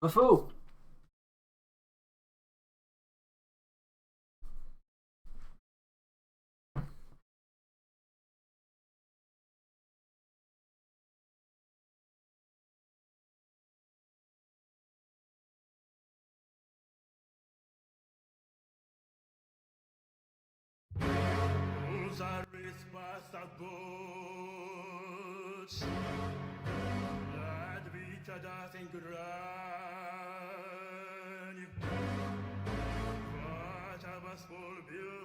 A fool. Usa risposta voz Advita das em grande Fatavas por beauties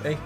Hey.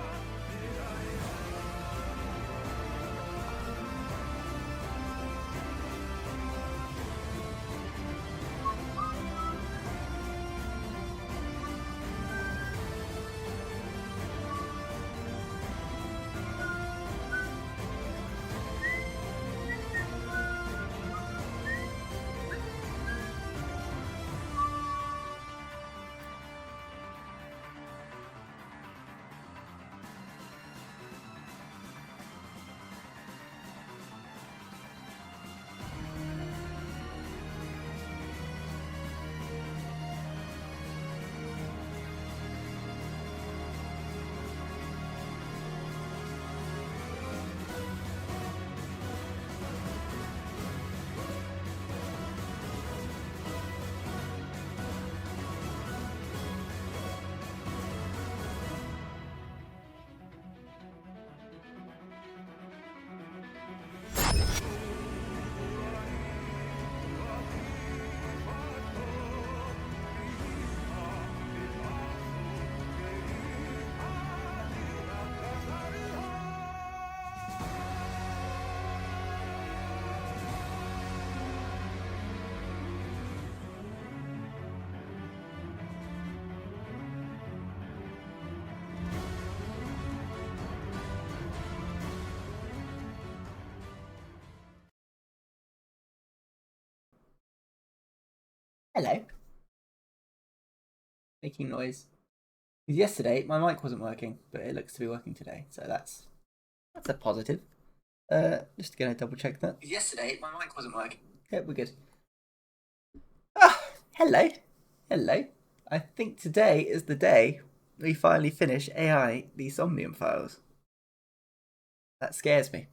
Hello. Making noise. Yesterday, my mic wasn't working, but it looks to be working today, so that's a positive. Just gonna double check that. Yesterday, my mic wasn't working. Yeah, we're good. Ah, hello. I think today is the day we finally finish AI the Somnium files. That scares me.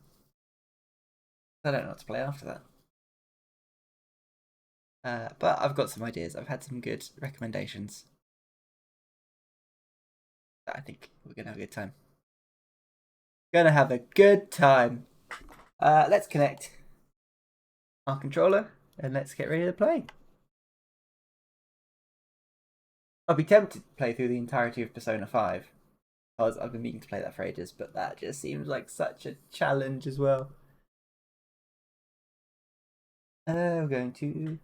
I don't know what to play after that. But I've got some ideas. I've had some good recommendations. I think we're gonna have a good time. Gonna have a good time. Let's connect our controller and let's get ready to play. I'll be tempted to play through the entirety of Persona 5 because I've been meaning to play that for ages, but that just seems like such a challenge as well. We're going to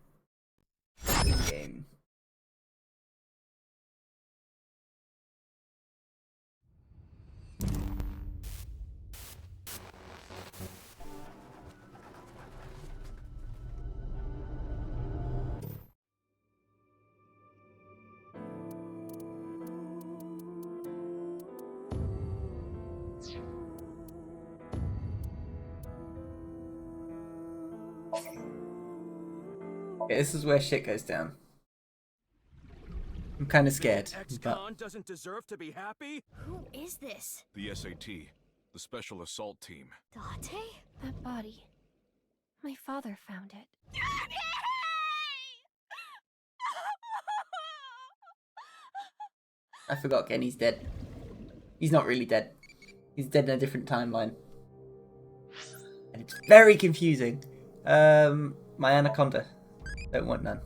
game. Okay, this is where shit goes down. I'm kind of scared. Ex-con doesn't deserve to be happy? Who is this? The SAT, the Special Assault Team. Date? That body. My father found it. I forgot Kenny's dead. He's not really dead. He's dead in a different timeline. And it's very confusing. My anaconda. Don't want none.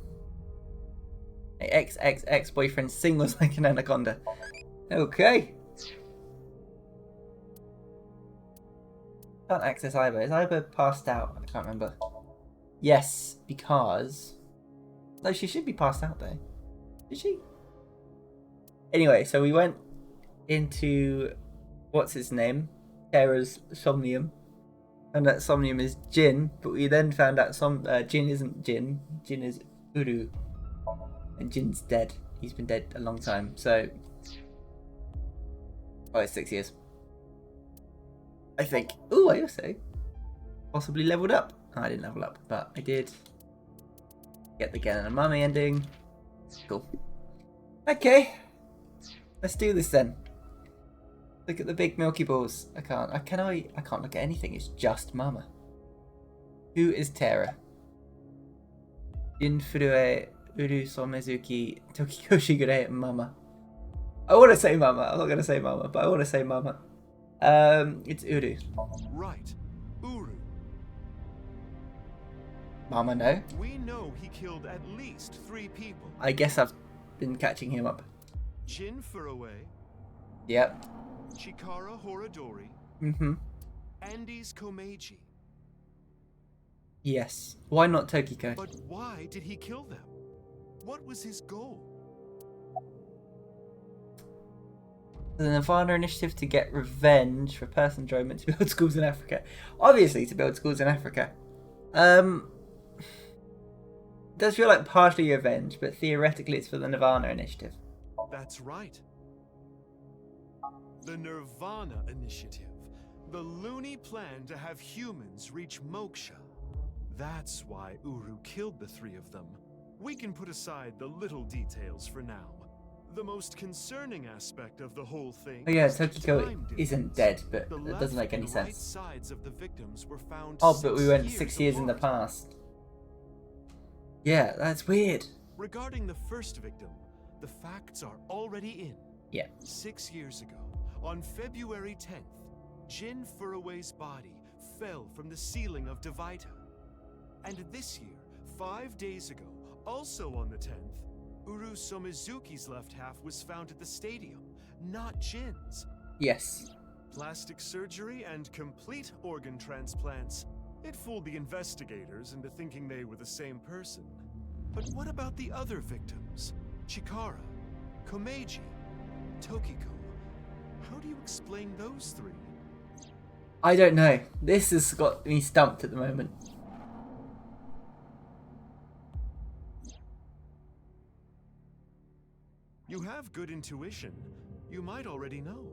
My ex-boyfriend singles like an anaconda. Okay. Can't access Iba. Is Iba passed out? I can't remember. Yes, because... No, she should be passed out though. Is she? Anyway, so we went into... What's his name? Terra's Somnium. And that Somnium is Jin, but we then found out Jin isn't Jin. Jin is Uru. And Jin's dead. He's been dead a long time, so... Oh, it's 6 years. I think. Ooh, I also possibly leveled up. Oh, I didn't level up, but I did get the Gen and Mummy ending. Cool. Okay. Let's do this then. Look at the big milky balls. I can't look at anything. It's just Mama. Who is Terra? Jin Furue, Uru Somezuki, Tokiko Shigure, and Mama. I want to say Mama. I'm not going to say Mama, but I want to say Mama. It's Uru. Right, Uru. Mama, no. We know he killed at least 3 people. I guess I've been catching him up. Jin Furue, Yep. Chikara Horadori, Mm-hmm. Andes Komeiji. Yes. Why not Tokiko? But why did he kill them? What was his goal? The Nirvana initiative to get revenge for person enjoyment to build schools in Africa. Obviously to build schools in Africa. It does feel like partially revenge, but theoretically it's for the Nirvana initiative. That's right. The Nirvana Initiative. The loony plan to have humans reach moksha. That's why Uru killed the 3 of them. We can put aside the little details for now. The most concerning aspect of the whole thing. Oh yeah, is the Tokiko time isn't difference. dead, but The it doesn't make left any and right sense. sides of the victims were found Oh, but we went 6 6 years in the apart. past. Yeah, that's weird. Regarding the first victim, the facts are already in. Yeah. 6 years ago, on February 10th, Jin Furue's body fell from the ceiling of Devaita. And this year, 5 days ago, also on the 10th, Uru Somizuki's left half was found at the stadium, not Jin's. Yes. Plastic surgery and complete organ transplants. It fooled the investigators into thinking they were the same person. But what about the other victims? Chikara, Komeiji, Tokiko. How do you explain those 3? I don't know. This has got me stumped at the moment. You have good intuition. You might already know.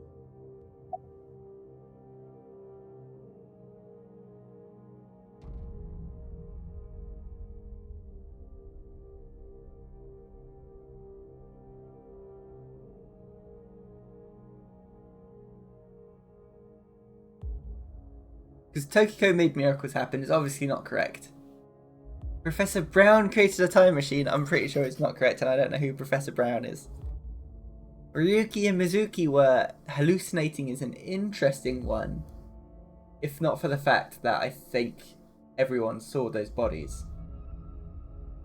Because Tokiko made miracles happen is obviously not correct. Professor Brown created a time machine. I'm pretty sure it's not correct, and I don't know who Professor Brown is. Ryuki and Mizuki were hallucinating is an interesting one. If not for the fact that I think everyone saw those bodies.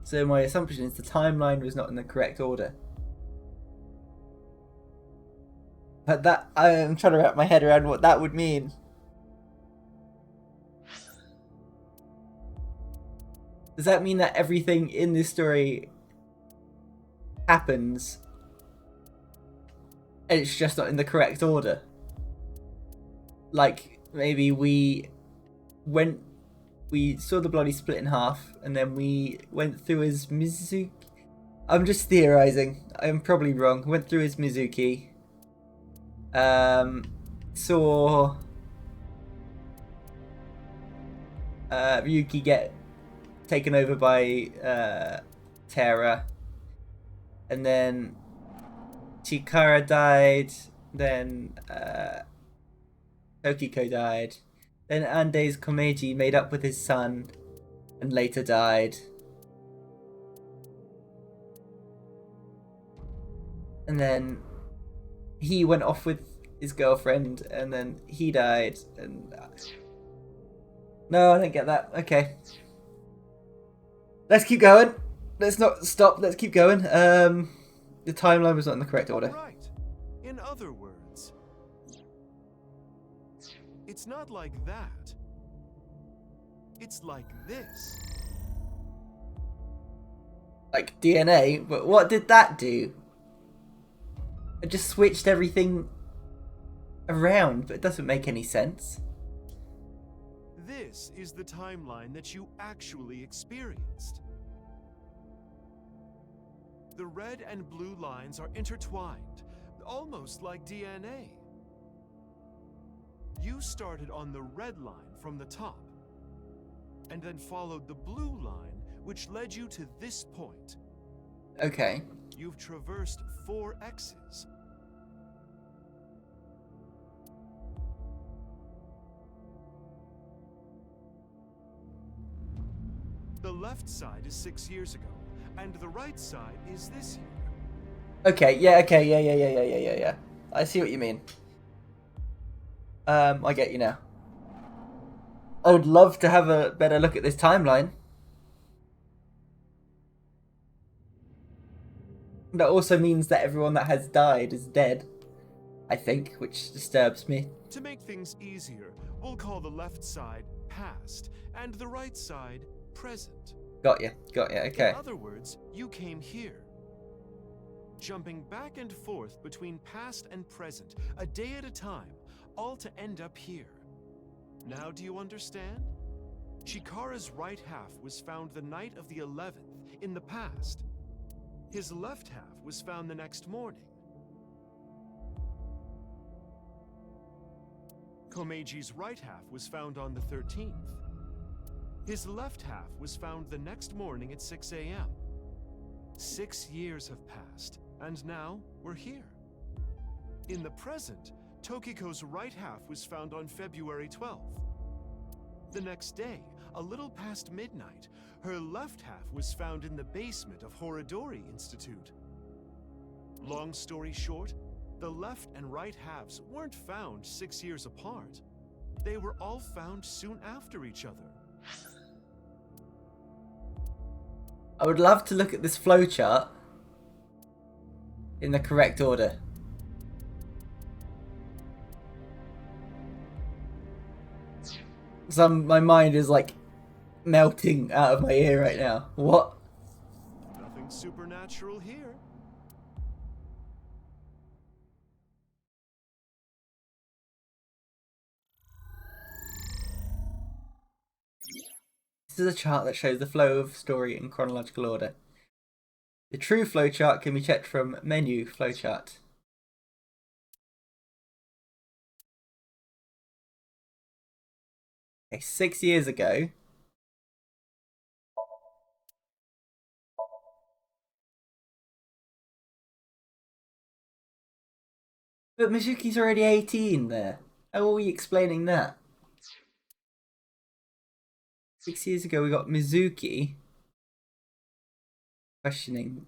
So my assumption is the timeline was not in the correct order. But that, I'm trying to wrap my head around what that would mean. Does that mean that everything in this story happens and it's just not in the correct order? Like, maybe we saw the body split in half and then we went through his Mizuki. I'm just theorizing. I'm probably wrong. Went through his Mizuki. Saw Ryuki get taken over by Terra, and then Chikara died, then Tokiko died, then Ande's Komeiji made up with his son and later died, and then he went off with his girlfriend and then he died, and no, I don't get that. Okay, let's keep going. Let's not stop. Let's keep going. The timeline was not in the correct order. Right. In other words, it's not like that. It's like this. Like DNA, but what did that do? It just switched everything around, but it doesn't make any sense. This is the timeline that you actually experienced. The red and blue lines are intertwined, almost like DNA. You started on the red line from the top, and then followed the blue line, which led you to this point. Okay. You've traversed 4 X's. The left side is 6 years ago, and the right side is this year. Okay, yeah. I see what you mean. I get you now. I would love to have a better look at this timeline. That also means that everyone that has died is dead, I think, which disturbs me. To make things easier, we'll call the left side past, and the right side present. Got you, okay. In other words, you came here, jumping back and forth between past and present, a day at a time, all to end up here. Now do you understand? Chikara's right half was found the night of the 11th, in the past. His left half was found the next morning. Komeiji's right half was found on the 13th. His left half was found the next morning at 6 a.m. 6 years have passed, and now we're here. In the present, Tokiko's right half was found on February 12th. The next day, a little past midnight, her left half was found in the basement of Horodori Institute. Long story short, the left and right halves weren't found 6 years apart. They were all found soon after each other. I would love to look at this flowchart in the correct order. My mind is like melting out of my ear right now. What? Nothing supernatural here. This is a chart that shows the flow of story in chronological order. The true flowchart can be checked from menu flowchart. Okay, 6 years ago. But Mizuki's already 18 there. How are we explaining that? 6 years ago, we got Mizuki questioning.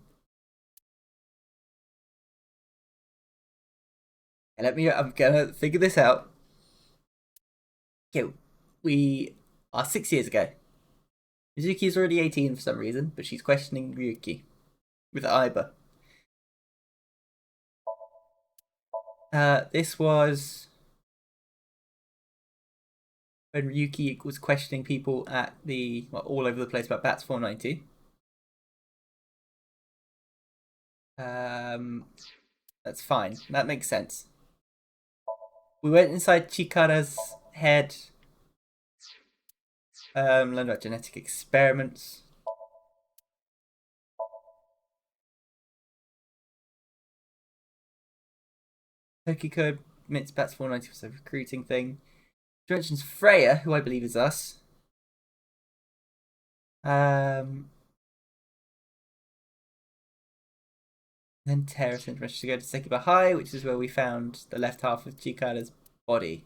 And I'm gonna figure this out. Okay, we are 6 years ago. Mizuki's already 18 for some reason, but she's questioning Ryuki with Aiba. This was when Ryuki was questioning people at all over the place about Bats 490. That's fine. That makes sense. We went inside Chikara's head. Learned about genetic experiments. Tokiko admits Bats 490 was a recruiting thing. She mentions Freya, who I believe is us. Then Tara sent message to go to Sekiba High, which is where we found the left half of Chikara's body.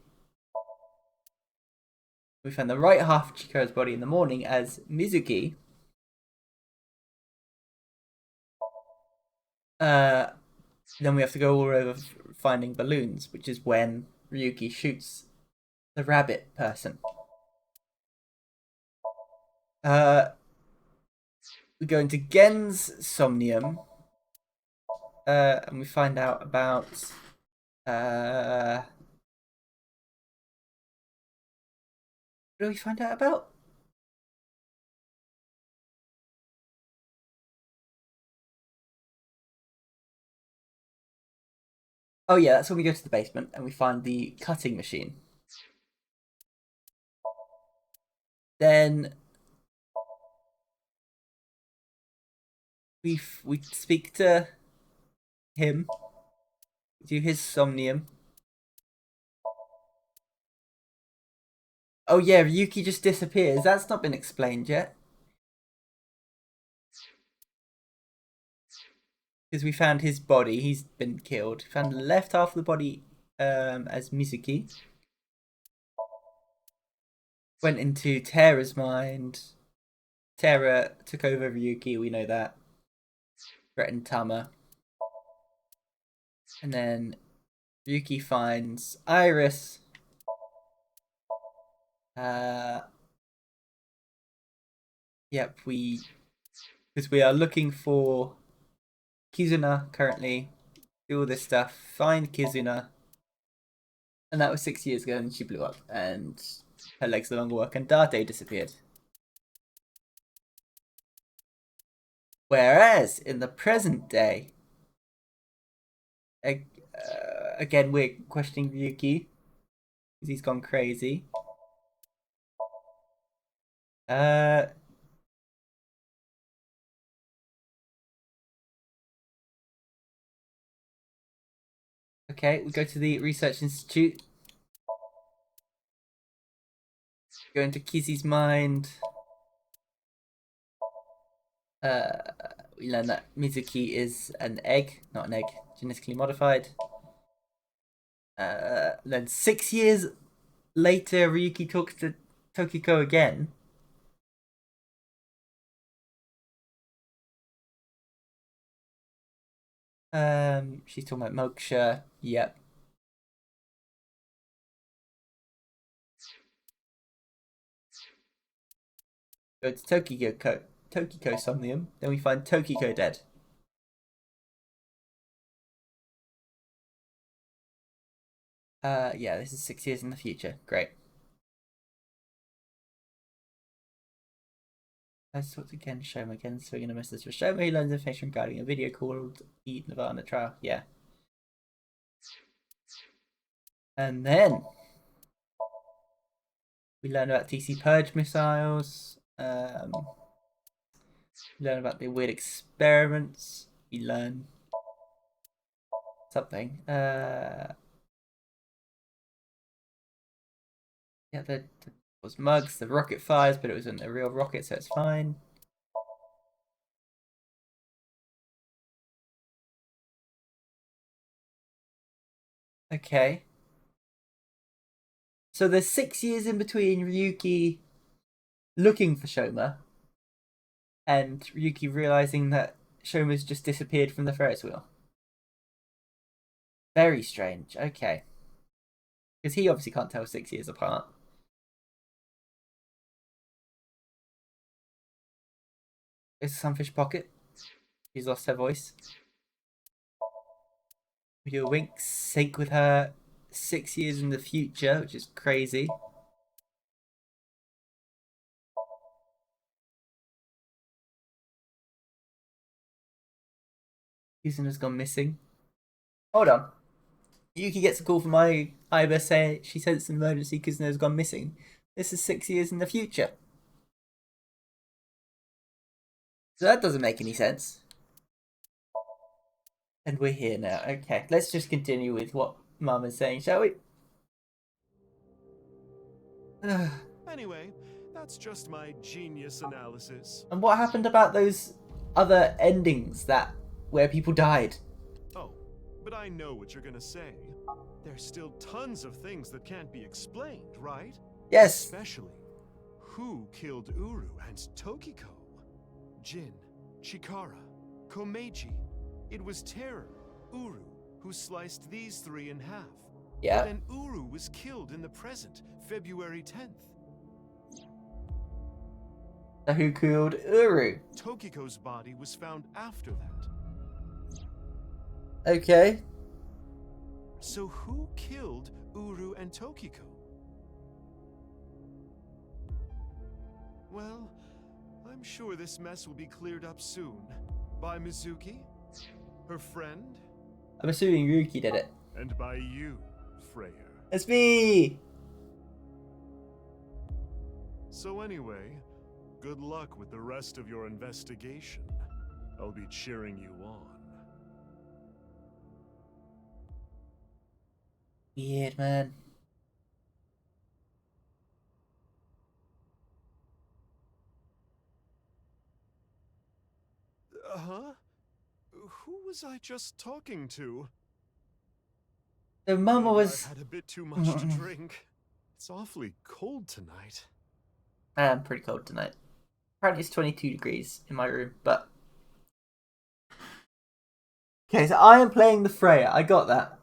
We found the right half of Chikara's body in the morning as Mizuki. Then we have to go all over finding balloons, which is when Ryuki shoots the rabbit person. We go into Gen's Somnium, and we find out about what do we find out about? Oh yeah, that's when we go to the basement and we find the cutting machine. Then we speak to him, do his Somnium. Oh yeah, Ryuki just disappears. That's not been explained yet. Because we found his body. He's been killed. We found the left half of the body as Mizuki. Went into Tara's mind. Tara took over Ryuki, we know that. Threatened Tama. And then Ryuki finds Iris. Yep, because we are looking for Kizuna currently. Do all this stuff. Find Kizuna. And that was 6 years ago, and she blew up, and her legs no longer work, and Date disappeared. Whereas in the present day, again we're questioning Ryuki because he's gone crazy. Okay, we go to the research institute. Go into Kizzy's mind. We learn that Mizuki is an egg, not an egg, genetically modified. Then 6 years later, Ryuki talks to Tokiko again. She's talking about Moksha. Yep. Go to Tokiko Somnium. Then we find Tokiko dead. Yeah, this is 6 years in the future. Great. Let's talk again, Shoma again. So we're gonna message for Shoma. He learns information regarding a video called the Nirvana trial. Yeah. And then we learn about TC Purge missiles. We learn about the weird experiments. We learn something. Yeah, there was mugs, the rocket fires, but it wasn't a real rocket, so it's fine. Okay. So there's 6 years in between Ryuki looking for Shoma, and Ryuki realizing that Shoma's just disappeared from the Ferris wheel. Very strange. Okay. Because he obviously can't tell 6 years apart. It's a Sunfish Pocket. She's lost her voice. We do a wink sync with her 6 years in the future, which is crazy. Yuzuna's gone missing. Hold on. Yuki gets a call from Iba saying she sensed an emergency. Kuzuno's gone missing. This is 6 years in the future. So that doesn't make any sense. And we're here now. Okay, let's just continue with what Mama's saying, shall we? Anyway, that's just my genius analysis. And what happened about those other endings where people died? Oh, but I know what you're gonna say. There's still tons of things that can't be explained, right? Yes. Especially, who killed Uru and Tokiko? Jin, Chikara, Komeiji. It was Terror, Uru, who sliced these three in half. Yeah. But then Uru was killed in the present, February 10th. So who killed Uru? Tokiko's body was found after that. Okay. So who killed Uru and Tokiko? Well, I'm sure this mess will be cleared up soon. By Mizuki, her friend, I'm assuming Ryuki did it. and by you, Freya. It's me! So anyway, good luck with the rest of your investigation. I'll be cheering you on. Weird, man. Huh? Who was I just talking to? So Mama Maybe was... I've had a bit too much to drink. It's awfully cold tonight. I am pretty cold tonight. Apparently it's 22 degrees in my room, but... Okay, so I am playing the Freya. I got that.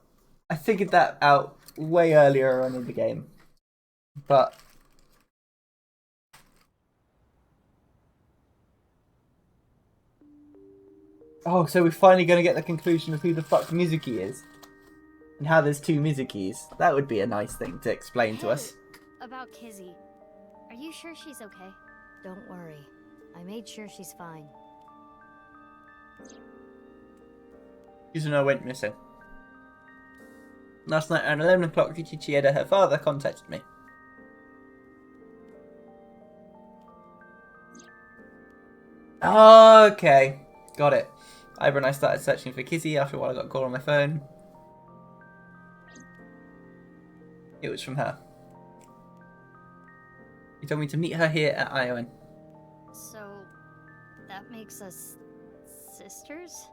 I figured that out way earlier on in the game. But... Oh, so we're finally going to get the conclusion of who the fuck Mizuki is. And how there's two Mizukis. That would be a nice thing to explain to us. About Kizzy. Are you sure she's okay? Don't worry. I made sure she's fine. Yuzuno went missing. Last night at 11 o'clock, Chieda, her father, contacted me. Okay, got it. Ibra and I started searching for Kizzy. After a while I got a call on my phone. It was from her. He told me to meet her here at Iowan. So, that makes us sisters?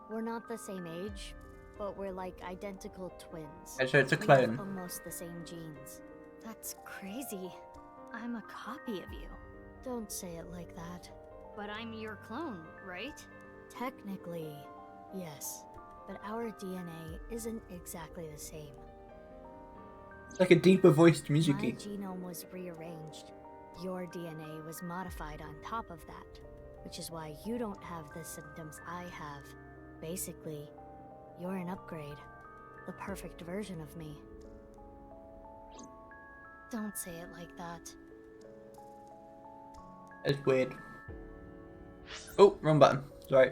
We're not the same age, but we're like identical twins. And so it's a We have clone. almost the same genes. That's crazy. I'm a copy of you. Don't say it like that. But I'm your clone, right? Technically, yes. But our DNA isn't exactly the same. It's like a deeper voiced My Mizuki. genome was rearranged. Your DNA was modified on top of that, which is why you don't have the symptoms I have. Basically, you're an upgrade. The perfect version of me. Don't say it like that. It's weird. Oh, wrong button. Sorry.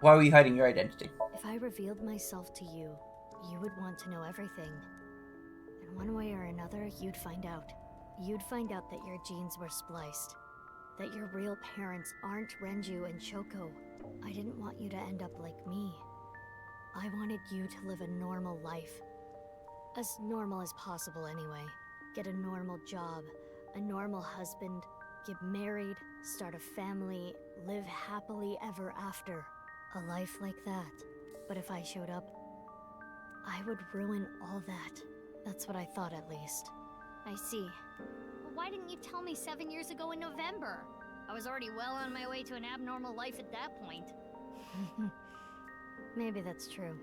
Why were you hiding your identity? If I revealed myself to you, you would want to know everything. And one way or another, you'd find out. You'd find out that your genes were spliced. That your real parents aren't Renju and Shoko. I didn't want you to end up like me. I wanted you to live a normal life. As normal as possible, anyway. Get a normal job, a normal husband, get married, start a family, live happily ever after. A life like that. But if I showed up, I would ruin all that. That's what I thought, at least. I see. Well, why didn't you tell me 7 years ago in November? I was already well on my way to an abnormal life at that point. Maybe that's true.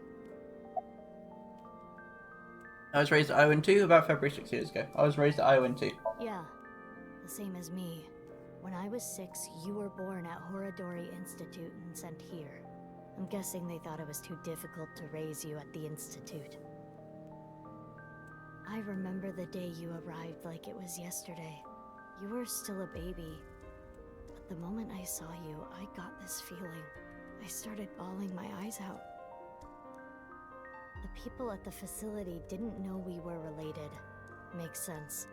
I was raised at Iowa too, about February 6 years ago. I was raised at Iowa too. Yeah, the same as me. When I was 6, you were born at Horadori Institute and sent here. I'm guessing they thought it was too difficult to raise you at the Institute. I remember the day you arrived like it was yesterday. You were still a baby. But the moment I saw you, I got this feeling. I started bawling my eyes out. The people at the facility didn't know we were related. Makes sense.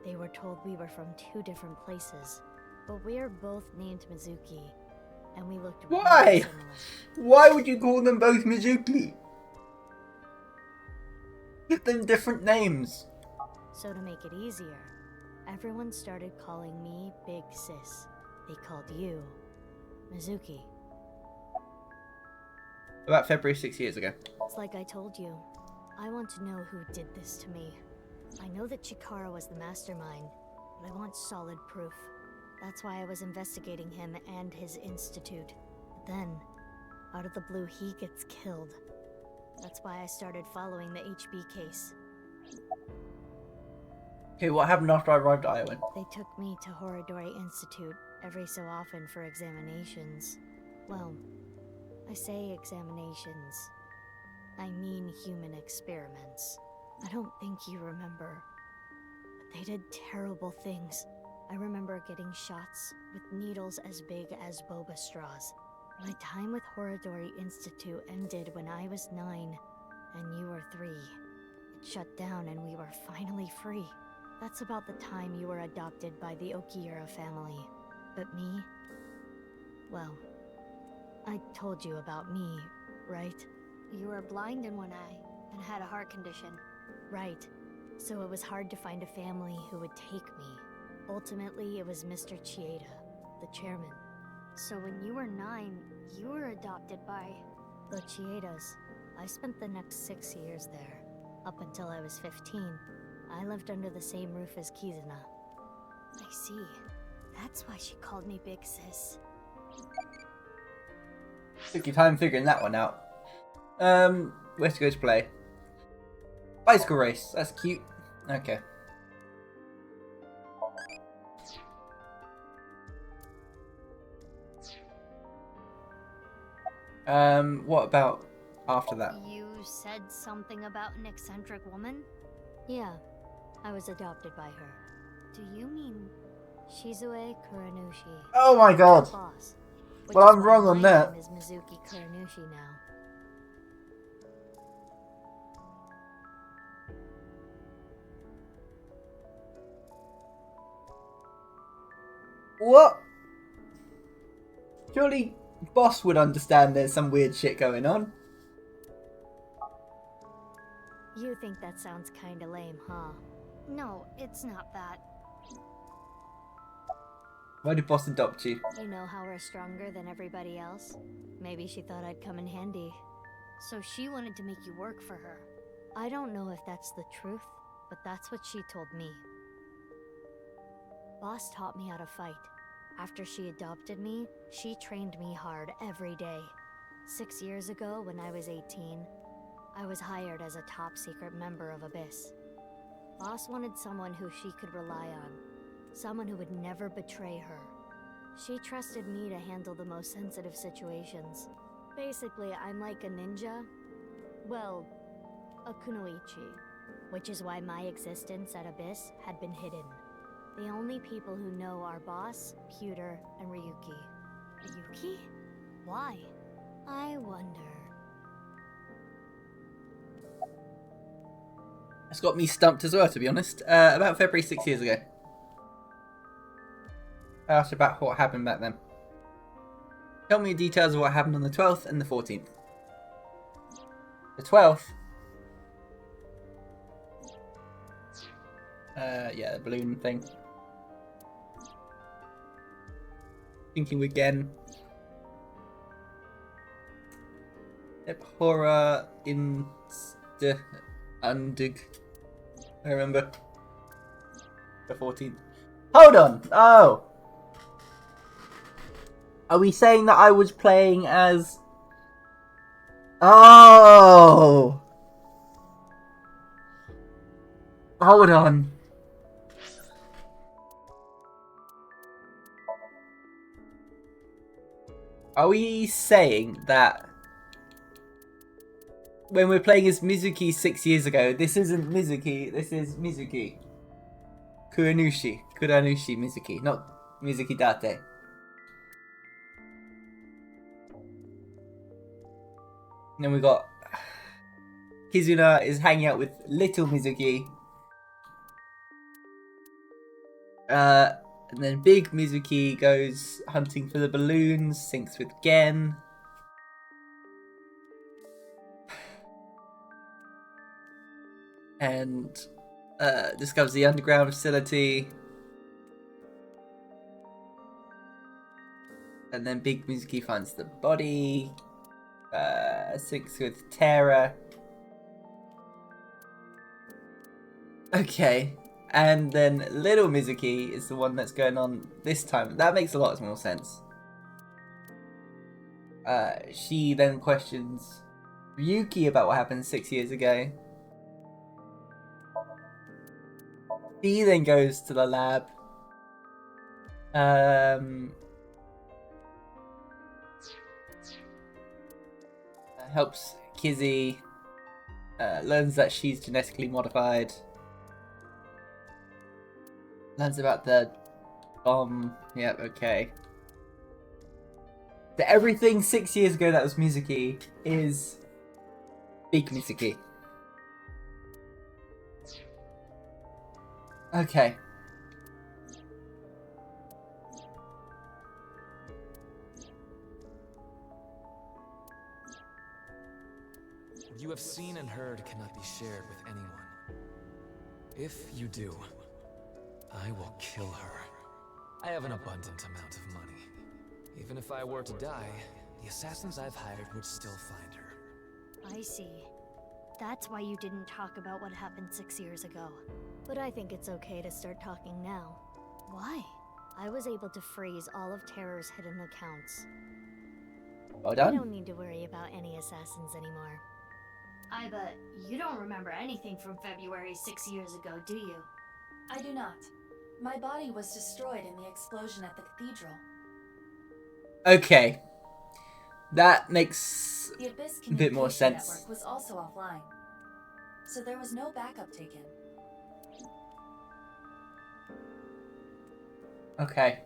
They were told we were from 2 different places. But we're both named Mizuki. And we looked really Why? similar. Why would you call them both Mizuki? Give them different names. So to make it easier, everyone started calling me Big Sis. They called you Mizuki. About February 6 years ago. It's like I told you. I want to know who did this to me. I know that Chikara was the mastermind, but I want solid proof. That's why I was investigating him and his institute. But then, out of the blue, he gets killed. That's why I started following the HB case. Okay, what happened after I arrived at Iowa? They took me to Horadori Institute every so often for examinations. Well, I say examinations. I mean human experiments. I don't think you remember, but they did terrible things. I remember getting shots with needles as big as boba straws. My time with Horadori Institute ended when I was 9, and you were 3. It shut down and we were finally free. That's about the time you were adopted by the Okiura family. But me? Well, I told you about me, right? You were blind in one eye and had a heart condition. Right. So it was hard to find a family who would take me. Ultimately, it was Mr. Chieda, the chairman. So when you were 9, you were adopted by... The Chiedas. I spent the next 6 years there. Up until I was 15. I lived under the same roof as Kizuna. I see. That's why she called me Big Sis. Took your time figuring that one out. Where to go to play? Bicycle race. That's cute. Okay. What about after that? You said something about an eccentric woman? Yeah, I was adopted by her. Do you mean... Shizue Kuranushi. Oh my god! Boss. Well, I'm wrong on that. My name is Mizuki Kuranushi now. What? Surely Boss would understand there's some weird shit going on. You think that sounds kinda lame, huh? No, it's not that. Why did Boss adopt you? You know how we're stronger than everybody else? Maybe she thought I'd come in handy. So she wanted to make you work for her. I don't know if that's the truth, but that's what she told me. Boss taught me how to fight. After she adopted me, she trained me hard every day. 6 years ago, when I was 18, I was hired as a top-secret member of Abyss. Boss wanted someone who she could rely on. Someone who would never betray her. She trusted me to handle the most sensitive situations. Basically, I'm like a ninja. Well, a kunoichi. Which is why my existence at Abyss had been hidden. The only people who know are Boss, Pewter, and Ryuki. Ryuki? Why? I wonder. It's got me stumped as well, to be honest. About February 6 years ago. I asked about what happened back then. Tell me details of what happened on the 12th and the 14th. The 12th? Yeah, the balloon thing. Thinking again. Yep, horror in Undig. I remember. The 14th. Hold on! Oh! Are we saying that I was playing as... Oh! Hold on. Are we saying that when we're playing as Mizuki 6 years ago, this isn't Mizuki, this is Mizuki? Kuranushi Mizuki, not Mizuki Date. And then we got Kizuna is hanging out with little Mizuki. And then big Mizuki goes hunting for the balloons, syncs with Gen. And discovers the underground facility. And then big Mizuki finds the body. Syncs with Terra. Okay. And then little Mizuki is the one that's going on this time. That makes a lot more sense. She then questions Ryuki about what happened 6 years ago. He then goes to the lab. Helps Kizzy. Learns that she's genetically modified. Learns about the bomb. Yep, okay. So everything 6 years ago that was Mizuki is big Mizuki. Okay. What you have seen and heard cannot be shared with anyone. If you do, I will kill her. I have an abundant amount of money. Even if I were to die, the assassins I've hired would still find her. I see. That's why you didn't talk about what happened 6 years ago. But I think it's okay to start talking now. Why? I was able to freeze all of Terror's hidden accounts. Well I done. don't need to worry about any assassins anymore. I bet you don't remember anything from February 6 years ago, do you? I do not. My body was destroyed in the explosion at the cathedral. Okay. That makes The Abyss a bit more communication sense. network was also offline. So there was no backup taken. Okay.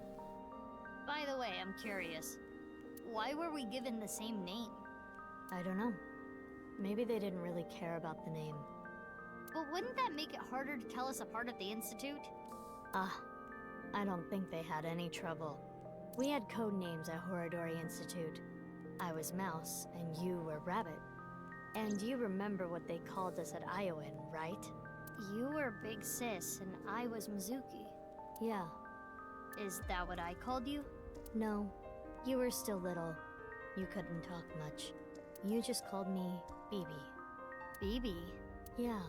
By the way, I'm curious. Why were we given the same name? I don't know. Maybe they didn't really care about the name. But wouldn't that make it harder to tell us apart at the Institute? I don't think they had any trouble. We had code names at Horadori Institute. I was Mouse, and you were Rabbit. And you remember what they called us at Iowan, right? You were Big Sis, and I was Mizuki. Yeah. Is that what I called you? No. You were still little. You couldn't talk much. You just called me BB. BB? Yeah.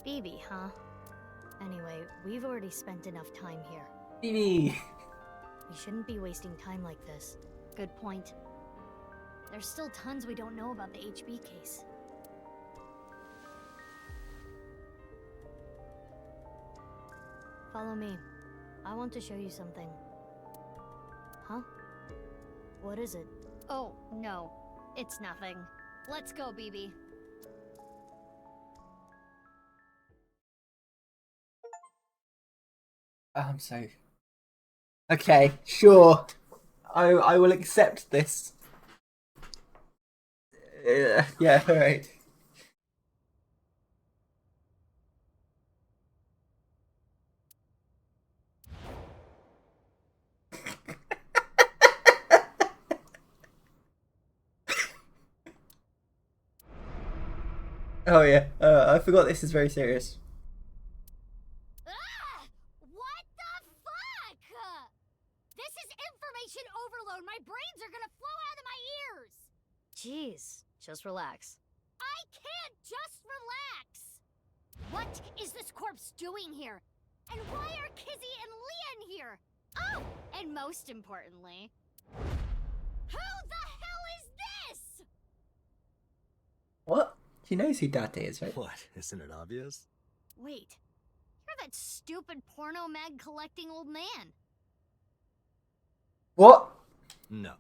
BB, huh? Anyway, we've already spent enough time here. BB. We shouldn't be wasting time like this. Good point. There's still tons we don't know about the HB case. Follow me. I want to show you something. Huh? What is it? Oh, no. It's nothing. Let's go, BB. I'm so... Okay, sure. I will accept this. Yeah, alright. Oh yeah, I forgot this is very serious. Ah! What the fuck? This is information overload. My brains are gonna flow out of my ears. Jeez, just relax. I I can't just relax! What is this corpse doing here? And why are Kizzy and Leon here? Oh, and most importantly, who the hell is this? What? She knows who Date is, right? What? Isn't it obvious? Wait, you're that stupid porno mag collecting old man. What? No.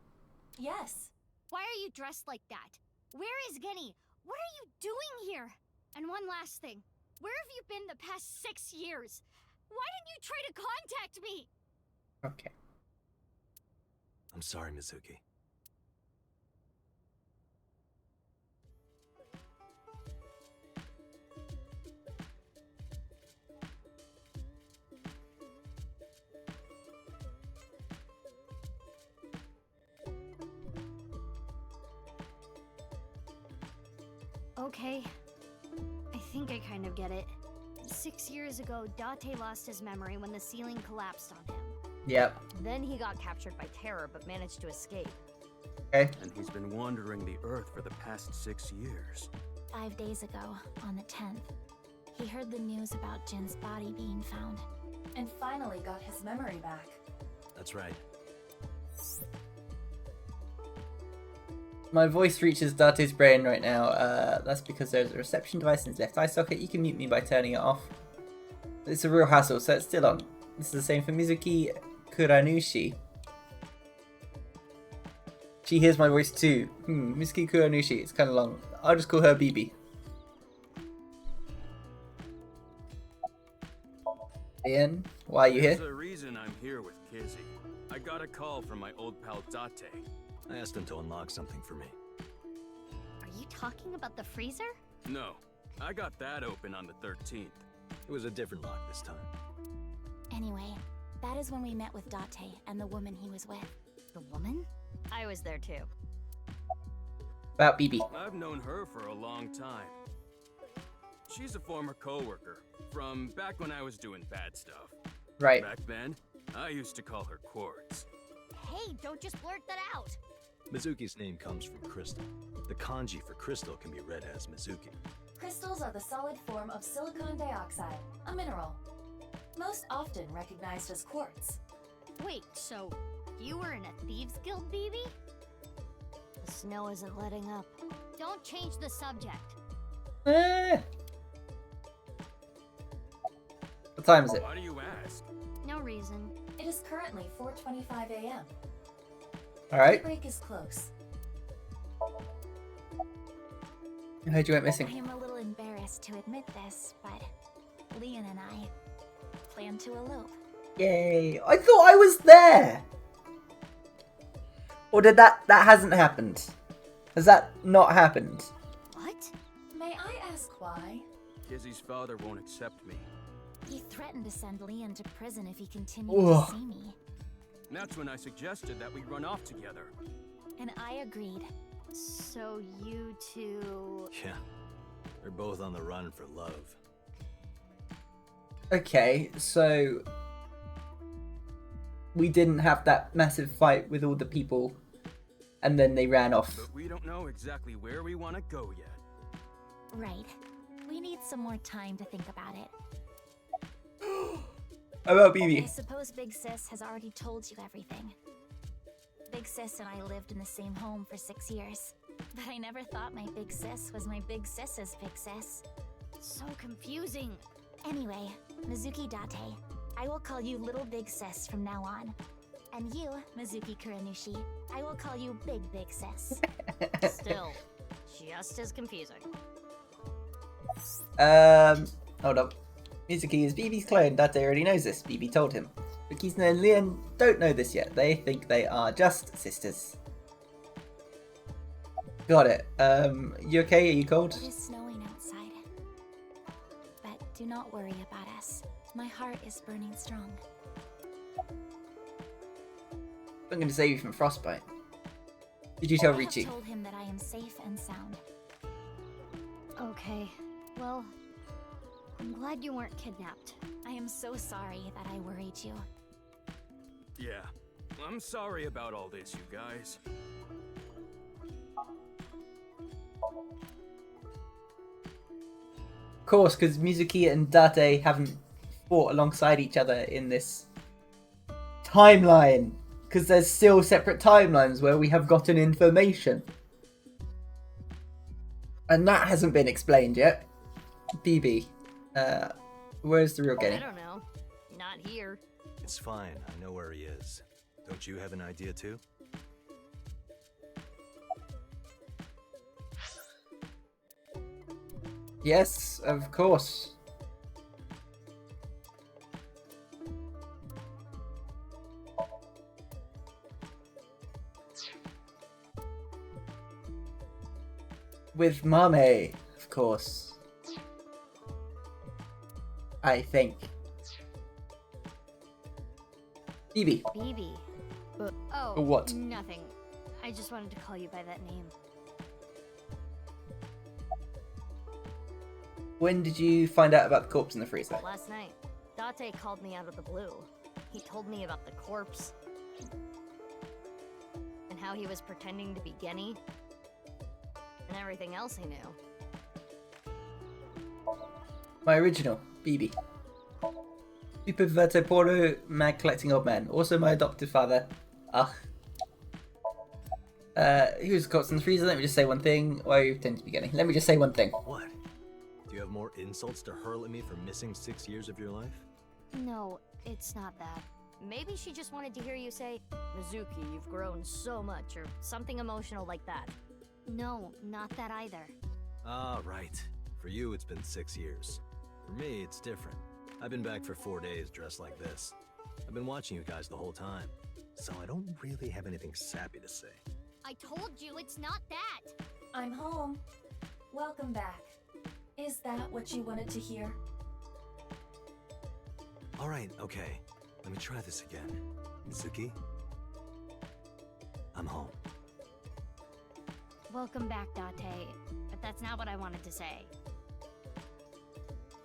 Yes. Why are you dressed like that? Where is Genny? What are you doing here? And one last thing. Where have you been the past 6 years? Why didn't you try to contact me? Okay. I'm sorry, Mizuki. Okay. I think I kind of get it. 6 years ago, Date lost his memory when the ceiling collapsed on him. Yep. Then he got captured by terror but managed to escape. Okay. And he's been wandering the Earth for the past 6 years. 5 days ago, on the 10th, he heard the news about Jin's body being found. And finally got his memory back. That's right. My voice reaches Date's brain right now. That's because there's a reception device in his left eye socket. You can mute me by turning it off. It's a real hassle, so it's still on. This is the same for Mizuki Kuranushi. She hears my voice too. Mizuki Kuranushi. It's kind of long. I'll just call her BB. Ian, why are you here? There's a reason I'm here with Kizzy. I got a call from my old pal Date. I asked him to unlock something for me. Are you talking about the freezer? No, I got that open on the 13th. It was a different lock this time. Anyway, that is when we met with Date and the woman he was with. The woman? I was there too. About BB. I've known her for a long time. She's a former coworker from back when I was doing bad stuff. Right. Back then, I used to call her Quartz. Hey, don't just blurt that out. Mizuki's name comes from crystal. The kanji for crystal can be read as Mizuki. Crystals are the solid form of silicon dioxide, a mineral. Most often recognized as quartz. Wait, so you were in a Thieves Guild, BB? The snow isn't letting up. Don't change the subject. What time is it? Why do you ask? No reason. It is currently 4:25 a.m. Alright. Break is close. I heard you went missing. I am a little embarrassed to admit this, but Leon and I plan to elope. Yay. I thought I was there! Or did that hasn't happened? Has that not happened? What? May I ask why? Kizzy's father won't accept me. He threatened to send Leon to prison if he continued Ugh. to see me. That's when I suggested that we run off together. And I agreed. So you two... Yeah. They're both on the run for love. Okay, so we didn't have that massive fight with all the people and then they ran off. But we don't know exactly where we want to go yet. Right. We need some more time to think about it. About I BB. suppose Big Sis has already told you everything. Big Sis and I lived in the same home for 6 years. But I never thought my Big Sis was my Big Sis's Big Sis. So confusing. Anyway, Mizuki Date, I will call you Little Big Sis from now on. And you, Mizuki Kuranushi, I will call you Big Sis. Still, just as confusing. Hold up. Mizuki is BB's clone. Date already knows this. BB told him. But Kizuna and Leon don't know this yet. They think they are just sisters. Got it. You okay? Are you cold? It is snowing outside. But do not worry about us. My heart is burning strong. I'm going to save you from frostbite. Did you tell I have Richie? told him that I am safe and sound. Okay, well, I'm glad you weren't kidnapped. I am so sorry that I worried you. Yeah, I'm sorry about all this, you guys. course, because Mizuki and Date haven't fought alongside each other in this timeline. Because there's still separate timelines where we have gotten information. And that hasn't been explained yet. BB, where's the real I Genny? don't know. Not here. It's fine. I know where he is. Don't you have an idea too? Yes, of course. With Mame, of course. I think. BB. BB. Oh, For what? nothing. I just wanted to call you by that name. When did you find out about the corpse in the freezer? Last night, Date called me out of the blue. He told me about the corpse. And how he was pretending to be Genny. And everything else he knew. My original, BB. Super Verto Poro, mad collecting old men. Also my adopted father. Ugh. He was caught in the freezer. Let me just say one thing. Why are you pretending to be Genny? Let me just say one thing. What? Do you have more insults to hurl at me for missing 6 years of your life? No, it's not that. Maybe she just wanted to hear you say, Mizuki, you've grown so much, or something emotional like that. No, not that either. Ah, right. For you, it's been 6 years. For me, it's different. I've been back for 4 days dressed like this. I've been watching you guys the whole time, so I don't really have anything sappy to say. I told you it's not that! I'm home. Welcome back. Is that what you wanted to hear? All right, okay. Let me try this again. Mizuki? I'm home. Welcome back, Date. But that's not what I wanted to say.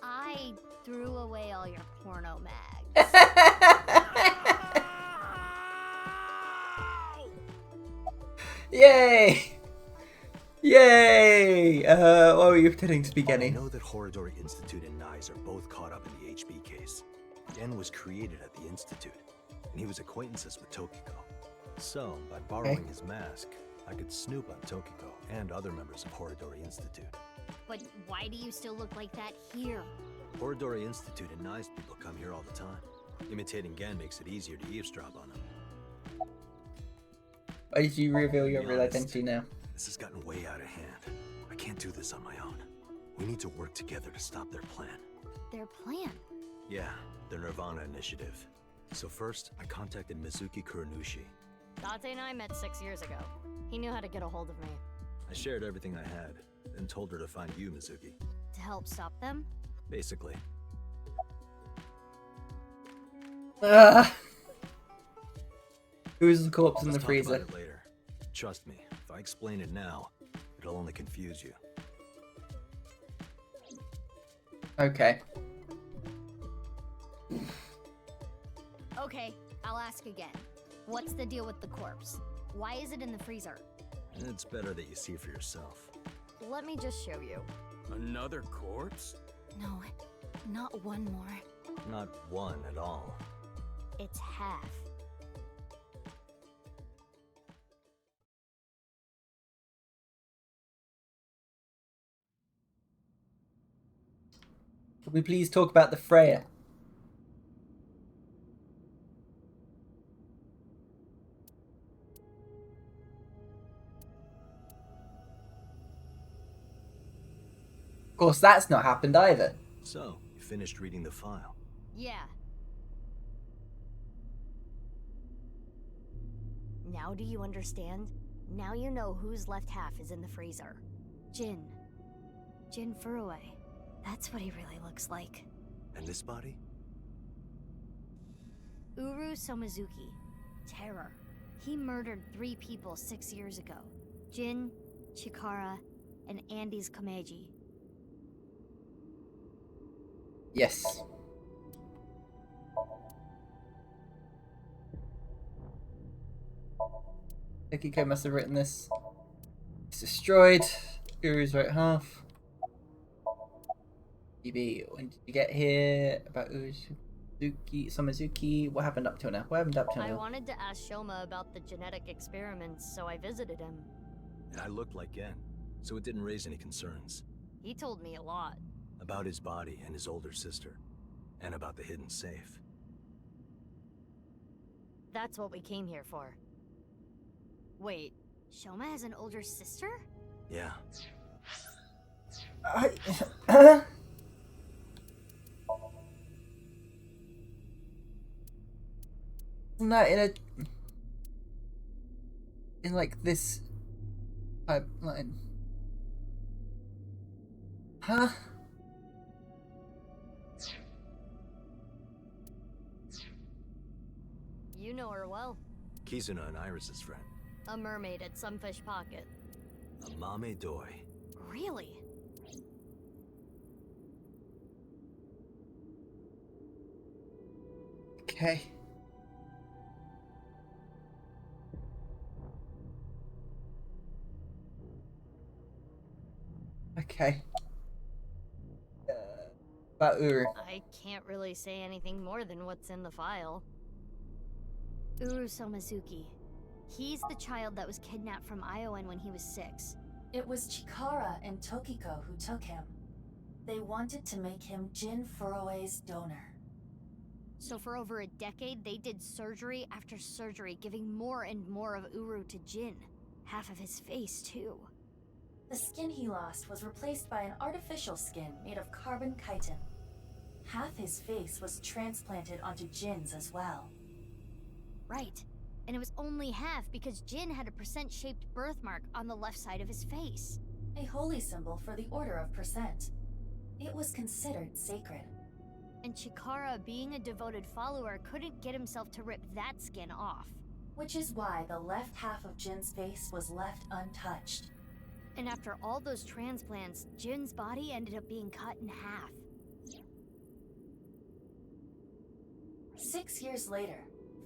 I threw away all your porno mags. Yay! Yay! What were you pretending to be I Genny? know that Horodori Institute and Nyes are both caught up in the HB case. Gen was created at the Institute, and he was acquaintances with Tokiko. So, by borrowing his mask, I could snoop on Tokiko and other members of Horodori Institute. But why do you still look like that here? Horodori Institute and Nyes people come here all the time. Imitating Gen makes it easier to eavesdrop on them. Why did you reveal your To be real honest, identity now? This has gotten way out of hand. I can't do this on my own. We need to work together to stop their plan. Their plan? Yeah, their Nirvana initiative. So first, I contacted Mizuki Kuranushi. Date and I met 6 years ago. He knew how to get a hold of me. I shared everything I had, and told her to find you, Mizuki. To help stop them? Basically. Who's the corpse in the Let's talk freezer? about it later. Trust me, if I explain it now, it'll only confuse you. Okay. Okay, I'll ask again. What's the deal with the corpse? Why is it in the freezer? It's better that you see for yourself. Let me just show you. Another corpse? No, not one more. Not one at all. It's half. Can we please talk about the Freya? Of course, that's not happened either. So, you finished reading the file. Yeah. Now do you understand? Now you know whose left half is in the freezer. Jin. Jin Furue. That's what he really looks like. And this body? Uru Somizuki. Terror. He murdered 3 people 6 years ago. Jin, Chikara, and Andy's Kameji. Yes. Akiko must have written this. It's destroyed. Uru's right half. BB, when did you get here? About Samazuki? What happened up till now? What happened up till I now? wanted to ask Shoma about the genetic experiments, so I visited him. And I looked like Gen, so it didn't raise any concerns. He told me a lot. About his body and his older sister. And about the hidden safe. That's what we came here for. Wait, Shoma has an older sister? Yeah. No, in like this pipeline. Huh? You know her well. Kizuna and Iris's friend. A mermaid at Sunfish Pocket. A mame doi. Really? Okay. Okay. About Uru. I can't really say anything more than what's in the file. Uru Somazuki. He's the child that was kidnapped from Iowan when he was 6. It was Chikara and Tokiko who took him. They wanted to make him Jin Furue's donor. So for over a decade, they did surgery after surgery, giving more and more of Uru to Jin. Half of his face, too. The skin he lost was replaced by an artificial skin made of carbon chitin. Half his face was transplanted onto Jin's as well. Right. And it was only half because Jin had a percent-shaped birthmark on the left side of his face. A holy symbol for the Order of Percent. It was considered sacred. And Chikara, being a devoted follower, couldn't get himself to rip that skin off. Which is why the left half of Jin's face was left untouched. And after all those transplants, Jin's body ended up being cut in half. 6 years later,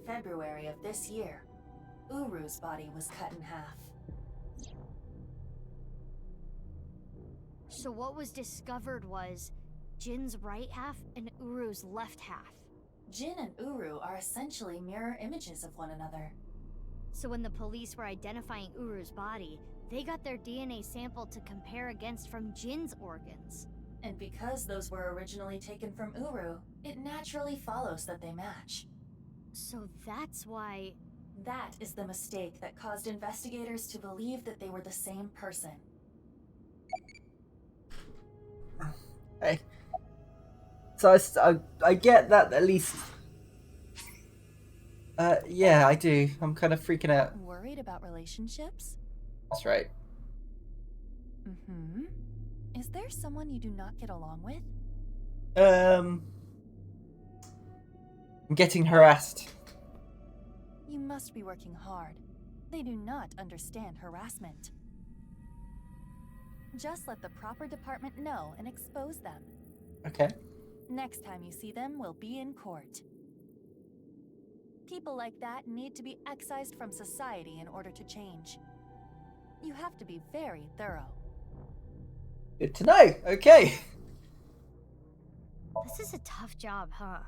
February of this year, Uru's body was cut in half. So what was discovered was Jin's right half and Uru's left half. Jin and Uru are essentially mirror images of one another. So when the police were identifying Uru's body, they got their DNA sample to compare against from Jin's organs. And because those were originally taken from Uru, it naturally follows that they match. So that's why... That is the mistake that caused investigators to believe that they were the same person. Hey. So I get that at least. Yeah, I do. I'm kind of freaking out. Worried about relationships? That's right. Mm-hmm. Is there someone you do not get along with? I'm getting harassed. You must be working hard. They do not understand harassment. Just let the proper department know and expose them. Okay. Next time you see them, we'll be in court. People like that need to be excised from society in order to change. You have to be very thorough. Good to know. Okay. This is a tough job, huh?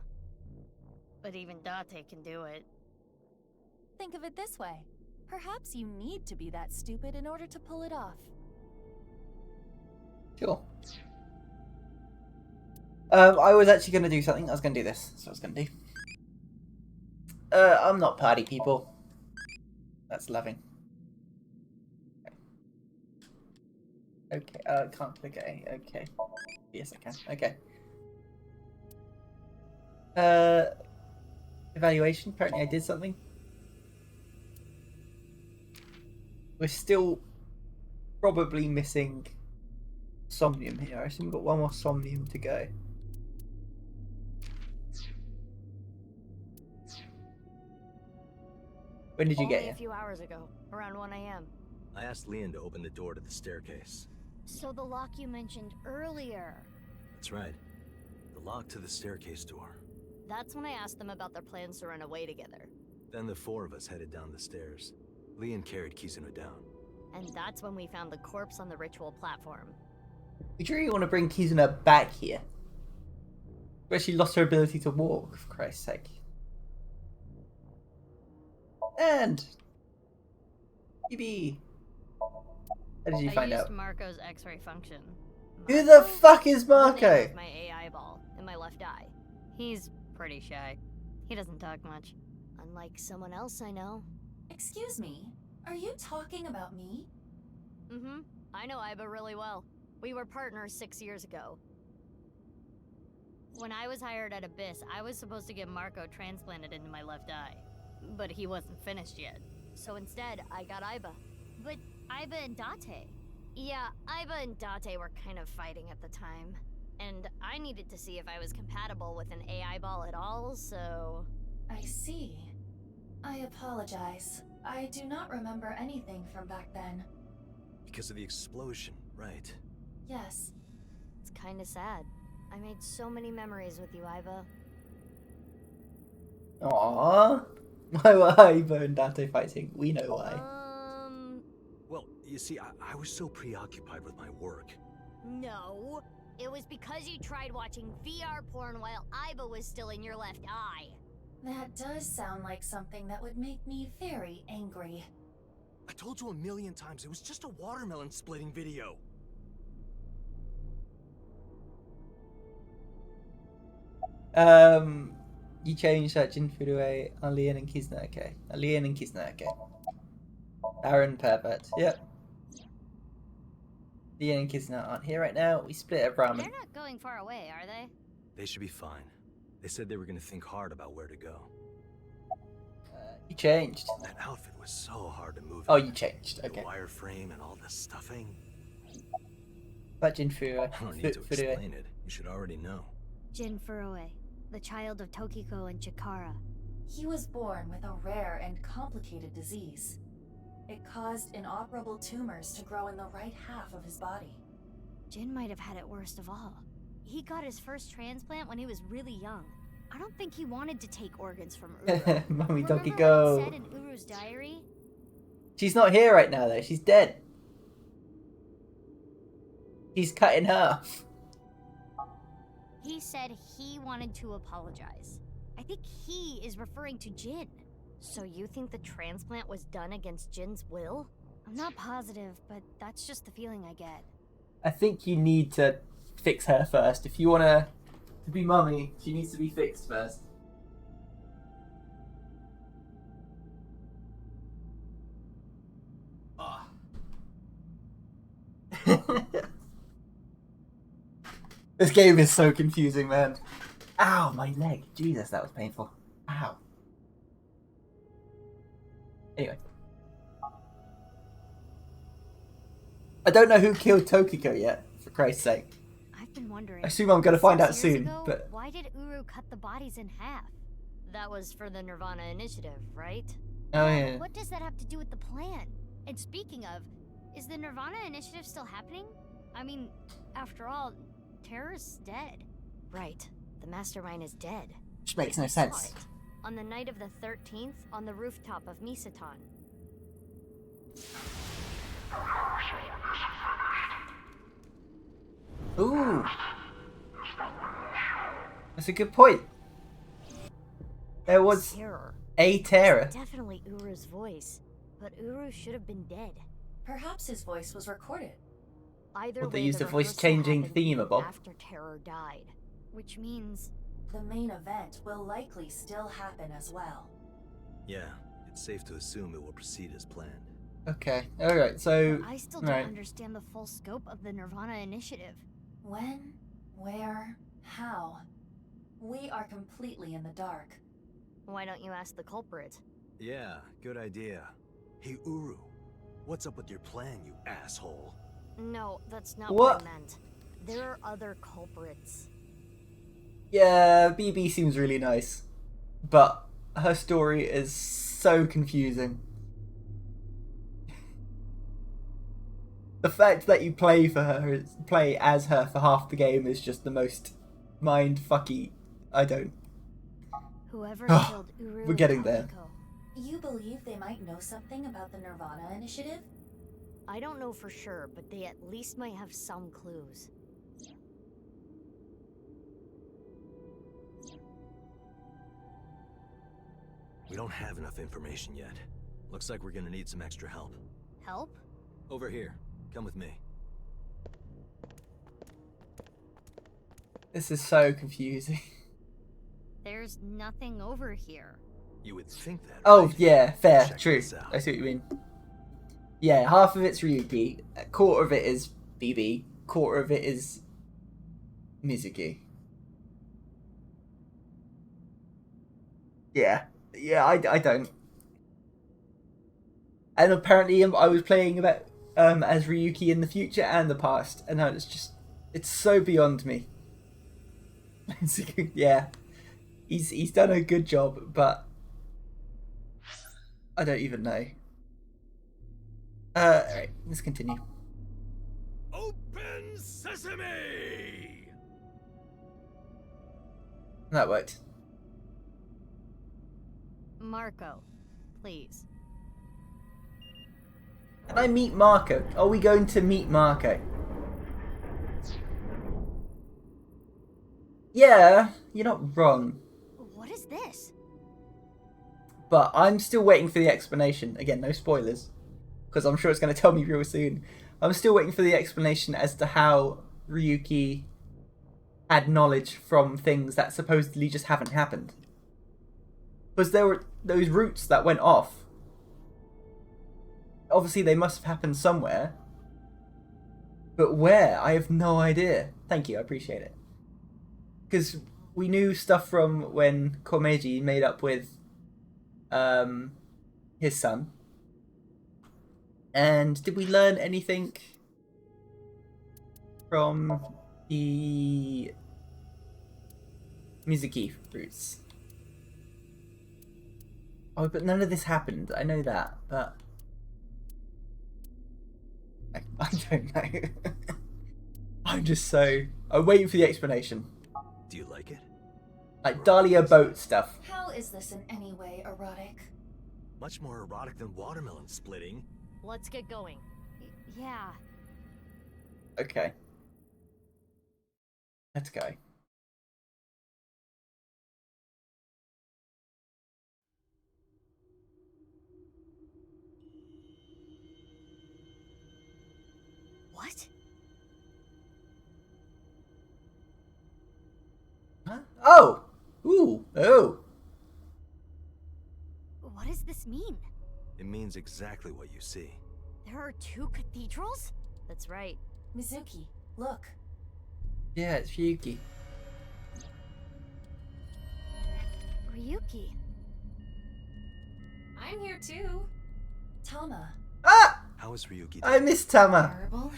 But even Date can do it. Think of it this way. Perhaps you need to be that stupid in order to pull it off. Sure. I was actually going to do something. I was going to do this. That's what I was going to do. I'm not party people. That's loving. Okay, I can't click A. Okay. Yes, I can. Okay. Evaluation. Apparently I did something. We're still probably missing Somnium here. I assume we've got one more Somnium to go. When did you get here? A few hours ago, around 1 a.m. I asked Leon to open the door to the staircase. So the lock you mentioned earlier. That's right. The lock to the staircase door. That's when I asked them about their plans to run away together. Then the 4 of us headed down the stairs. Leon carried Kizuna down. And that's when we found the corpse on the ritual platform. We really want to bring Kizuna back here. Where she lost her ability to walk, for Christ's sake. And BB. How did you find out? Marco's X-ray function. Who the fuck is The name Marco? of my AI ball in my left eye. He's pretty shy. He doesn't talk much. Unlike someone else I know. Excuse me, are you talking about me? Mm-hmm. I know Iba really well. We were partners 6 years ago. When I was hired at Abyss, I was supposed to get Marco transplanted into my left eye. But he wasn't finished yet. So instead, I got Iba. But Iba and Date? Yeah, Iba and Date were kind of fighting at the time. And I needed to see if I was compatible with an AI ball at all, so... I see. I apologize. I do not remember anything from back then. Because of the explosion, right? Yes. It's kinda sad. I made so many memories with you, Iva. Aww. Why were Ivo and Dante fighting? We know why. Well, you see, I was so preoccupied with my work. No. It was because you tried watching VR porn while Iba was still in your left eye. That does sound like something that would make me very angry. I told you 1,000,000 times, it was just a watermelon splitting video. You changed that Jin Furue on Leon and Kizna, okay. Leon and Kizna, okay. Aaron Pervert, yep. Leon and Kizna aren't here right now. We split up ramen. They're not going far away, are they? They should be fine. They said they were gonna think hard about where to go. You changed. That outfit was so hard to move. Oh, you changed, okay. The wireframe and all the stuffing. But Jin Furue. I don't need to explain it. You should already know. Jin Furue, the child of Tokiko and Chikara. He was born with a rare and complicated disease. It caused inoperable tumors to grow in the right half of his body. Jin might have had it worst of all. He got his first transplant when he was really young. I don't think he wanted to take organs from Uru. Mommy Remember Tokiko. what it said in Uru's diary? She's not here right now though, she's dead. He's cut in half. He said he wanted to apologize. I think he is referring to Jin. So you think the transplant was done against Jin's will? I'm not positive, but that's just the feeling I get. I think you need to fix her first. If you want to be mummy, she needs to be fixed first. Ah. This game is so confusing, man. Ow, my leg. Jesus, that was painful. Ow. Anyway. I don't know who killed Tokiko yet, for Christ's sake. I've been wondering. I assume I'm going to find out 6 years soon, ago, but... Why did Uru cut the bodies in half? That was for the Nirvana initiative, right? Oh, yeah. What does that have to do with the plan? And speaking of, is the Nirvana initiative still happening? I mean, after all, Terror's dead. Right. The mastermind is dead. Which makes no I saw sense. it on the night of the 13th on the rooftop of Misatan. Ooh. That's a good point. There was Terror. a terror. Definitely Uru's voice. But Uru should have been dead. Perhaps his voice was recorded. Either Well, they way, used the a voice rehearsal changing happened thingamabob. after Terror died. Which means... The main event will likely still happen as well. Yeah, it's safe to assume it will proceed as planned. Okay, alright, so... I still don't right. understand the full scope of the Nirvana initiative. When? Where? How? We are completely in the dark. Why don't you ask the culprit? Yeah, good idea. Hey, Uru, what's up with your plan, you asshole? No, that's not What? what I meant. There are other culprits. Yeah, BB seems really nice. But her story is so confusing. The fact that you play as her for half the game is just the most mind-fucky. I don't. Whoever Ah, killed Uru we're getting and there. Tokiko. You believe they might know something about the Nirvana initiative? I don't know for sure, but they at least might have some clues. We don't have enough information yet. Looks like we're gonna need some extra help. Help? Over here. Come with me. This is so confusing. There's nothing over here. You would think that. Oh, right? yeah, fair, Check true. this out. I see what you mean. Yeah, half of it's Ryuki, a quarter of it is BB, quarter of it is Mizuki. Yeah, I don't. And apparently I was playing about as Ryuki in the future and the past, and it's so beyond me. Yeah, he's done a good job, but I don't even know. Alright, let's continue. Open sesame! That worked. Marco, please. Can I meet Marco? Are we going to meet Marco? Yeah, you're not wrong. What is this? But I'm still waiting for the explanation. Again, no spoilers, because I'm sure it's going to tell me real soon. I'm still waiting for the explanation as to how Ryuki had knowledge from things that supposedly just haven't happened. Because there were those roots that went off. Obviously, they must have happened somewhere. But where? I have no idea. Thank you, I appreciate it. Because we knew stuff from when Komeiji made up with his son. And did we learn anything from the Mizuki roots? Oh, but none of this happened. I know that, but I don't know. I'm waiting for the explanation. Do you like it? Like Dahlia boat stuff. How is this in any way erotic? Much more erotic than watermelon splitting. Let's get going. Yeah. Okay. Let's go. What? Huh? Oh! Ooh! Oh! What does this mean? It means exactly what you see. There are two cathedrals? That's right. Mizuki, look. Yeah, it's Ryuki. Ryuki. I'm here too. Tama. Ah! How is Ryuki? I miss Tama. Terrible.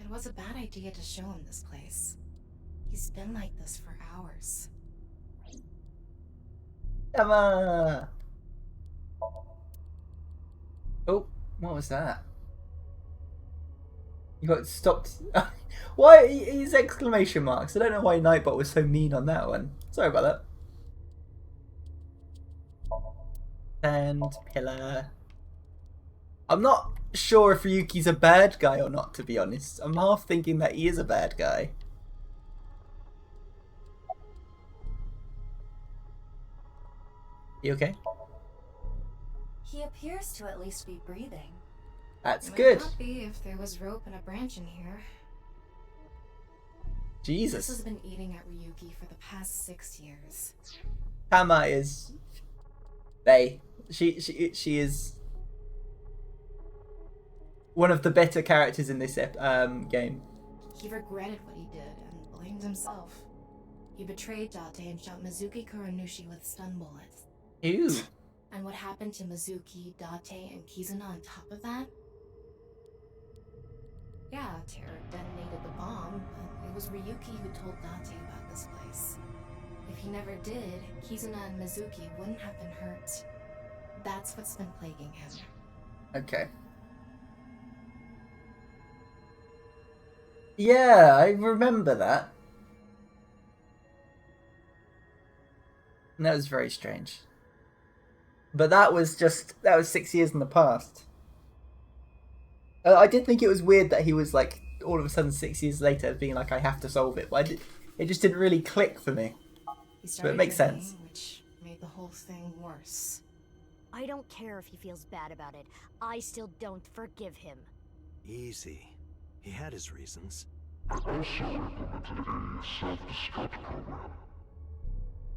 It was a bad idea to show him this place. He's been like this for hours. Tama! Oh, what was that? You got stopped. Why? His exclamation marks. I don't know why Nightbot was so mean on that one. Sorry about that. And pillar. I'm not sure if Ryuki's a bad guy or not, to be honest. I'm half thinking that he is a bad guy. You okay? He appears to at least be breathing. That's Might good. not be if there was rope and a branch in here. Jesus. This has been eating at Ryuki for the past 6 years. Tama is... She is one of the better characters in this game. He regretted what he did and blamed himself. He betrayed Date and shot Mizuki Kuranushi with stun bullets. Ew. And what happened to Mizuki, Date, and Kizuna on top of that? Yeah, Terror detonated the bomb, but it was Ryuki who told Date about this place. If he never did, Kizuna and Mizuki wouldn't have been hurt. That's what's been plaguing him. Okay. Yeah, I remember that. And that was very strange. But that was 6 years in the past. I did think it was weird that he was like, all of a sudden 6 years later being like, I have to solve it. But it just didn't really click for me. He But it makes drinking, sense. which made the whole thing worse. I don't care if he feels bad about it. I still don't forgive him. Easy. He had his reasons. I also implemented a self-destruct program.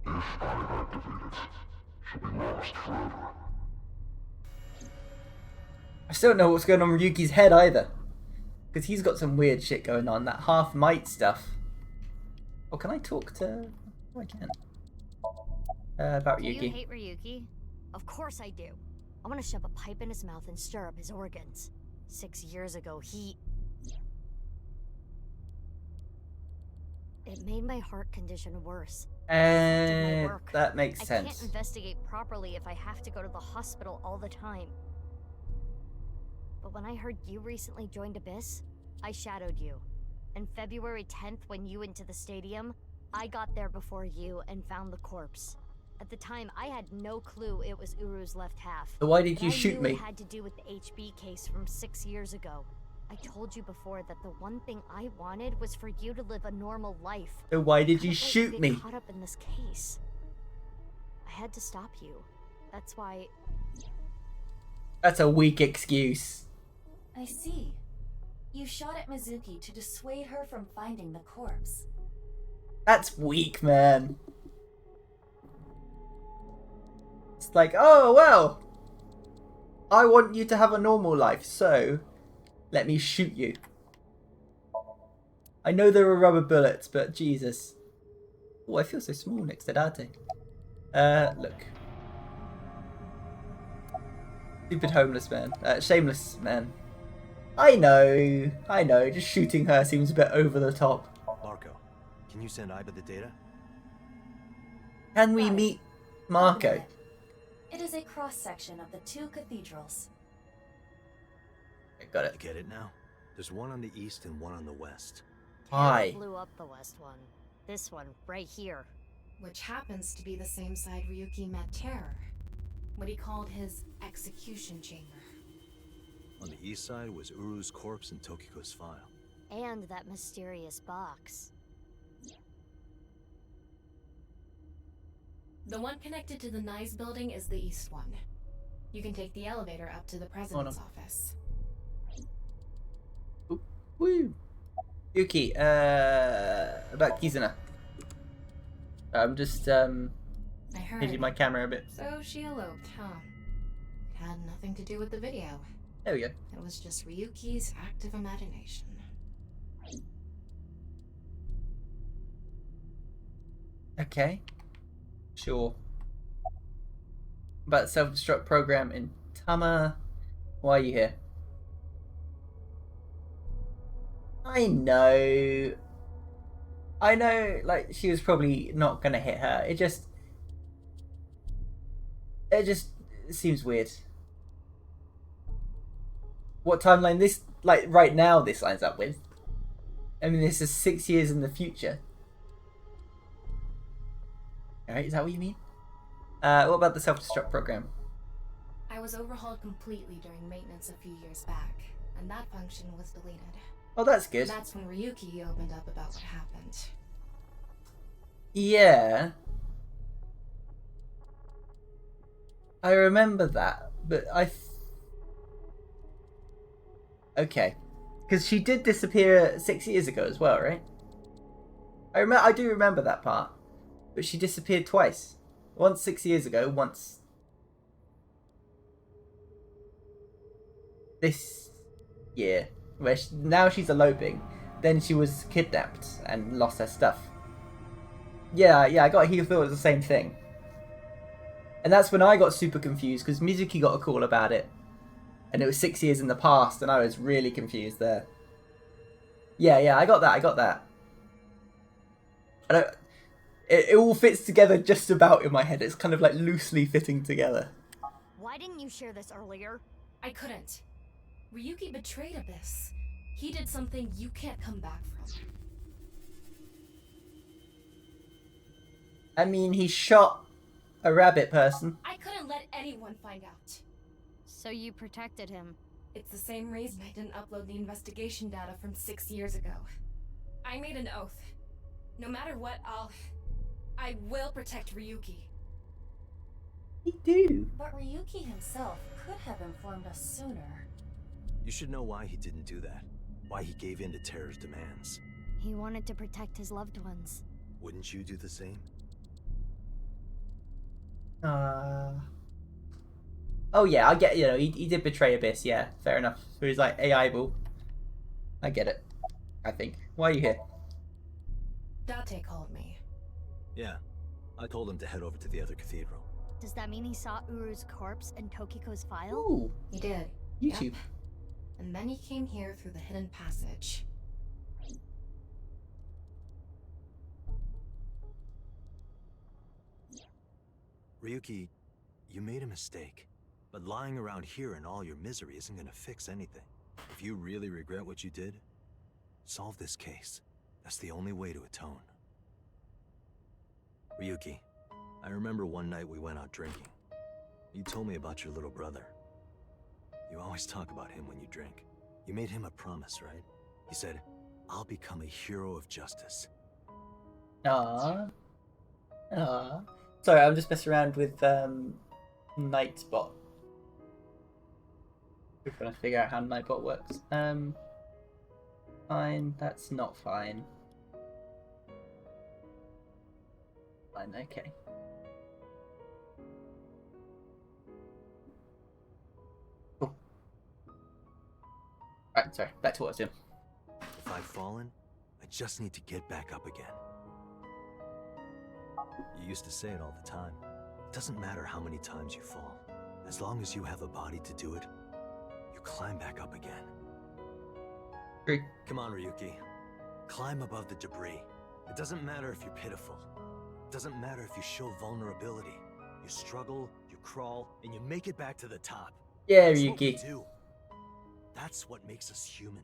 If I activate it, she'll be lost forever. I still don't know what's going on with Ryuki's head either. Because he's got some weird shit going on. That half-might stuff. Oh, can I talk to... Oh, I can. About Ryuki. Do you hate Ryuki? Of course I do. I want to shove a pipe in his mouth and stir up his organs. 6 years ago, It made my heart condition worse. And that makes I sense. can't investigate properly if I have to go to the hospital all the time. But when I heard you recently joined Abyss, I shadowed you. And February 10th, when you went to the stadium, I got there before you and found the corpse. At the time, I had no clue it was Uru's left half. So why did you But I shoot knew me? It had to do with the HB case from 6 years ago. I told you before that the one thing I wanted was for you to live a normal life. So why did I you couldn't let shoot get me? caught up in this case. I had to stop you. That's why. That's a weak excuse. I see. You shot at Mizuki to dissuade her from finding the corpse. That's weak, man. It's like, oh, well, I want you to have a normal life, so let me shoot you. I know there are rubber bullets, but Jesus. Oh, I feel so small next to Date. Look. Stupid homeless man. Shameless man. I know, just shooting her seems a bit over the top. Marco, can you send Iba the data? Can we meet Marco? It is a cross-section of the two cathedrals. I got it. You get it now? There's one on the east and one on the west. Why? Blew up the west one. This one, right here. Which happens to be the same side Ryuki met Terror. What he called his execution chamber. On the east side was Uru's corpse and Tokiko's file. And that mysterious box. The one connected to the Nice building is the east one. You can take the elevator up to the president's office. Ooh, woo. Yuki, about Kizuna. I'm just, I heard. changing my camera a bit. So she eloped, huh? It had nothing to do with the video. There we go. It was just Ryuki's active imagination. Okay. Sure. About the self-destruct program in Tama. Why are you here? I know, like, she was probably not gonna hit her. It just seems weird. What timeline this, like, right now this lines up with? I mean, this is 6 years in the future. Alright, is that what you mean? What about the self-destruct program? I was overhauled completely during maintenance a few years back, and that function was deleted. Oh, that's good. That's when Ryuki opened up about what happened. Yeah. I remember that, but okay. Because she did disappear 6 years ago as well, right? I do remember that part. But she disappeared twice. Once 6 years ago, once this year. Where now she's eloping. Then she was kidnapped and lost her stuff. Yeah, I got he thought it was the same thing. And that's when I got super confused, because Mizuki got a call about it. And it was 6 years in the past, and I was really confused there. Yeah, I got that. It all fits together just about in my head. It's kind of like loosely fitting together. Why didn't you share this earlier? I couldn't. Ryuki betrayed Abyss. He did something you can't come back from. I mean, he shot a rabbit person. I couldn't let anyone find out. So you protected him. It's the same reason I didn't upload the investigation data from 6 years ago. I made an oath. No matter what, I will protect Ryuki. We do. But Ryuki himself could have informed us sooner. You should know why he didn't do that. Why he gave in to Terra's demands. He wanted to protect his loved ones. Wouldn't you do the same? Oh yeah, I get, he did betray Abyss, yeah, fair enough. So he's like, AI ball. I get it, I think. Why are you here? Date called me. Yeah. I told him to head over to the other cathedral. Does that mean he saw Uru's corpse in Tokiko's file? Ooh, He did. YouTube. Yep. And then he came here through the hidden passage. Ryuki, you made a mistake. But lying around here in all your misery isn't gonna fix anything. If you really regret what you did, solve this case. That's the only way to atone. Ryuki, I remember one night we went out drinking. You told me about your little brother. You always talk about him when you drink. You made him a promise, right? You said, I'll become a hero of justice. Aww. Sorry, I'm just messing around with Nightbot. We're trying to figure out how Nightbot works. Fine, that's not fine. Fine, okay. Cool. Right, sorry, back to what I was doing. If I've fallen, I just need to get back up again. You used to say it all the time. It doesn't matter how many times you fall. As long as you have a body to do it, you climb back up again. Great. Come on, Ryuki. Climb above the debris. It doesn't matter if you're pitiful. It doesn't matter if you show vulnerability. You struggle, you crawl, and you make it back to the top. Yeah, That's what we Ryuki. do. That's what makes us human.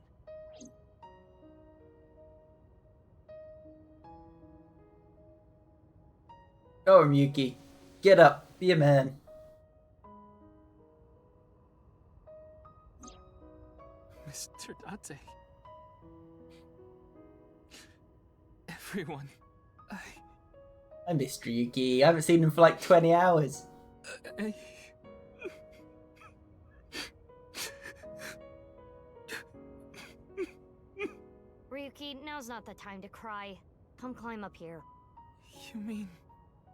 Go on, Ryuki. Get up. Be a man. Mr. Date. Everyone, I missed Ryuki. I haven't seen him for like 20 hours. Ryuki, now's not the time to cry. Come climb up here. You mean...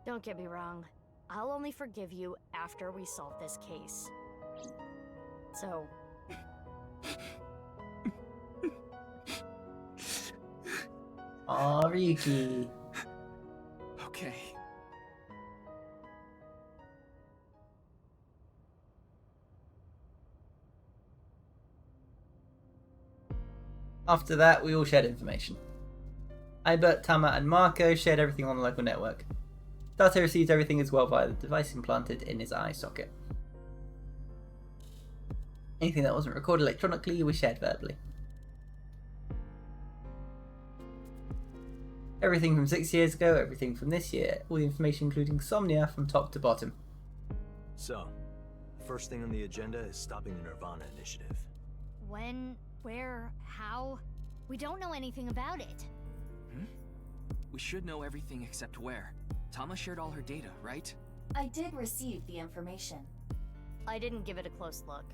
Don't get me wrong. I'll only forgive you after we solve this case. So... Aw, Ryuki. Okay. After that, we all shared information. Ibert, Tama, and Marco shared everything on the local network. Date received everything as well via the device implanted in his eye socket. Anything that wasn't recorded electronically was shared verbally. Everything from 6 years ago, everything from this year, all the information including Somnia from top to bottom. So, first thing on the agenda is stopping the Nirvana initiative. When? Where? How? We don't know anything about it. We should know everything except where. Tama shared all her data, right? I did receive the information. I didn't give it a close look.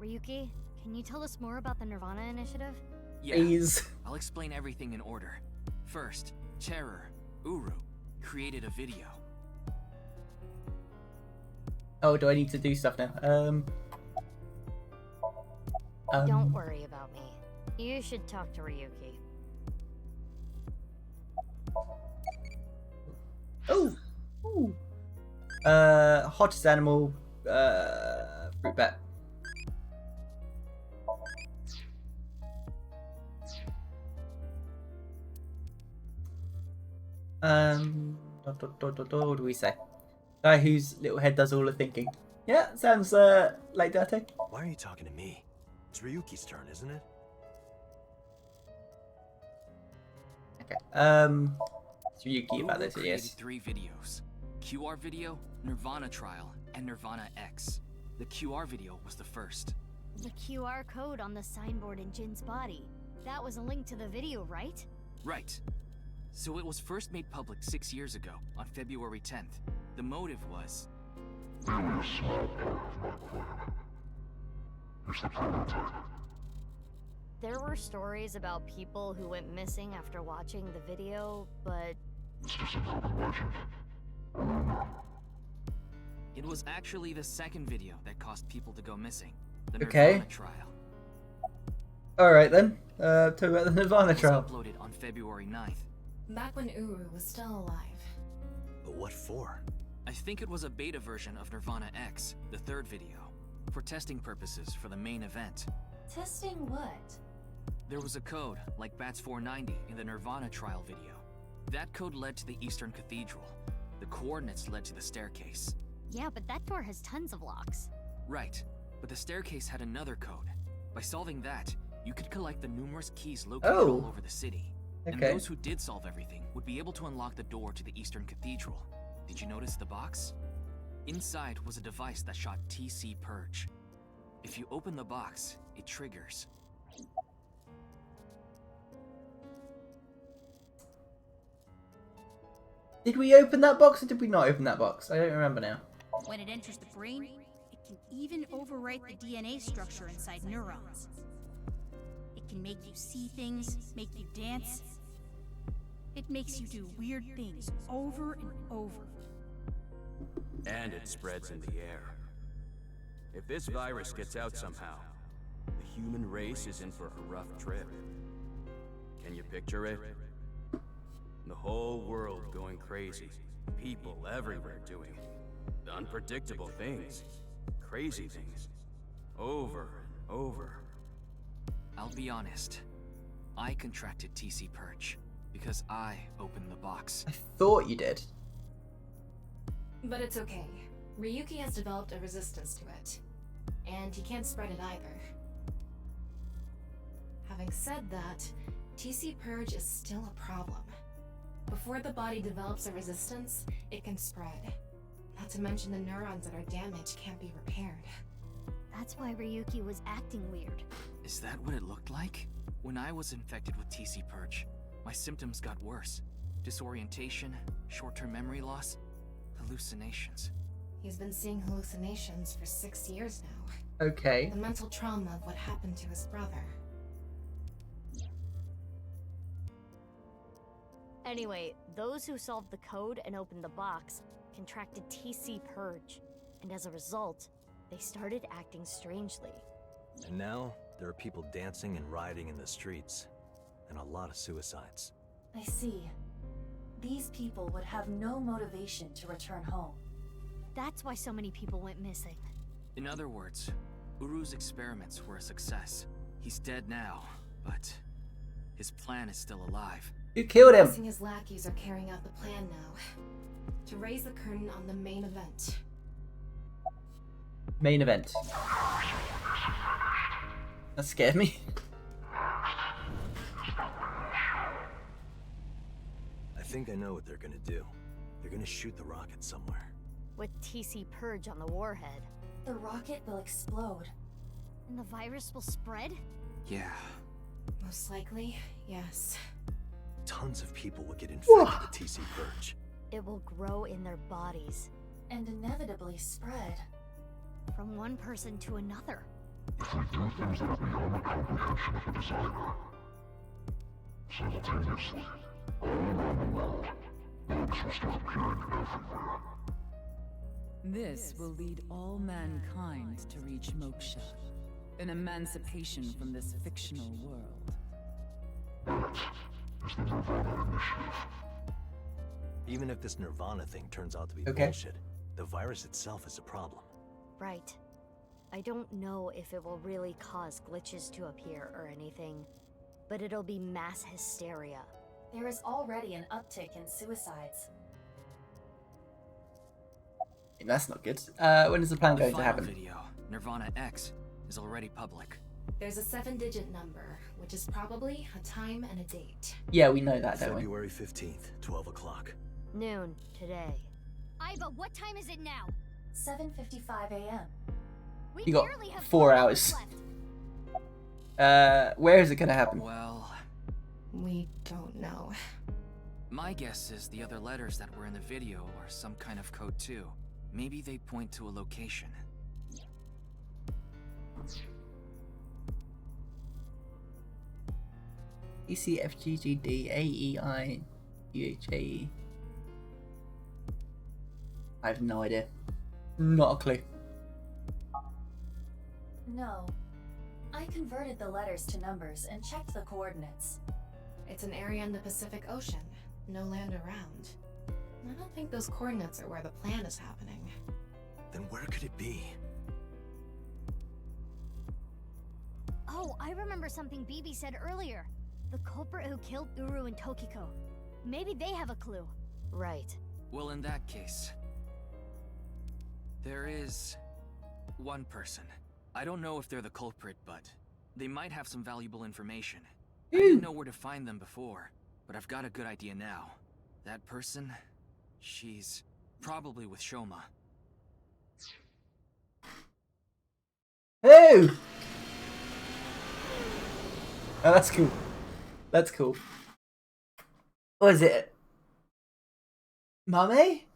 Ryuki, can you tell us more about the Nirvana initiative? Yeah. Please. I'll explain everything in order. First, Terror, Uru, created a video. Oh, do I need to do stuff now? Don't worry about me. You should talk to Ryuki. Oh! Ooh. Hottest animal, fruit bat. What do we say? Guy whose little head does all the thinking. Yeah, sounds like Date. Why are you talking to me? It's Ryuki's turn, isn't it? Okay. It's Ryuki about Uru this, created yes. 3 videos. QR video, Nirvana trial, and Nirvana X. The QR video was the first. The QR code on the signboard in Jin's body. That was a link to the video, right? Right. So it was first made public 6 years ago, on February 10th. The motive was... Merely a small part of my plan. It's the prototype. There were stories about people who went missing after watching the video, but... It's just an urban legend. It was actually the second video that caused people to go missing. The Okay. Nirvana trial. Alright then. Talk about the Nirvana It was trial. uploaded on February 9th. Back when Uru was still alive. But what for? I think it was a beta version of Nirvana X, the third video, for testing purposes for the main event. Testing what? There was a code, like BATS 490 in the Nirvana trial video. That code led to the Eastern Cathedral. The coordinates led to the staircase. Yeah, but that door has tons of locks. Right, but the staircase had another code. By solving that, you could collect the numerous keys located all over the city. And Okay. those who did solve everything would be able to unlock the door to the Eastern Cathedral. Did you notice the box? Inside was a device that shot TC Purge. If you open the box, it triggers. Did we open that box or did we not open that box? I don't remember now. When it enters the brain, it can even overwrite the DNA structure inside neurons. It can make you see things, make you dance. It makes you do weird things over and over. And it spreads in the air. If this virus gets out somehow, the human race is in for a rough trip. Can you picture it? The whole world going crazy. People everywhere doing unpredictable things. Crazy things. Over and over. I'll be honest. I contracted TC Purge because I opened the box. I thought you did. But it's okay. Ryuki has developed a resistance to it. And he can't spread it either. Having said that, TC Purge is still a problem. Before the body develops a resistance, it can spread. Not to mention the neurons that are damaged can't be repaired. That's why Ryuki was acting weird. Is that what it looked like? When I was infected with TC Purge, my symptoms got worse. Disorientation, short-term memory loss, hallucinations. He's been seeing hallucinations for 6 years now. Okay. The mental trauma of what happened to his brother. Anyway, those who solved the code and opened the box contracted TC Purge, and as a result, they started acting strangely. And now, there are people dancing and rioting in the streets. And a lot of suicides. I see. These people would have no motivation to return home. That's why so many people went missing. In other words, Uru's experiments were a success. He's dead now, but his plan is still alive. You killed him! Guessing his lackeys are carrying out the plan now. To raise the curtain on the main event. Main event. That scared me. I think I know what they're gonna do. They're gonna shoot the rocket somewhere. With TC Purge on the warhead. The rocket will explode. And the virus will spread? Yeah. Most likely, yes. Tons of people will get infected with TC Purge. It will grow in their bodies. And inevitably spread. From one person to another. If we do things that are beyond the comprehension of a designer, simultaneously, all around the world, bugs will start appearing everywhere. This will lead all mankind to reach moksha, an emancipation from this fictional world. That is the Nirvana Initiative. Even if this Nirvana thing turns out to be Okay. bullshit, the virus itself is a problem. Right. I don't know if it will really cause glitches to appear or anything, but it'll be mass hysteria. There is already an uptick in suicides. That's not good. When is the plan The going to final happen? video, Nirvana X, is already public. There's a 7-digit number, which is probably a time and a date. Yeah, we know that, don't we? February 15th, 12 o'clock. Noon, today. Iva, what time is it now? 7:55 a.m. We You got barely have 4 hours hours. left. Where is it gonna happen? Well, We don't know. my guess is the other letters that were in the video are some kind of code too. Maybe they point to a location. E C F G G D A E I U H A E. I have no idea. Not a clue. No. I converted the letters to numbers and checked the coordinates. It's an area in the Pacific Ocean. No land around. I don't think those coordinates are where the plan is happening. Then where could it be? Oh, I remember something BB said earlier. The culprit who killed Uru and Tokiko. Maybe they have a clue. Right. Well, in that case, there is one person. I don't know if they're the culprit, but they might have some valuable information. I didn't know where to find them before, but I've got a good idea now. That person, she's probably with Shoma. Oh! Oh, that's cool. That's cool. What is it? Mummy?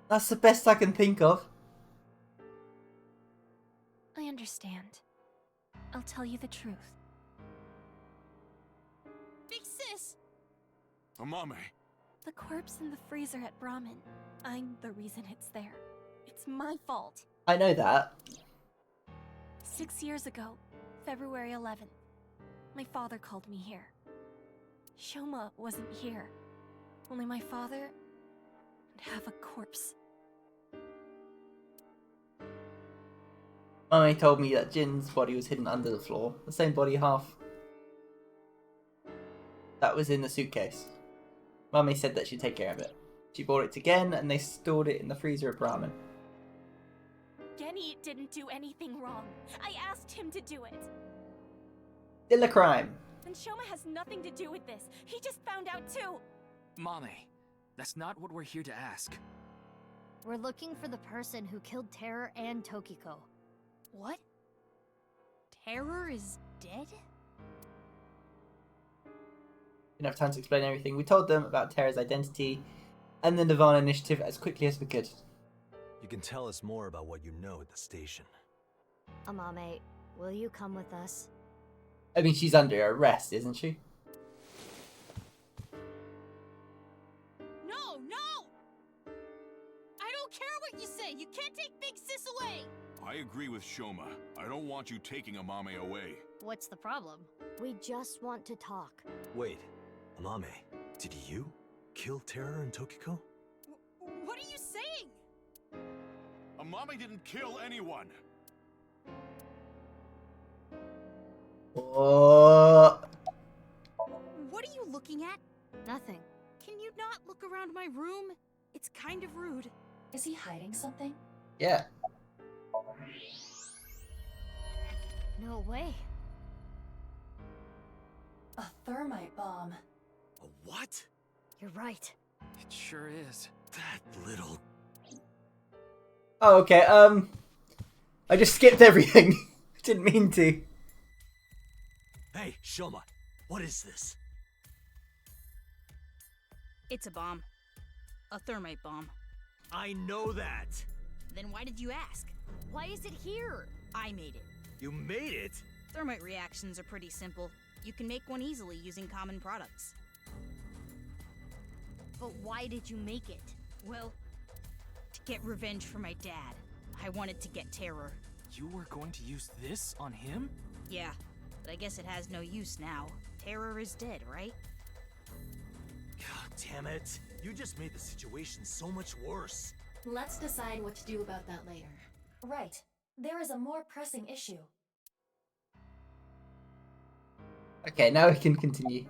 That's the best I can think of. I understand. I'll tell you the truth. Big sis! Amame. The corpse in the freezer at Brahmin. I'm the reason it's there. It's my fault. I know that. 6 years ago, February 11th, my father called me here. Shoma wasn't here. Only my father and half a corpse. Mummy told me that Jin's body was hidden under the floor. The same body half that was in the suitcase. Mummy said that she'd take care of it. She brought it to Gen and they stored it in the freezer at Brahmin. Genny didn't do anything wrong. I asked him to do it. Still a crime. And Shoma has nothing to do with this. He just found out too. Mame, that's not what we're here to ask. We're looking for the person who killed Terror and Tokiko. What? Terror is dead? Didn't have time to explain everything. We told them about Terra's identity and the Nirvana initiative as quickly as we could. You can tell us more about what you know at the station. Amame, will you come with us? I mean, she's under arrest, isn't she? No, no! I don't care what you say. You can't take Big Sis away. I agree with Shoma. I don't want you taking Amame away. What's the problem? We just want to talk. Wait, Amame, did you kill Terror and Tokiko? What are you saying? Amame didn't kill anyone. Oh. What are you looking at? Nothing. Can you not look around my room? It's kind of rude. Is he hiding something? Yeah. No way. A thermite bomb. A what? You're right. It sure is. That little... Oh, okay, I just skipped everything. Didn't mean to. Hey, Shoma, what is this? It's a bomb. A thermite bomb. I know that! Then why did you ask? Why is it here? I made it. You made it? Thermite reactions are pretty simple. You can make one easily using common products. But why did you make it? Well, to get revenge for my dad. I wanted to get Terror. You were going to use this on him? Yeah, but I guess it has no use now. Terror is dead, right? God damn it. You just made the situation so much worse. Let's decide what to do about that later. Right. There is a more pressing issue. Okay, now we can continue.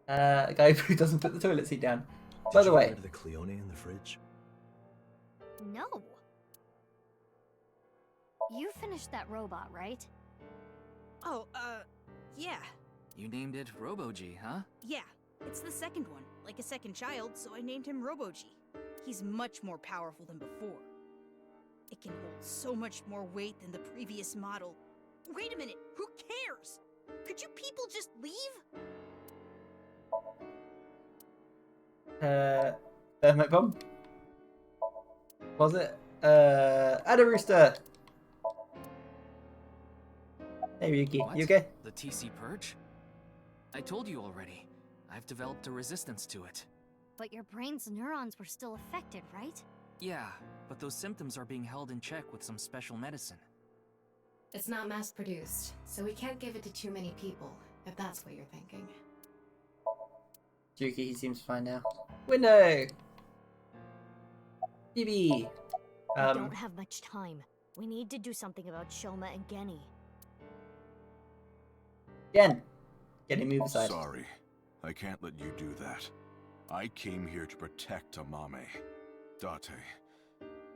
A guy who doesn't put the toilet seat down. By the way, Did you get rid of the Cleone in the fridge? No. You finished that robot, right? Oh, yeah. You named it Robo-G, huh? Yeah, it's the second one. Like a second child, so I named him Robo-G. He's much more powerful than before. It can hold so much more weight than the previous model. Wait a minute, who cares? Could you people just leave? Dynamite bomb. Was it? Add a rooster. Hey Ryuki, What? you okay? The TC Purge? I told you already. I've developed a resistance to it. But your brain's neurons were still affected, right? Yeah, but those symptoms are being held in check with some special medicine. It's not mass-produced, so we can't give it to too many people, if that's what you're thinking. Ryuki, he seems fine now. Window! BB! We don't have much time. We need to do something about Shoma and Genny. Gen! Genny, move aside. Sorry, I can't let you do that. I came here to protect Amame. Date,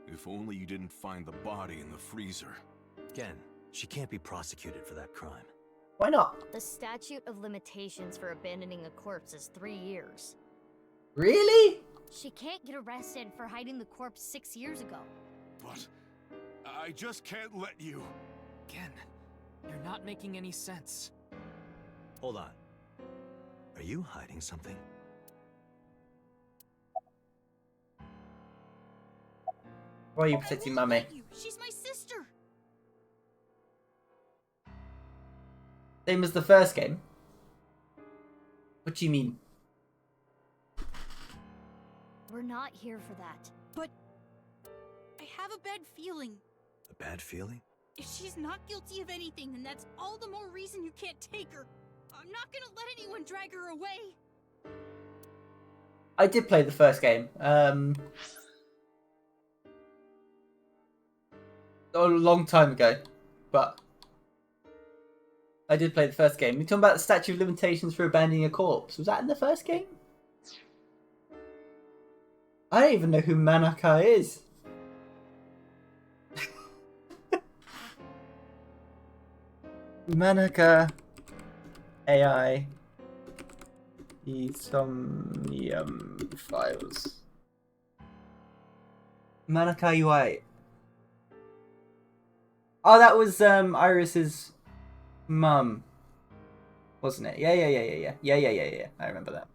if only you didn't find the body in the freezer. Again, she can't be prosecuted for that crime. Why not? The statute of limitations for abandoning a corpse is 3 years. Really? She can't get arrested for hiding the corpse 6 years ago. But I just can't let you. Again, you're not making any sense. Hold on. Are you hiding something? Why are you protecting Mame? She's my sister. Same as the first game? What do you mean? We're not here for that. But I have a bad feeling. A bad feeling? If she's not guilty of anything, then that's all the more reason you can't take her. I'm not gonna let anyone drag her away. I did play the first game. A long time ago, but I did play the first game. You're talking about the statute of limitations for abandoning a corpse. Was that in the first game? I don't even know who Manaka is. Manaka AI Somnium files. Manaka UI. Oh, that was Iris's mum, wasn't it? Yeah. I remember that.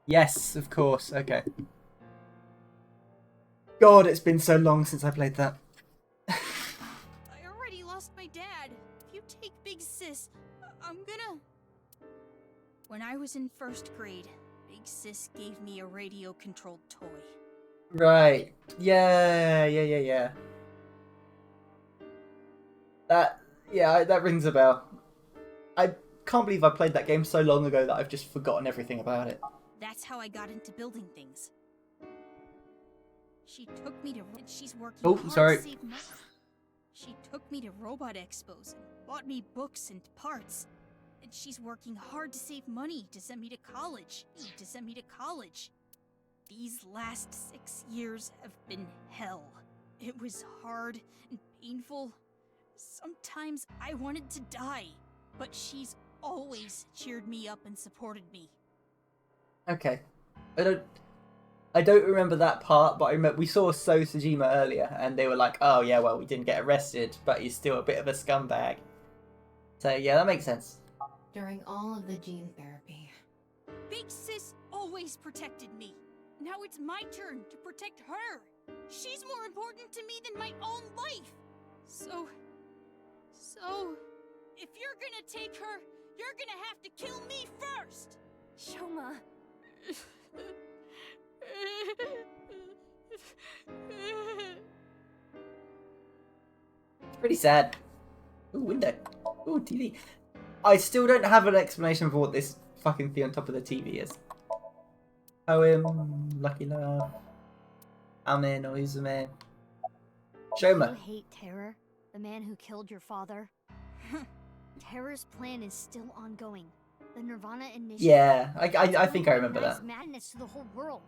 Yes, of course. Okay. God, it's been so long since I played that. I already lost my dad. If you take Big Sis, I'm gonna... When I was in 1st grade, Big Sis gave me a radio-controlled toy. Right. Yeah. That rings a bell. I can't believe I played that game so long ago that I've just forgotten everything about it. That's how I got into building things. She took me to... and she's working Oh, hard sorry. to save money. She took me to robot expos and bought me books and parts. And she's working hard to save money to send me to college. These last 6 years have been hell. It was hard and painful. Sometimes I wanted to die, but she's always cheered me up and supported me. Okay. I don't remember that part, but I remember we saw So Sejima earlier, and they were like, oh yeah, well, we didn't get arrested, but he's still a bit of a scumbag. So yeah, that makes sense. During all of the gene therapy. Big Sis always protected me. Now it's my turn to protect her. She's more important to me than my own life. So, if you're gonna take her, you're gonna have to kill me first. Shoma. It's pretty sad. Ooh, window. Ooh, TV. I still don't have an explanation for what this fucking thing on top of the TV is. Poem, Lucky Love, Amen, Oizume. Shoma. You hate Terror, the man who killed your father? Terror's plan is still ongoing. The Nirvana initiative. Yeah, I think I remember that. Madness to the whole world.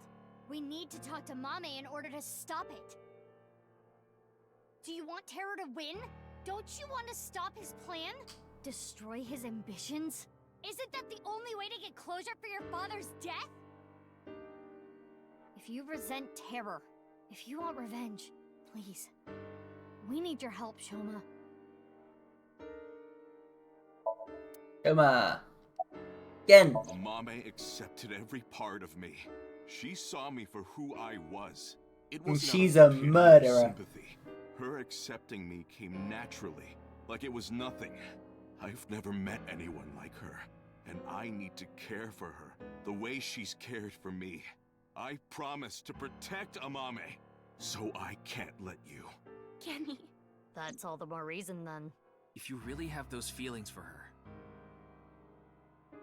We need to talk to Mame in order to stop it. Do you want Terror to win? Don't you want to stop his plan? Destroy his ambitions? Isn't that the only way to get closure for your father's death? If you resent Terror, if you want revenge, please. We need your help, Shoma. Shoma. Again. Amame accepted every part of me. She saw me for who I was. It And wasn't she's out a of pity or murderer. sympathy. Her accepting me came naturally, like it was nothing. I've never met anyone like her, and I need to care for her the way she's cared for me. I promise to protect Amame, so I can't let you. Kenny. That's all the more reason then. If you really have those feelings for her,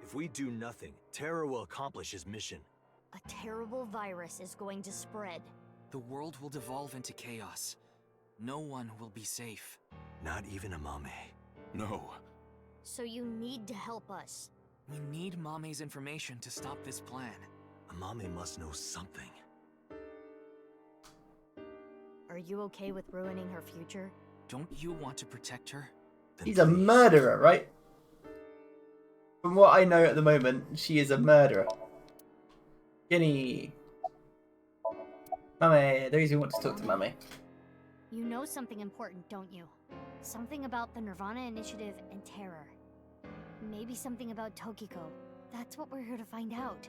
If we do nothing, Terror will accomplish his mission. A terrible virus is going to spread. the world will devolve into chaos. No one will be safe. Not even Amame. No. So you need to help us. We need Mame's information to stop this plan. Amame must know something. Are you okay with ruining her future? Don't you want to protect her? She's a murderer, right? From what I know at the moment, she is a murderer. Jenny. Mame, those who want to talk to Mame. You know something important, don't you? Something about the Nirvana Initiative and Terror. Maybe something about Tokiko. That's what we're here to find out.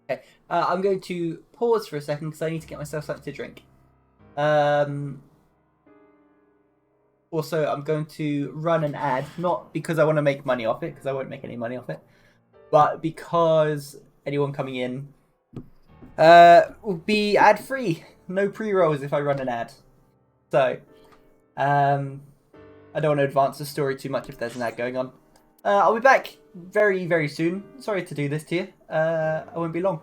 Okay, I'm going to pause for a second because I need to get myself something to drink. Also, I'm going to run an ad, not because I want to make money off it, because I won't make any money off it, but because anyone coming in will be ad-free. No pre-rolls if I run an ad. So, I don't want to advance the story too much if there's an ad going on. I'll be back very, very soon. Sorry to do this to you. I won't be long.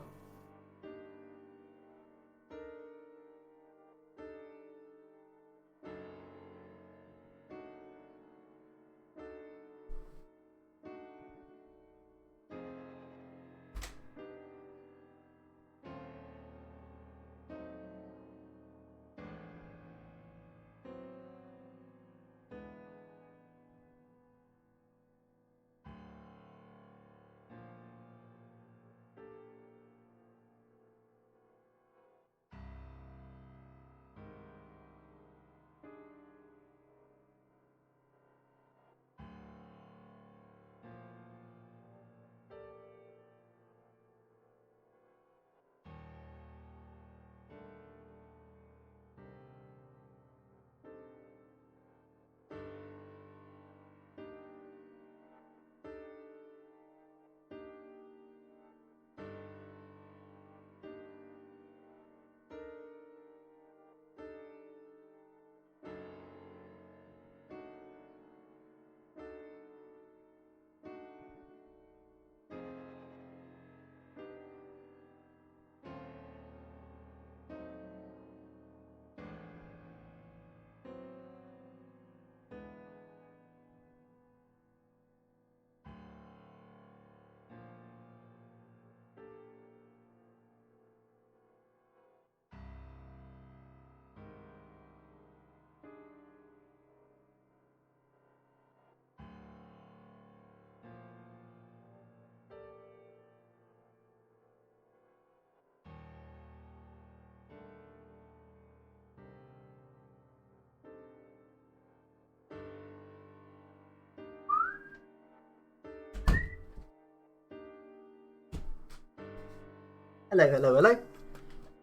Hello, hello, hello.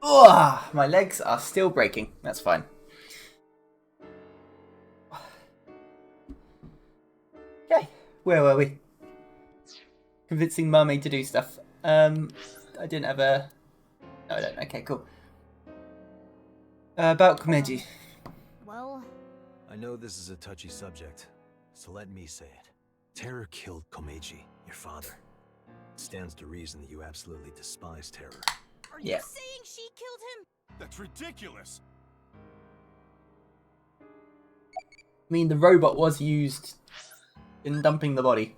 Oh, my legs are still breaking. That's fine. Okay, where were we? Convincing Mummy to do stuff. I didn't have a... No, I don't. Okay, cool. About Komeji. Well, I know this is a touchy subject, so let me say it. Terror killed Komeiji, your father. It stands to reason that you absolutely despise Terror. Are Yeah. you saying she killed him? That's ridiculous. I mean, the robot was used in dumping the body.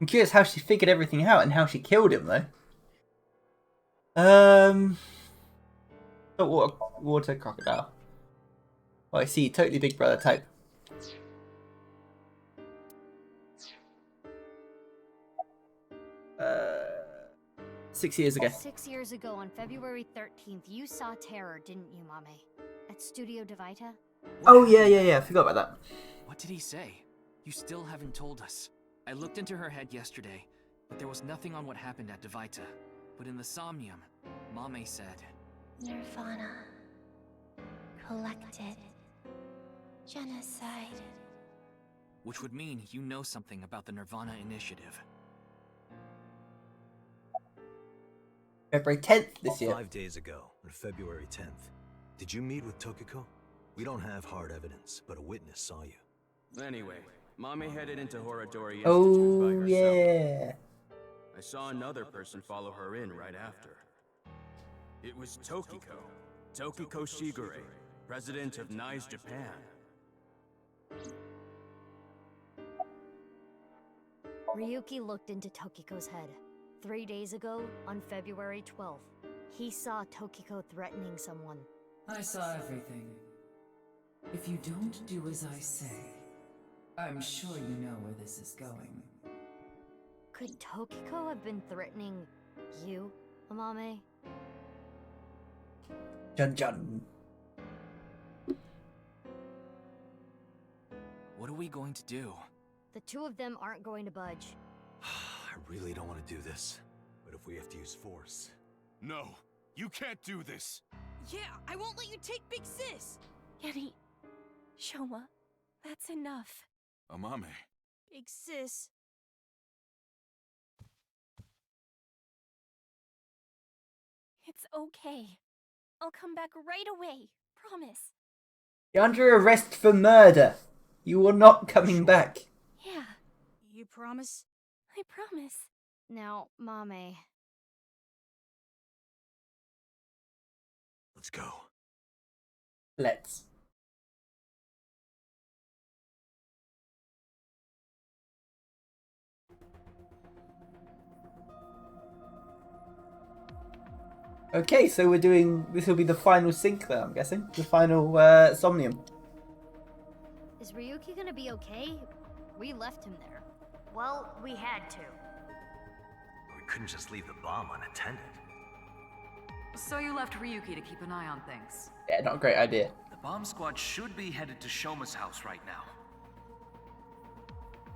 I'm curious how she figured everything out and how she killed him, though. Water crocodile. Oh, I see. Totally Big Brother type. Uh, 6 years ago. 6 years ago on February 13th, you saw Terror, didn't you, Mame? At Studio Devita? Oh, yeah. I forgot about that. What did he say? You still haven't told us. I looked into her head yesterday, but there was nothing on what happened at Devita. But in the Somnium, Mame said... Nirvana. Collected. Genocide. Which would mean you know something about the Nirvana initiative. February 10th this year. 5 days ago, on February 10th, did you meet with Tokiko? We don't have hard evidence, but a witness saw you. Anyway, Mame headed into Horadori Institute by Oh, herself. yeah. I saw another person follow her in right after. It was Tokiko. Tokiko Shigure, president of NICE Japan. Ryuki looked into Tokiko's head. 3 days ago, on February 12th, he saw Tokiko threatening someone. I saw everything. If you don't do as I say, I'm sure you know where this is going. Could Tokiko have been threatening you, Amame? Jun Jun. What are we going to do? The two of them aren't going to budge. I really don't want to do this, but if we have to use force... No, you can't do this. Yeah, I won't let you take Big Sis! Yeti. Shoma. That's enough. Amame. Big Sis. It's okay. I'll come back right away. Promise. You're under arrest for murder. You are not coming back. Yeah, You promise? I promise. Now, Mame. Let's go. Let's. Okay, so we're doing... This will be the final sync there, I'm guessing. The final Somnium. Is Ryuki gonna be okay? We left him there. Well, we had to. We couldn't just leave the bomb unattended. So you left Ryuki to keep an eye on things. Yeah, not a great idea. The bomb squad should be headed to Shoma's house right now.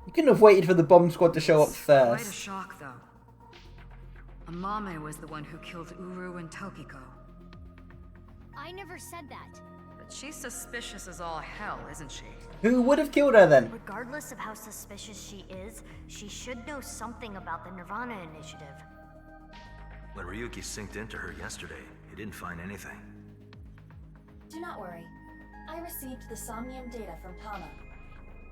You couldn't have waited for the bomb squad to show up Quite a first. shock, though. Amame was the one who killed Uru and Tokiko. I never said that. But she's suspicious as all hell, isn't she? Who would have killed her then? Regardless of how suspicious she is, she should know something about the Nirvana initiative. When Ryuki synced into her yesterday, he didn't find anything. Do not worry. I received the Somnium data from Tama.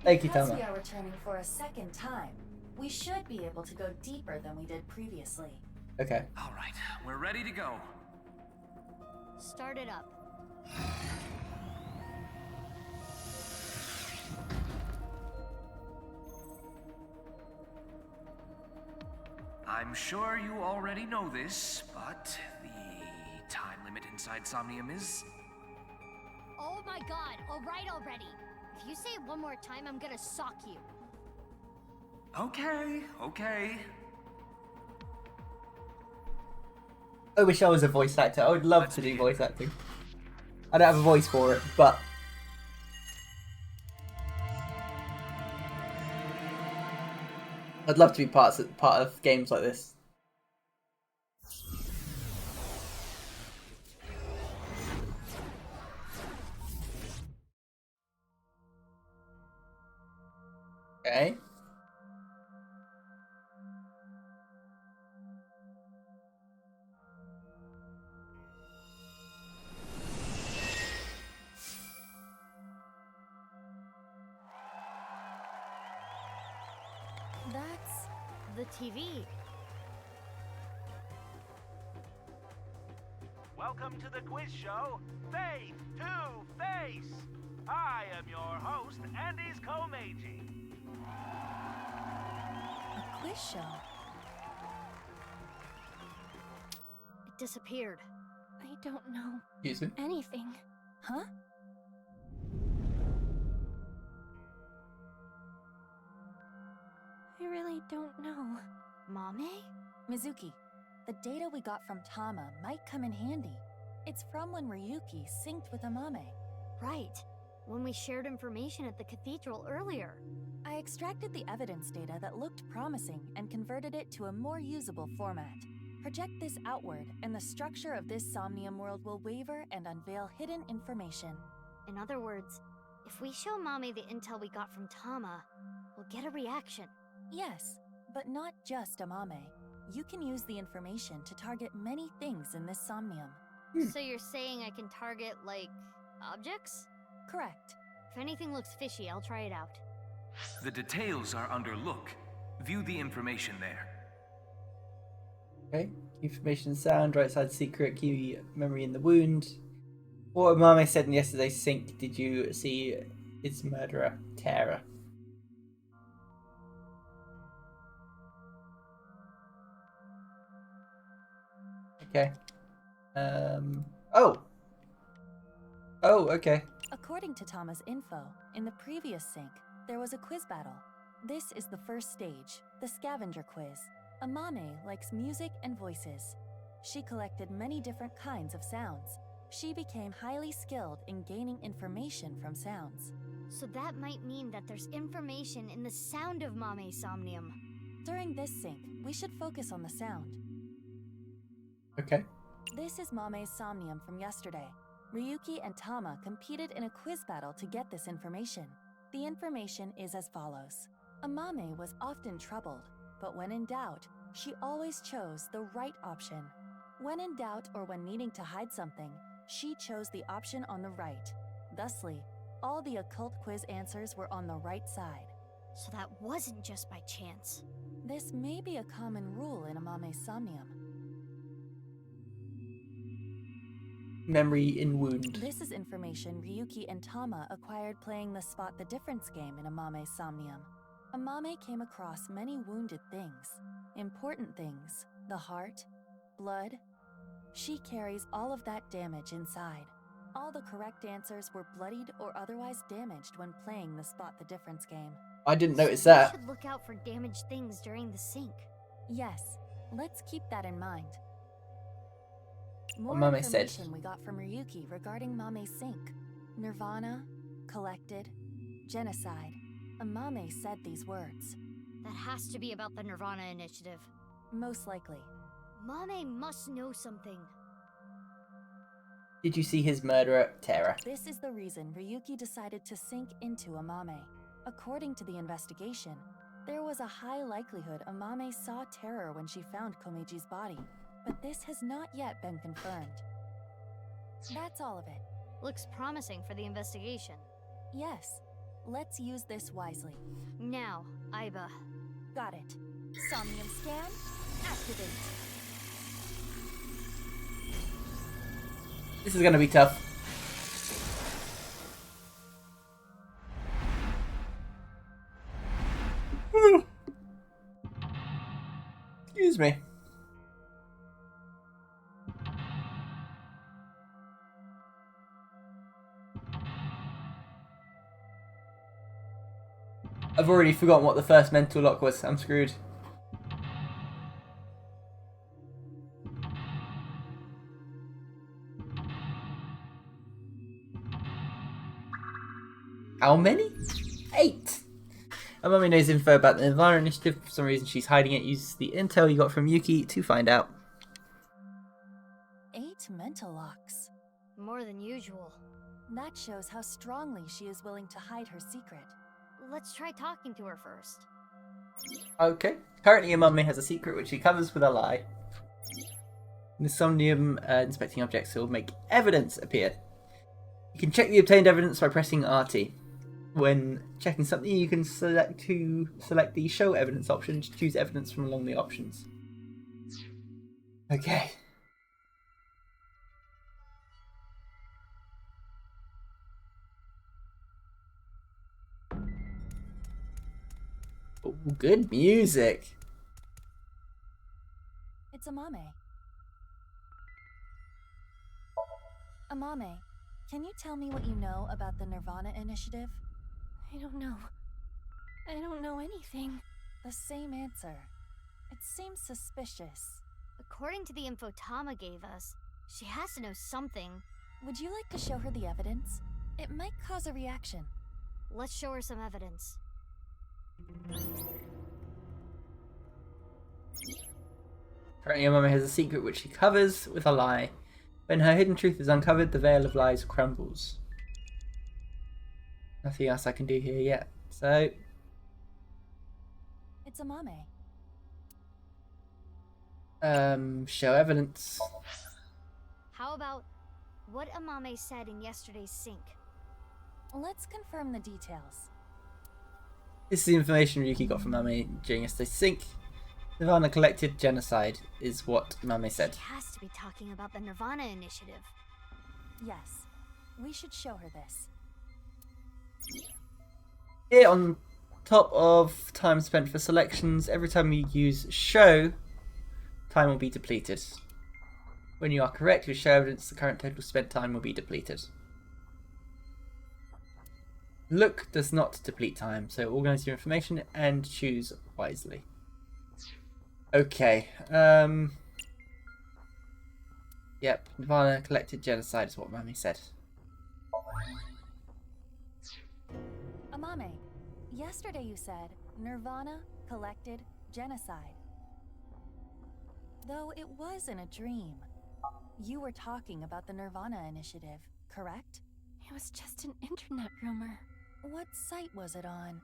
Thank you, Because Tama. we are returning for a second time, we should be able to go deeper than we did previously. Okay. All right, we're ready to go. Start it up. I'm sure you already know this, but the time limit inside Somnium is... Oh my god, alright already. If you say it one more time, I'm gonna sock you. Okay, okay. I wish I was a voice actor. I would love to do voice acting. I don't have a voice for it, but... I'd love to be part of games like this. Okay. That's the TV. Welcome to the quiz show, Faith to Face. I am your host, Andy's Komeiji. A quiz show? It disappeared. I don't know Excuse me? anything. Huh? I really don't know. Mame? Mizuki, the data we got from Tama might come in handy. It's from when Ryuki synced with Amame. Right. when we shared information at the cathedral earlier. I extracted the evidence data that looked promising and converted it to a more usable format. Project this outward, and the structure of this Somnium world will waver and unveil hidden information. In other words, if we show Mame the intel we got from Tama, we'll get a reaction. Yes, but not just Amame. You can use the information to target many things in this Somnium. So you're saying I can target, like, objects? Correct. If anything looks fishy, I'll try it out. The details are under look. View the information there. Okay. Information sound, right side secret, key memory in the wound. What Mame said in yesterday's sync, did you see its murderer, Terra? Okay. Oh! Oh, okay. According to Tama's info, in the previous sync, there was a quiz battle. This is the first stage, the scavenger quiz. Amame likes music and voices. She collected many different kinds of sounds. She became highly skilled in gaining information from sounds. So that might mean that there's information in the sound of Mame's Somnium. During this sync, we should focus on the sound. Okay. This is Mame's Somnium from yesterday. Ryuki and Tama competed in a quiz battle to get this information. The information is as follows. Amame was often troubled, but when in doubt, she always chose the right option. When in doubt or when needing to hide something, she chose the option on the right. Thusly, all the occult quiz answers were on the right side. So that wasn't just by chance. This may be a common rule in Amame's Somnium. Memory in wound. This is information Ryuki and Tama acquired playing the Spot the Difference game in Amame's Somnium. Amame came across many wounded things. Important things. The heart, blood. She carries all of that damage inside. All the correct answers were bloodied or otherwise damaged when playing the Spot the Difference game. I didn't notice So that. we should look out for damaged things during the sync. Yes, let's keep that in mind. More What Mame said. information we got from Ryuki regarding Mame's sync. Nirvana, collected, genocide. Amame said these words. That has to be about the Nirvana initiative. Most likely. Mame must know something. Did you see his murderer, Terra? This is the reason Ryuki decided to sink into Amame. According to the investigation, there was a high likelihood Amame saw Terror when she found Komeji's body, but this has not yet been confirmed. That's all of it. Looks promising for the investigation. Yes, let's use this wisely. Now, Aiba. Got it. Somnium scan, activate. This is gonna be tough. Excuse me. I've already forgotten what the first mental lock was. I'm screwed. How many? 8! Amami knows info about the Nirvana initiative. For some reason she's hiding it. Uses the intel you got from Yuki to find out. 8 mental locks. More than usual. That shows how strongly she is willing to hide her secret. Let's try talking to her first. Okay. Currently Amami has a secret which she covers with a lie. In the Somnium, inspecting objects will make evidence appear. You can check the obtained evidence by pressing RT. When checking something, you can select the show evidence option to choose evidence from along the options. Okay. Oh, good music. It's Amame. Amame, can you tell me what you know about the Nirvana initiative? I don't know. I don't know anything. The same answer. It seems suspicious. According to the info Tama gave us, she has to know something. Would you like to show her the evidence? It might cause a reaction. Let's show her some evidence. Currently, your mummy has a secret which she covers with a lie. When her hidden truth is uncovered, the veil of lies crumbles. Nothing else I can do here yet. So, It's Amame. show evidence. How about what Amame said in yesterday's sync? Let's confirm the details. This is the information Ryuki got from Mame during yesterday's sync. Nirvana collected genocide, is what Mame said. She has to be talking about the Nirvana initiative. Yes, we should show her this. Here on top of time spent for selections, every time you use show, time will be depleted. When you are correct with show evidence, the current total spent time will be depleted. Look does not deplete time, so organize your information and choose wisely. Okay, yep, Nirvana collected genocide is what Mami said. Amame, yesterday you said Nirvana collected genocide. Though it was in a dream. You were talking about the Nirvana initiative, correct? It was just an internet rumor. What site was it on?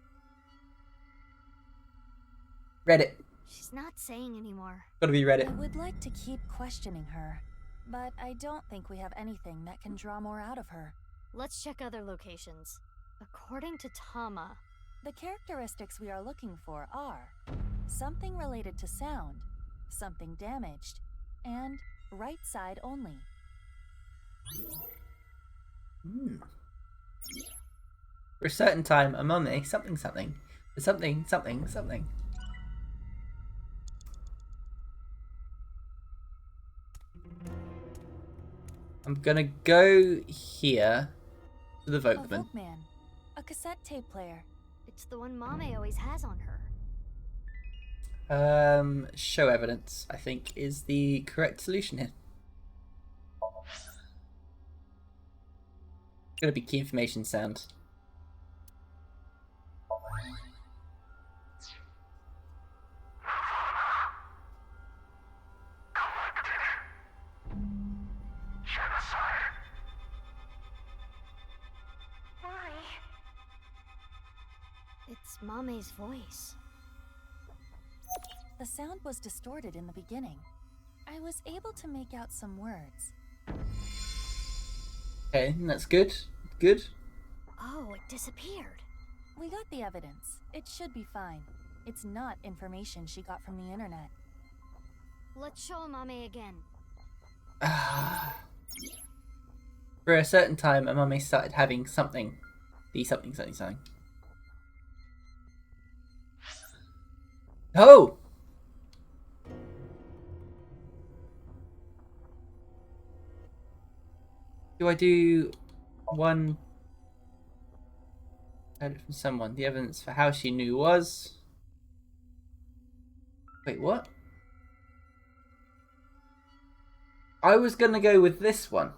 Reddit. She's not saying anymore. Gotta be Reddit. I would like to keep questioning her, but I don't think we have anything that can draw more out of her. Let's check other locations. According to Tama, the characteristics we are looking for are something related to sound, something damaged, and right side only. For a certain time, a mummy, something, something. I'm gonna go here to the A Volkman. Volkman, a cassette tape player. it's the one Mame always has on her. Show evidence, I think, is the correct solution here. Gonna be key information sound. It's Mame's voice. The sound was distorted in the beginning. I was able to make out some words. Okay, that's good. Good. Oh, it disappeared. We got the evidence. It should be fine. It's not information she got from the internet. Let's show Mame again. For a certain time, a mummy started having something. Be something. Oh! Do I do one? Heard it from someone. The evidence for how she knew was. Wait, what? I was gonna go with this one.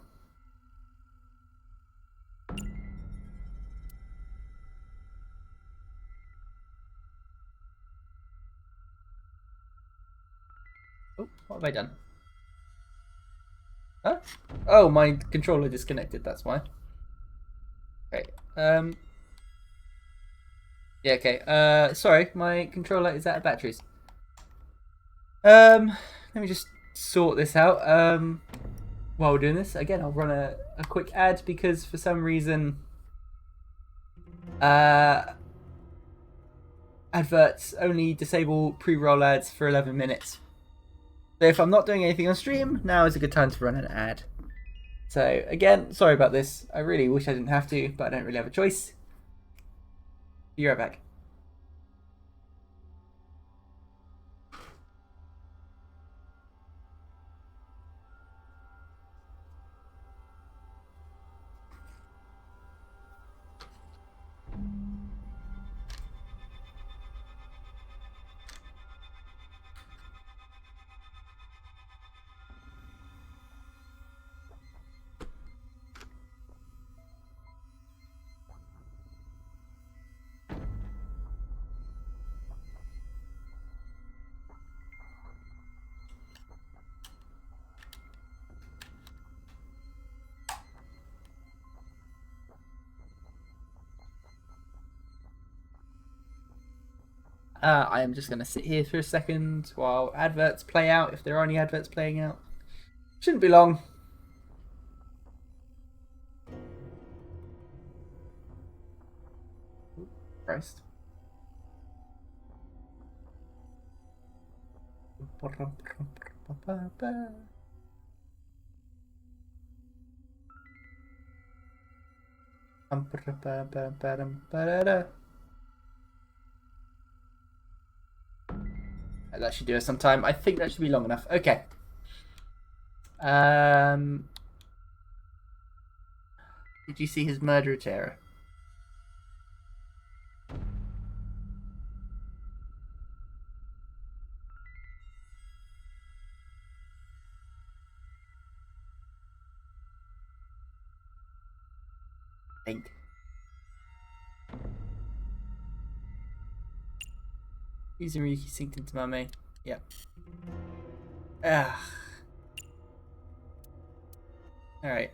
Oh, what have I done? Huh? Oh, my controller disconnected, that's why. Okay, yeah, okay, sorry, my controller is out of batteries. Let me just sort this out, while we're doing this. Again, I'll run a quick ad because for some reason, adverts only disable pre-roll ads for 11 minutes. So if I'm not doing anything on stream, now is a good time to run an ad. So again, sorry about this. I really wish I didn't have to, but I don't really have a choice. Be right back. I am just going to sit here for a second while adverts play out, if there are any adverts playing out. Shouldn't be long. Christ. That should do us some time. I think that should be long enough. Okay. Did you see his murder terror? Think. Using Ryuki synced into Mame. Yeah. Alright.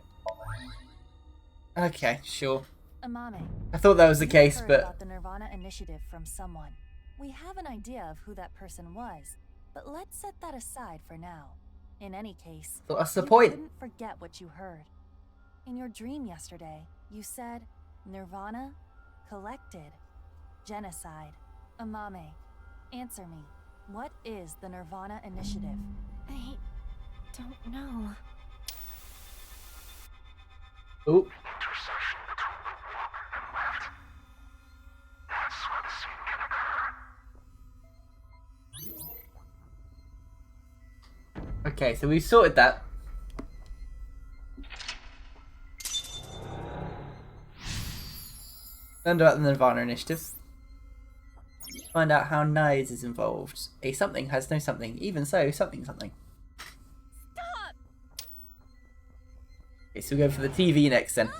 Okay, sure. Amame. I thought that was the case, heard but about the Nirvana initiative from someone. We have an idea of who that person was, but let's set that aside for now. In any case, so that's the you point. couldn't forget what you heard. In your dream yesterday, you said Nirvana, collected, genocide. Amame, answer me. What is the Nirvana initiative? I don't know. Oh. Okay, so we've sorted that. Learned about the Nirvana initiative. Find out how Nyes is involved. A something has no something. Even so, something. Stop! Okay, so we'll go for the TV next then.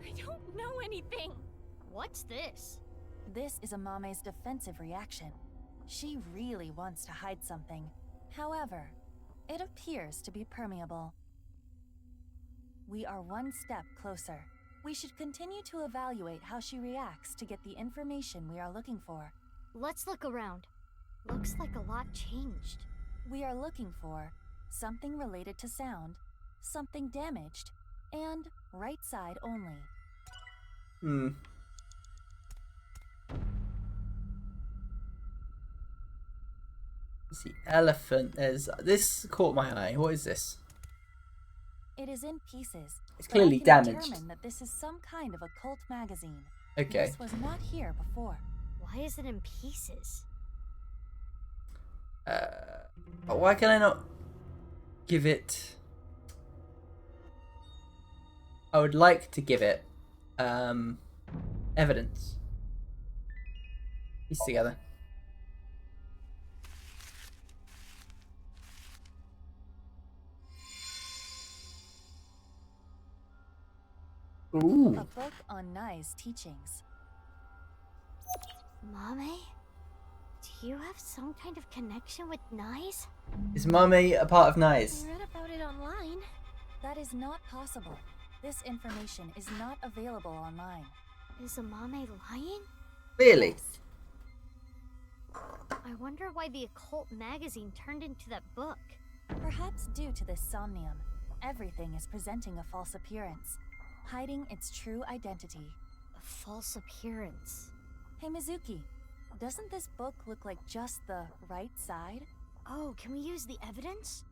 I don't know anything. What's this? This is Amame's defensive reaction. She really wants to hide something. However, it appears to be permeable. We are one step closer. We should continue to evaluate how she reacts to get the information we are looking for. Let's look around. Looks like a lot changed. We are looking for something related to sound, something damaged, and right side only. The elephant is. This caught my eye. What is this? It is in pieces. It's clearly but I can damaged. determine that this is some kind of occult magazine. Okay. This was not here before. Why is it in pieces? Why can I not give it? I would like to give it evidence. Piece together. Ooh. A book on Nai's teachings. Mame? Do you have some kind of connection with Nyes? Is Mame a part of Nyes? I read about it online. That is not possible. This information is not available online. Is Amame lying? Really? I wonder why the occult magazine turned into that book. Perhaps due to this Somnium, everything is presenting a false appearance, hiding its true identity. A false appearance? Hey Mizuki, doesn't this book look like just the right side? Oh, can we use the evidence?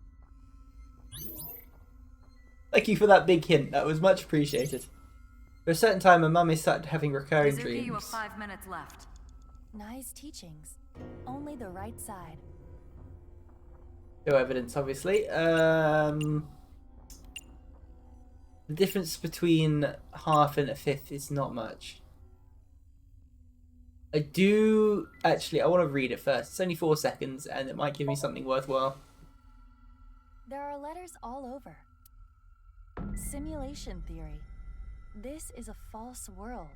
Thank you for that big hint. That was much appreciated. For a certain time, my mummy started having recurring Mizuki, dreams. you have 5 minutes left. Nai's teachings. Only the right side. No evidence, obviously. The difference between half and a fifth is not much. I do... Actually, I want to read it first. It's only 4 seconds, and it might give me something worthwhile. There are letters all over. Simulation theory. This is a false world.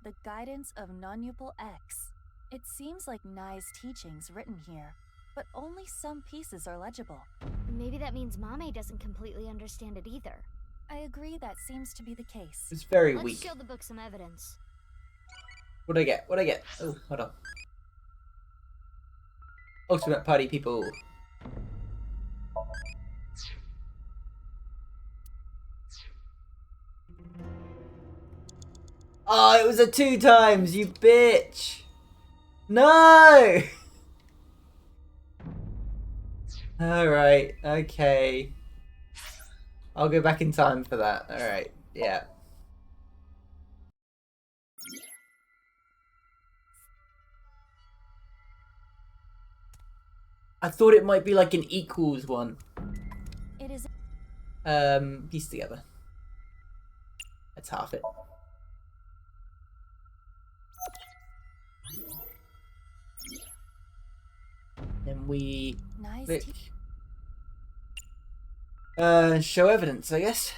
The guidance of non-upal X. It seems like Nai's teachings written here, but only some pieces are legible. Maybe that means Mame doesn't completely understand it either. I agree that seems to be the case. It's very Let's weak. show the book some evidence. What'd I get? What'd I get? Oh, hold on. Ultimate party people. Oh, it was a 2 times, you bitch! No! Alright, okay. I'll go back in time for that. Alright, yeah. I thought it might be like an equals one. It is. Piece together. Let's half it. Then we Nice. click. Show evidence, I guess.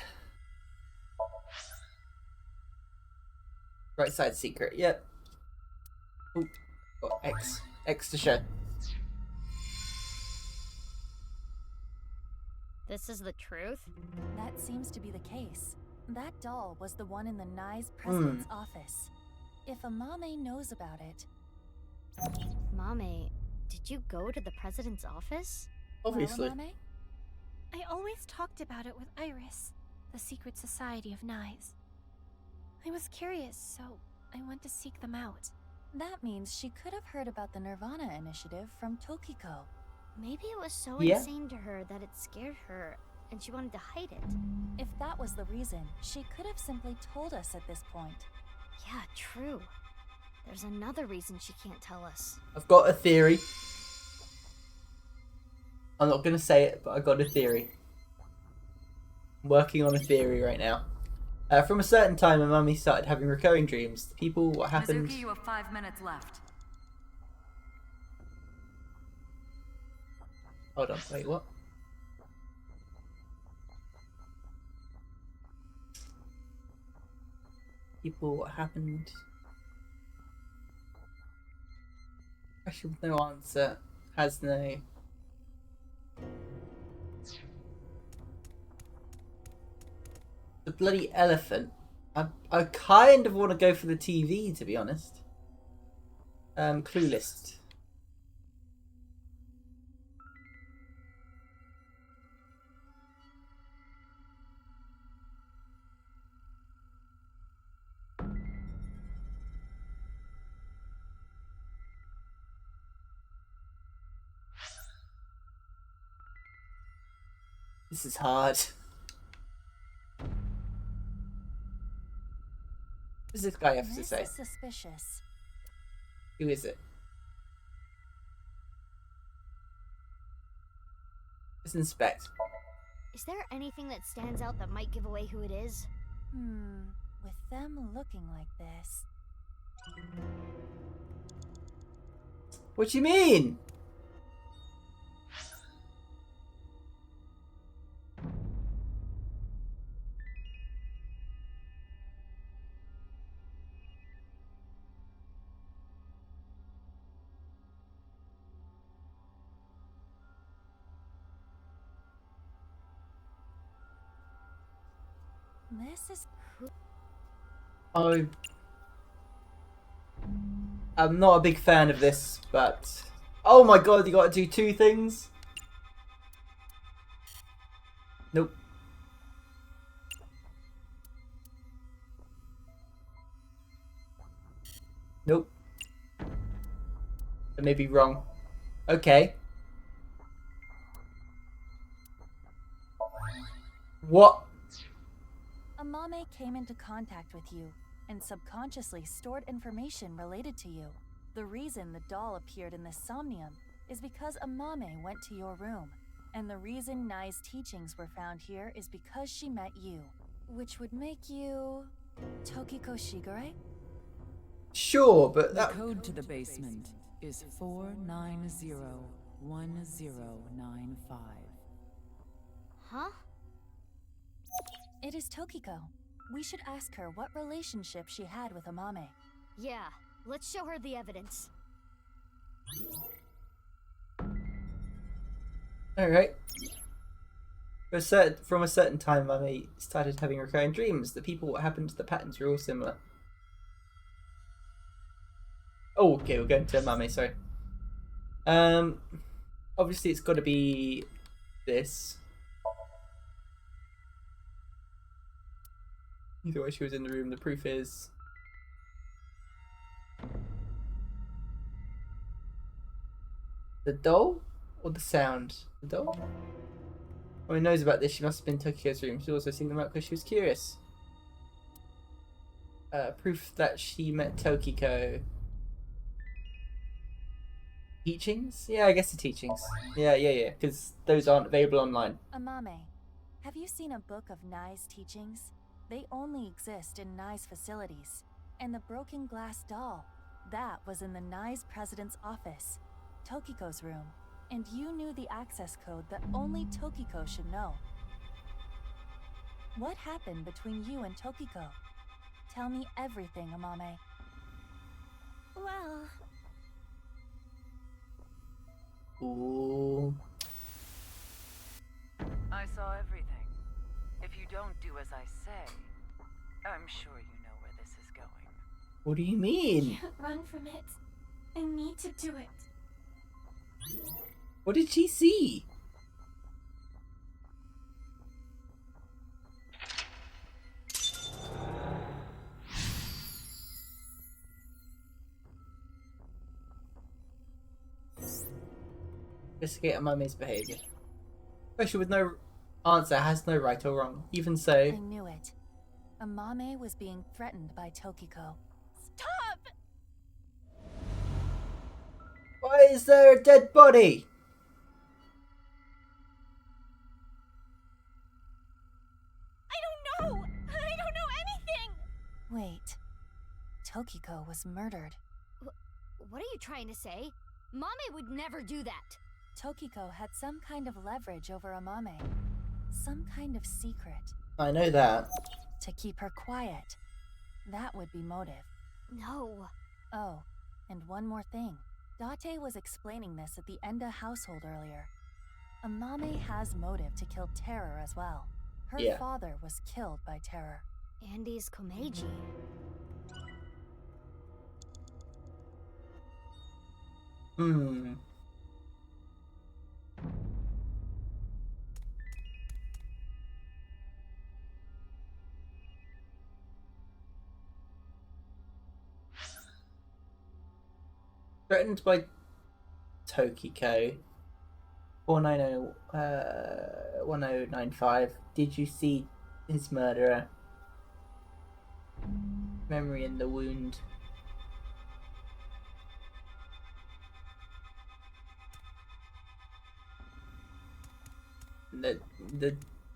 Right side secret, yep. Ooh, got X. X to show. This is the truth? That seems to be the case. That doll was the one in the Nye's president's office. If Amame knows about it... Mame, did you go to the president's office? Obviously. Well, Amame? I always talked about it with Iris, the secret society of Nyes. I was curious, so I went to seek them out. That means she could have heard about the Nirvana initiative from Tokiko. Maybe it was so Yeah. insane to her that it scared her, and she wanted to hide it. If that was the reason, she could have simply told us at this point. Yeah, true. There's another reason she can't tell us. I've got a theory. I'm not gonna say it, but I got a theory. I'm working on a theory right now. From a certain time, when Mummy started having recurring dreams, the people, what happened? Mizuki, you have 5 minutes left. Hold on, wait, what? People, what happened? Question with no answer. Has no. The bloody elephant. I kind of want to go for the TV, to be honest. Clue list. This is hard. What does this guy have to This say? is suspicious. Who is it? Let's inspect. Is there anything that stands out that might give away who it is? With them looking like this... What do you mean? This is... I'm not a big fan of this, but... Oh my god, you gotta do 2 things? Nope. Nope. I may be wrong. Okay. What? Amame came into contact with you and subconsciously stored information related to you. The reason the doll appeared in the Somnium is because Amame went to your room, and the reason Nye's teachings were found here is because she met you, which would make you... Tokiko Shigure? Sure, but The that... code to the basement is 4901095. Huh? It is Tokiko. We should ask her what relationship she had with Amame. Yeah, let's show her the evidence. Alright. From a certain time, Mummy started having recurring dreams. The people, what happened to the patterns were all similar. Oh, okay, we're going to Mummy, sorry. Obviously it's got to be this. Either way, she was in the room. The proof is... the doll? Or the sound? The doll? When knows about this, she must have been in Tokiko's room. She's also seen them out because she was curious. Proof that she met Tokiko. Teachings? Yeah, I guess the teachings. Yeah, because those aren't available online. Amame, have you seen a book of Nai's teachings? They only exist in Nai's facilities. And the broken glass doll, that was in the Nai's president's office, Tokiko's room. And you knew the access code that only Tokiko should know. What happened between you and Tokiko? Tell me everything, Amame. Well... Ooh. I saw everything. If you don't do as I say, I'm sure you know where this is going. What do you mean? I can't run from it. I need to do it. What did she see? Investigate a mummy's behavior. Question with no answer has no right or wrong. Even so... I knew it. Amame was being threatened by Tokiko. Stop! Why is there a dead body? I don't know anything! Wait. Tokiko was murdered. What are you trying to say? Mame would never do that. Tokiko had some kind of leverage over Amame. Some kind of secret. I know that. To keep her quiet. That would be motive. No. Oh, and one more thing. Date was explaining this at the Enda household earlier. Amame has motive to kill Terror as well. Her father was killed by Terror. Andy's Komeiji. Threatened by Tokiko. 1095. Did you see his murderer? Memory in the wound. The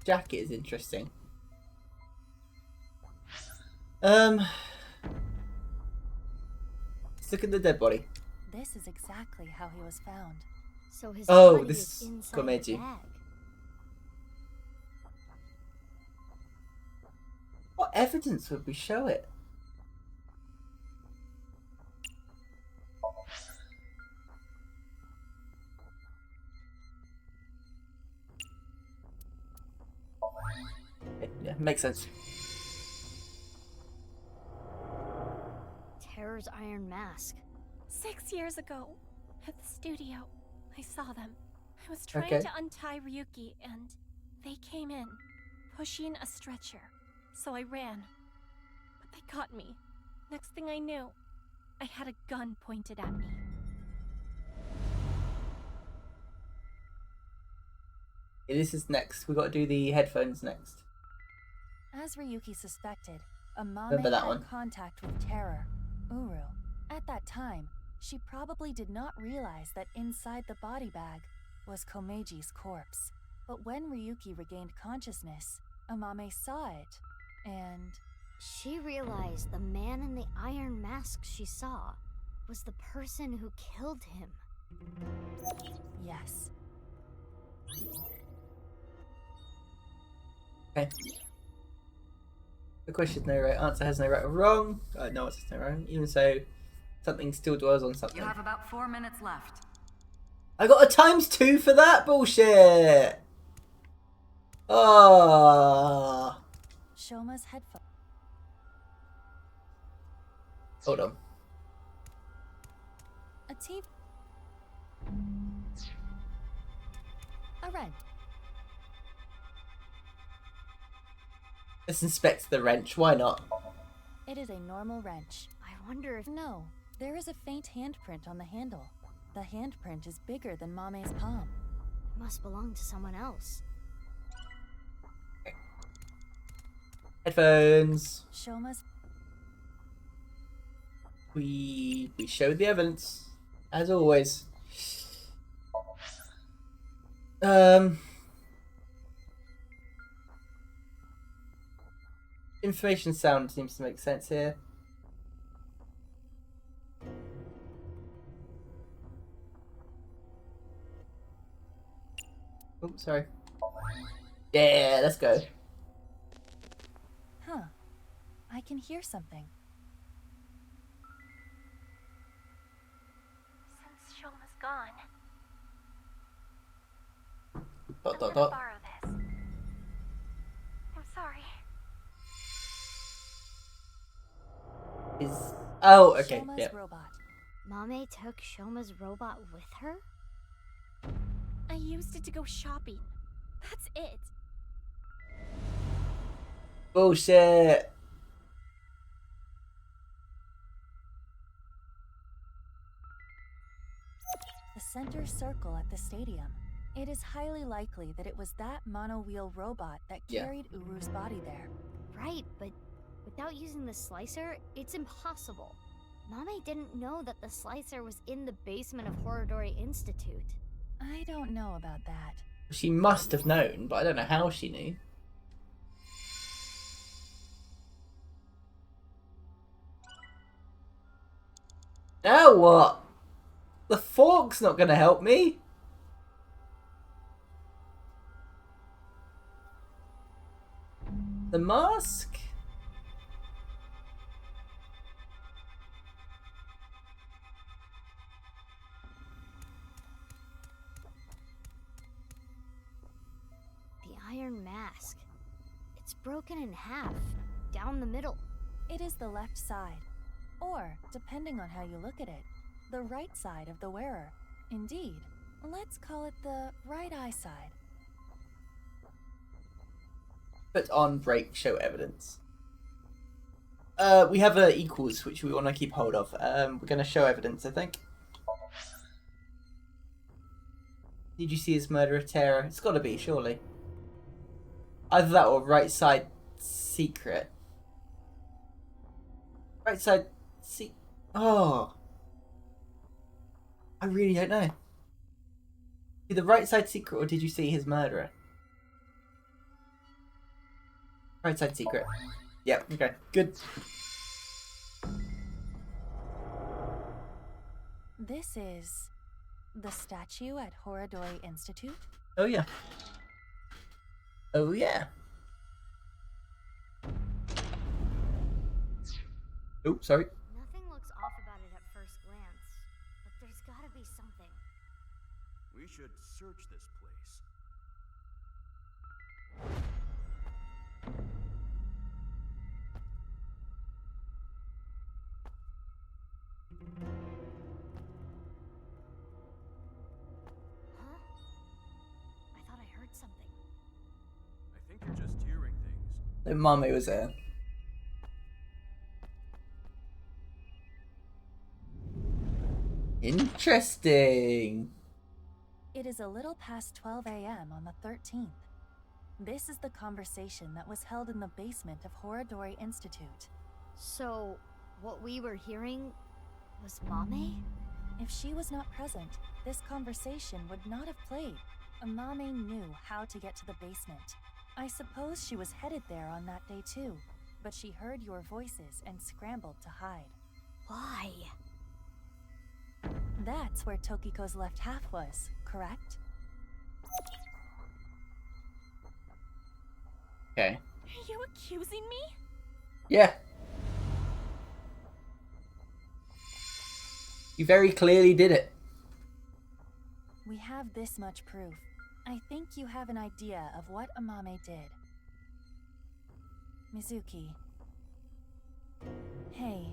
jacket is interesting. Let's look at the dead body. This is exactly how he was found. So his oh, body this is inside Komeiji. the bag. What evidence would we show it? Yeah, makes sense. Terror's iron mask. 6 years ago, at the studio, I saw them. I was trying to untie Ryuki, and they came in, pushing a stretcher. So I ran, but they got me. Next thing I knew, I had a gun pointed at me. Yeah, this is next. We've got to do the headphones next. As Ryuki suspected, Amame Remember that had one. contact with Terror, Uru. At that time, she probably did not realize that inside the body bag was Komeiji's corpse. But when Ryuki regained consciousness, Amame saw it, and... She realized the man in the iron mask she saw was the person who killed him. Yes. Okay. The question no right answer has no right or wrong. No answer has no wrong. Even so, something still dwells on something. You have about 4 minutes left. I got a ×2 for that bullshit! Oh. Shoma's headphones. Hold on. A TV. A wrench. Let's inspect the wrench. Why not? It is a normal wrench. I wonder if... No, there is a faint handprint on the handle. The handprint is bigger than Mame's palm. It must belong to someone else. Headphones. Shoma's... We showed the evidence, as always. Information sound seems to make sense here. Oh, sorry. Yeah, let's go. Huh. I can hear something. Since Shoma's gone, Dot, I'm dot, gonna dot. borrow this. I'm sorry. Is oh, okay, Shoma's yeah. robot. Mame took Shoma's robot with her? I used it to go shopping. That's it. Bullshit. The center circle at the stadium. It is highly likely that it was that mono-wheel robot that carried Uru's body there. Right, but without using the slicer, it's impossible. Mame didn't know that the slicer was in the basement of Horodori Institute. I don't know about that. She must have known, but I don't know how she knew. Now what? The fork's not gonna help me. The mask? The iron mask. It's broken in half, down the middle. It is the left side. Or, depending on how you look at it, the right side of the wearer. Indeed, let's call it the right eye side. Put on break, show evidence. We have equals, which we want to keep hold of. We're going to show evidence, I think. Did you see his murderer terror? It's got to be, surely. Either that or right side secret. Right side Oh. I really don't know. Did the right side secret or did you see his murderer? Right side secret. Yep, okay, good. This is the statue at Horodori Institute? Oh yeah. Oh yeah. Oh, sorry. Nothing looks off about it at first glance, but there's gotta be something. We should search this place. Huh? I thought I heard something. I think you're just hearing things. The mummy was there. Interesting. It is a little past 12 a.m. on the 13th. This is the conversation that was held in the basement of Horodori Institute. So, what we were hearing was Mame? If she was not present, this conversation would not have played. Mame knew how to get to the basement. I suppose she was headed there on that day too, but she heard your voices and scrambled to hide. Why? That's where Tokiko's left half was, correct? Okay. Are you accusing me? Yeah. You very clearly did it. We have this much proof. I think you have an idea of what Amame did. Mizuki. Hey,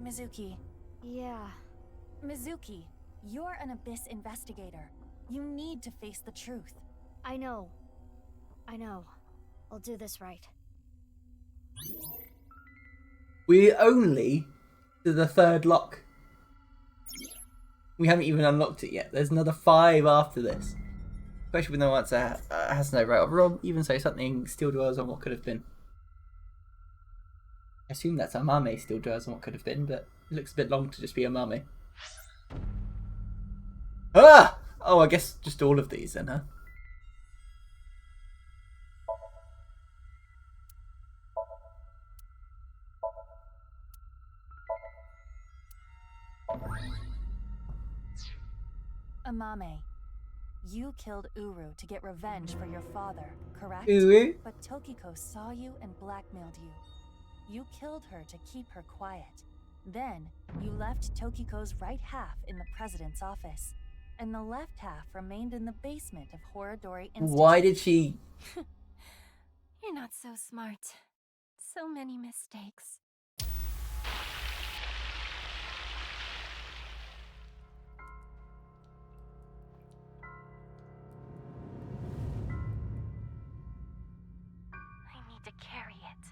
Mizuki. Yeah. Mizuki, you're an Abyss investigator. You need to face the truth. I know. I'll do this right. We're only to the 3rd lock. We haven't even unlocked it yet. There's another 5 after this. Question with no answer has no right or wrong. Even so, something still dwells on what could have been. I assume that's Amame still dwells on what could have been, but it looks a bit long to just be Amame. Ah! Oh, I guess just all of these then, huh? Amame, you killed Uru to get revenge for your father, correct? Uru? But Tokiko saw you and blackmailed you. You killed her to keep her quiet. Then, you left Tokiko's right half in the president's office, and the left half remained in the basement of Horadori Institute. Why did she... You're not so smart. So many mistakes. I need to carry it.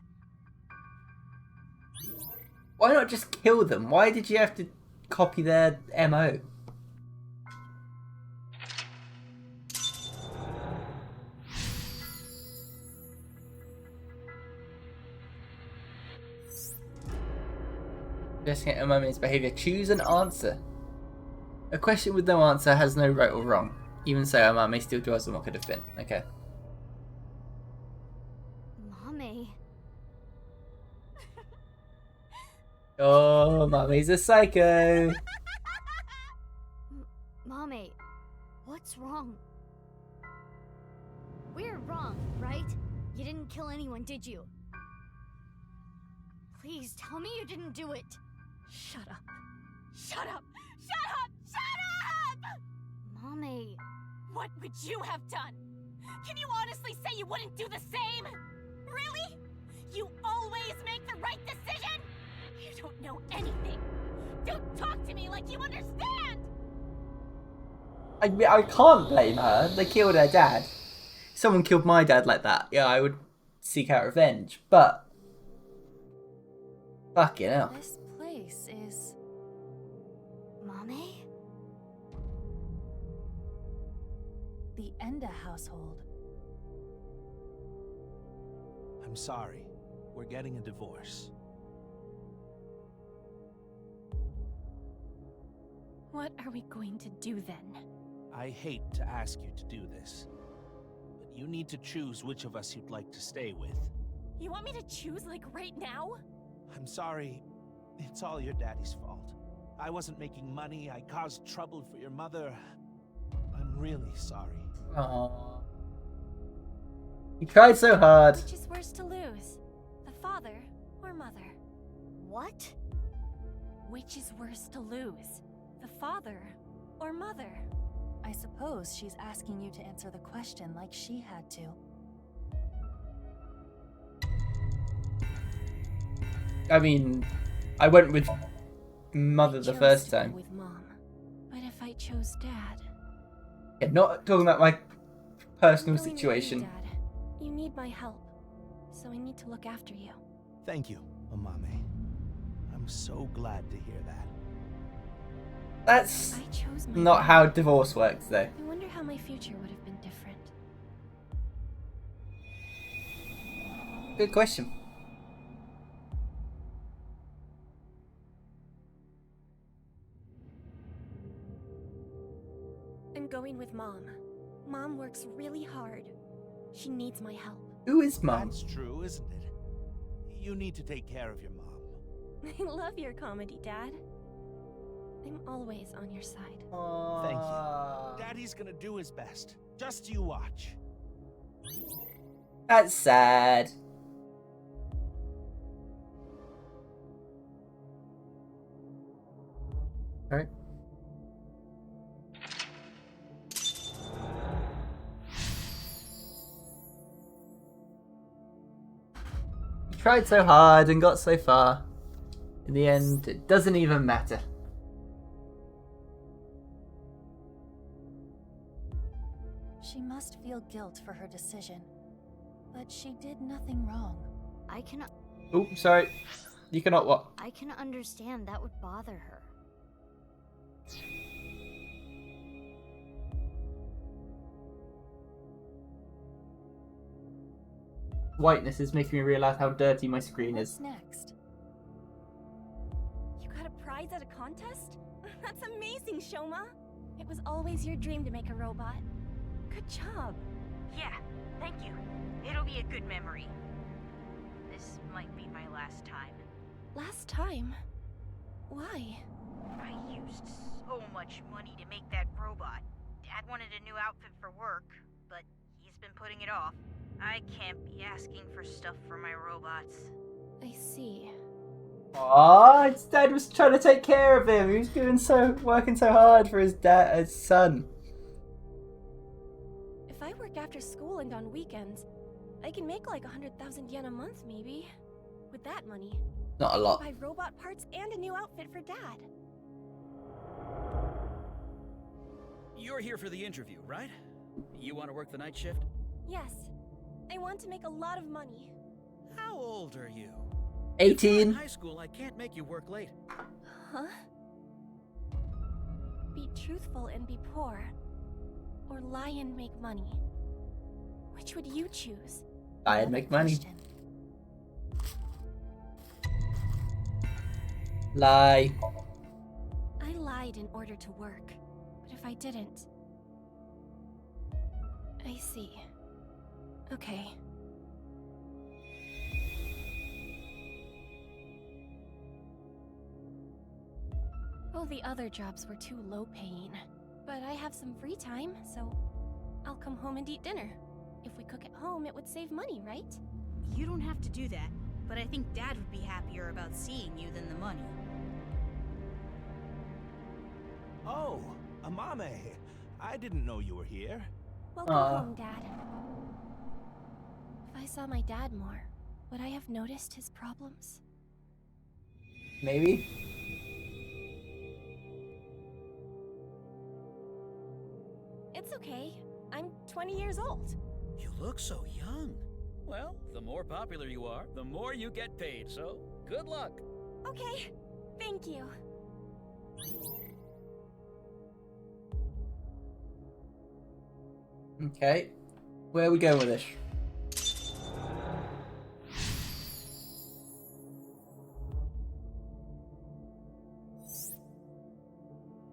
Why not just kill them? Why did you have to copy their MO? Investigate Amame's behavior. Choose an answer. A question with no answer has no right or wrong. Even so, Amame still dwells on what could have been. Okay. Mame. Oh, Mame's a psycho. Mame, what's wrong? We're wrong, right? You didn't kill anyone, did you? Please tell me you didn't do it. Shut up. Shut up! Shut up! Shut up! Mame. What would you have done? Can you honestly say you wouldn't do the same? Really? You always make the right decision? You don't know anything. Don't talk to me like you understand! I can't blame her. They killed her dad. If someone killed my dad like that, yeah, I would seek out revenge. But... fucking hell. This place is... Mame? the Enda household. I'm sorry. We're getting a divorce. What are we going to do then? I hate to ask you to do this, but you need to choose which of us you'd like to stay with. You want me to choose, like, right now? I'm sorry. It's all your daddy's fault. I wasn't making money. I caused trouble for your mother. I'm really sorry. Aww. You tried so hard. Which is worse to lose? The father or mother? What? Which is worse to lose? The father or mother? I suppose she's asking you to answer the question like she had to. I mean, I went with mother the first time. With mom, but if I chose dad, Yeah, not talking about my personal I'm going with situation. you, Dad. You need my help, so I need to look after you. Thank you, Amame. I'm so glad to hear that. That's I chose my not dad. how divorce works, though. I wonder how my future would have been different. Good question. I'm going with Mom. Mom works really hard. She needs my help. Who is Mom? That's true, isn't it? You need to take care of your mom. I love your comedy, Dad. I'm always on your side. Thank you. Daddy's gonna do his best. Just you watch. That's sad. Alright. tried so hard and got so far. In the end, it doesn't even matter. She must feel guilt for her decision. But she did nothing wrong. I cannot. Oh, sorry. You cannot what? I can understand that would bother her. Whiteness is making me realize how dirty my screen is. What's next? You got a prize at a contest? That's amazing, Shoma. It was always your dream to make a robot. Good job. Yeah, thank you. It'll be a good memory. This might be my last time. Last time? Why? I used so much money to make that robot. Dad wanted a new outfit for work, but he's been putting it off. I can't be asking for stuff for my robots. I see. Aww, his dad was trying to take care of him. He was working so hard for his son. If I work after school and on weekends, I can make like 100,000 yen a month, maybe. With that money, Not a lot. buy robot parts and a new outfit for Dad. You're here for the interview, right? You want to work the night shift? Yes. I want to make a lot of money. How old are you? 18. In high school, I can't make you work late. Huh? Be truthful and be poor. Or lie and make money. Which would you choose? Lie and make money. Lie. I lied in order to work. But if I didn't... I see. Okay. All the other jobs were too low-paying. But I have some free time, so I'll come home and eat dinner. If we cook at home, it would save money, right? You don't have to do that, but I think Dad would be happier about seeing you than the money. Oh, Amame. I didn't know you were here. Welcome home, Dad. If I saw my dad more, would I have noticed his problems? Maybe. It's okay. I'm 20 years old. You look so young. Well, the more popular you are, the more you get paid, so good luck. Okay, thank you. Okay. Where are we going with this?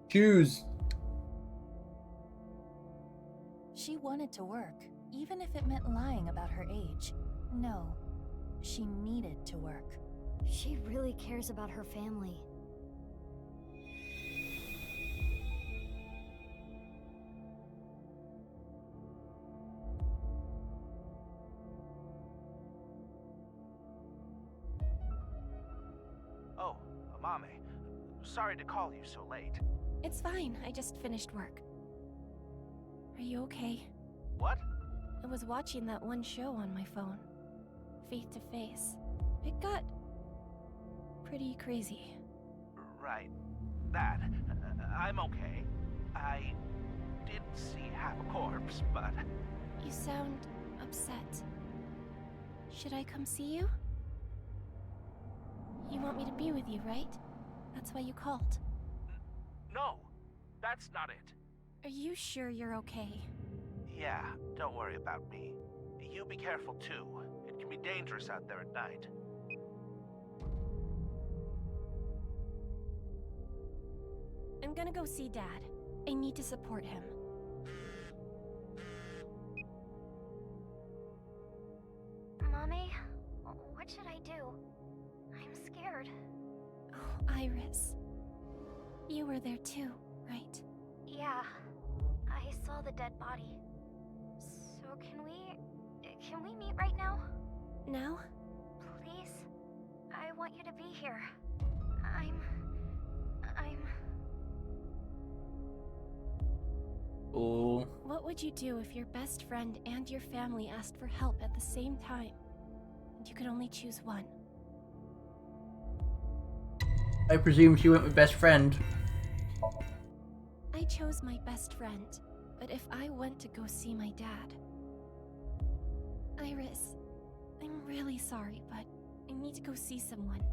Choose. She wanted to work, even if it meant lying about her age. No, she needed to work. She really cares about her family. Oh, Amame. Sorry to call you so late. It's fine. I just finished work. Are you okay? What? I was watching that one show on my phone. Face to Face. It got pretty crazy. Right. That. I'm okay. I did see half a corpse, but... You sound upset. Should I come see you? You want me to be with you, right? That's why you called. No, that's not it. Are you sure you're okay? Yeah, don't worry about me. You be careful too. It can be dangerous out there at night. I'm gonna go see Dad. I need to support him. Mommy, what should I do? I'm scared. Oh, Iris. You were there too, right? Yeah, I saw the dead body. So can we meet right now? Now? Please? I want you to be here. Oh. What would you do if your best friend and your family asked for help at the same time? You could only choose one. I presume she went with best friend. I chose my best friend, but if I went to go see my dad... Iris, I'm really sorry, but I need to go see someone.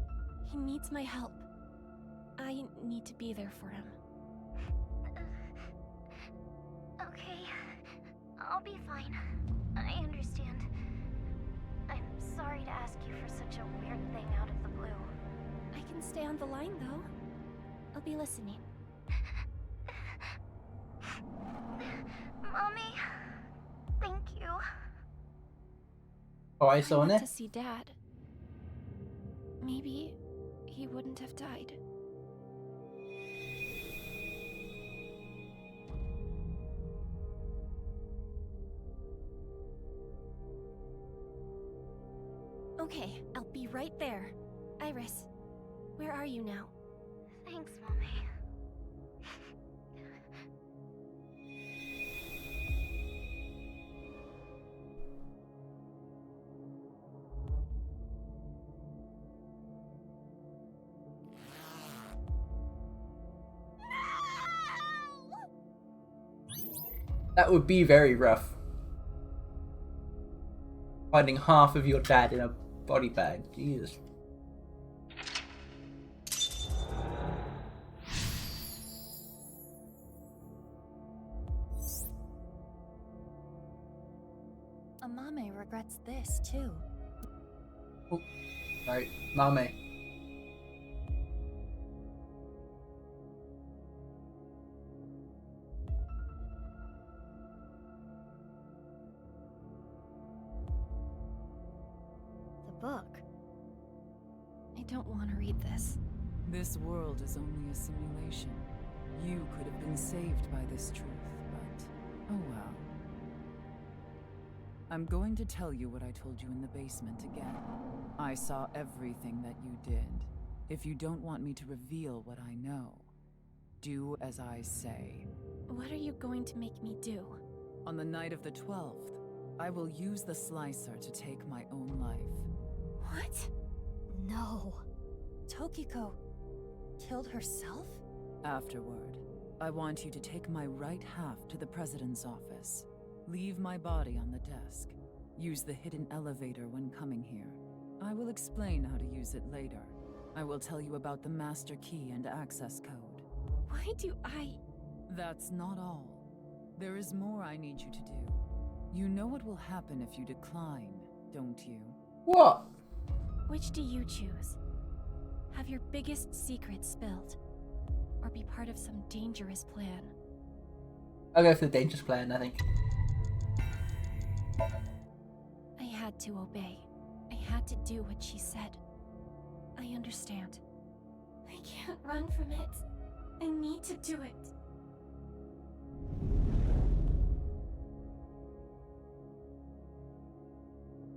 He needs my help. I need to be there for him. Okay, I'll be fine. I understand. I'm sorry to ask you for such a weird thing out of the blue. I can stay on the line, though. I'll be listening. Mommy, thank you. Oh, I If saw went it. to see Dad, maybe he wouldn't have died. Okay, I'll be right there. Iris, where are you now? Thanks, Mommy. That would be very rough. Finding half of your dad in a body bag. Jesus. Amame regrets this, too. Oh, right, Mame. The book. I don't want to read this. This world is only a simulation. You could have been saved by this truth, but oh well. I'm going to tell you what I told you in the basement again. I saw everything that you did. If you don't want me to reveal what I know, do as I say. What are you going to make me do? On the night of the 12th, I will use the slicer to take my own life. What? No. Tokiko killed herself? Afterward, I want you to take my right half to the president's office. Leave my body on the desk. Use the hidden elevator when coming here. I will explain how to use it later. I will tell you about the master key and access code. Why do I... That's not all. There is more I need you to do. You know what will happen if you decline, don't you? What? Which do you choose? Have your biggest secret spilled? Or be part of some dangerous plan? I'll go for the dangerous plan, I think. I had to obey. I had to do what she said. I understand. I can't run from it. I need to do it.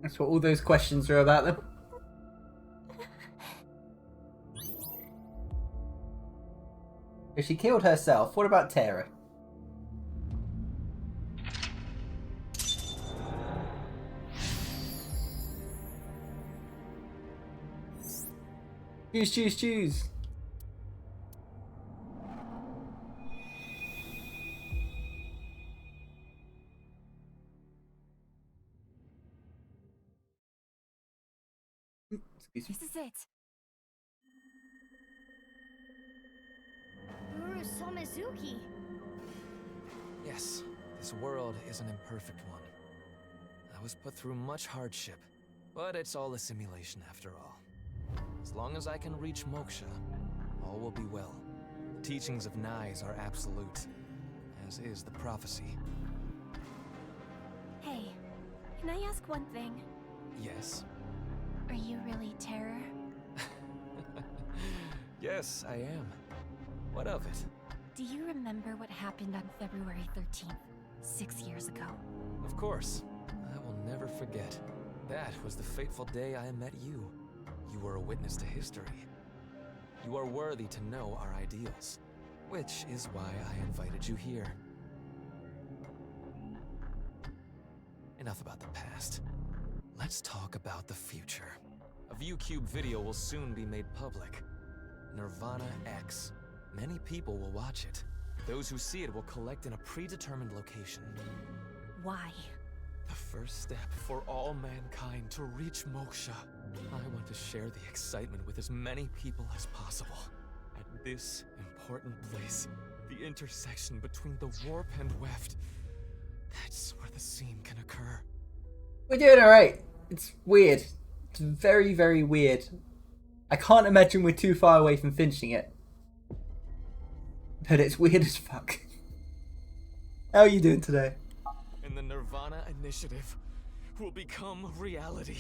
That's what all those questions are about them. If she killed herself, what about Tara? Choose, choose, choose. Excuse me. This is it. Uru Somizuki. Yes, this world is an imperfect one. I was put through much hardship, but it's all a simulation after all. As long as I can reach moksha, all will be well. The teachings of Nais are absolute, as is the prophecy. Hey, can I ask one thing? Yes? Are you really Terror? Yes, I am. What of it? Do you remember what happened on February 13th, 6 years ago? Of course. I will never forget. That was the fateful day I met you. You were a witness to history. You are worthy to know our ideals, which is why I invited you here. Enough about the past. let's talk about the future. A ViewCube video will soon be made public. Nirvana X. Many people will watch it. Those who see it will collect in a predetermined location. Why? The first step for all mankind to reach moksha. I want to share the excitement with as many people as possible. At this important place, the intersection between the warp and weft, that's where the scene can occur. We're doing alright. It's weird. It's very, very weird. I can't imagine we're too far away from finishing it. But it's weird as fuck. How are you doing today? And the Nirvana initiative will become reality.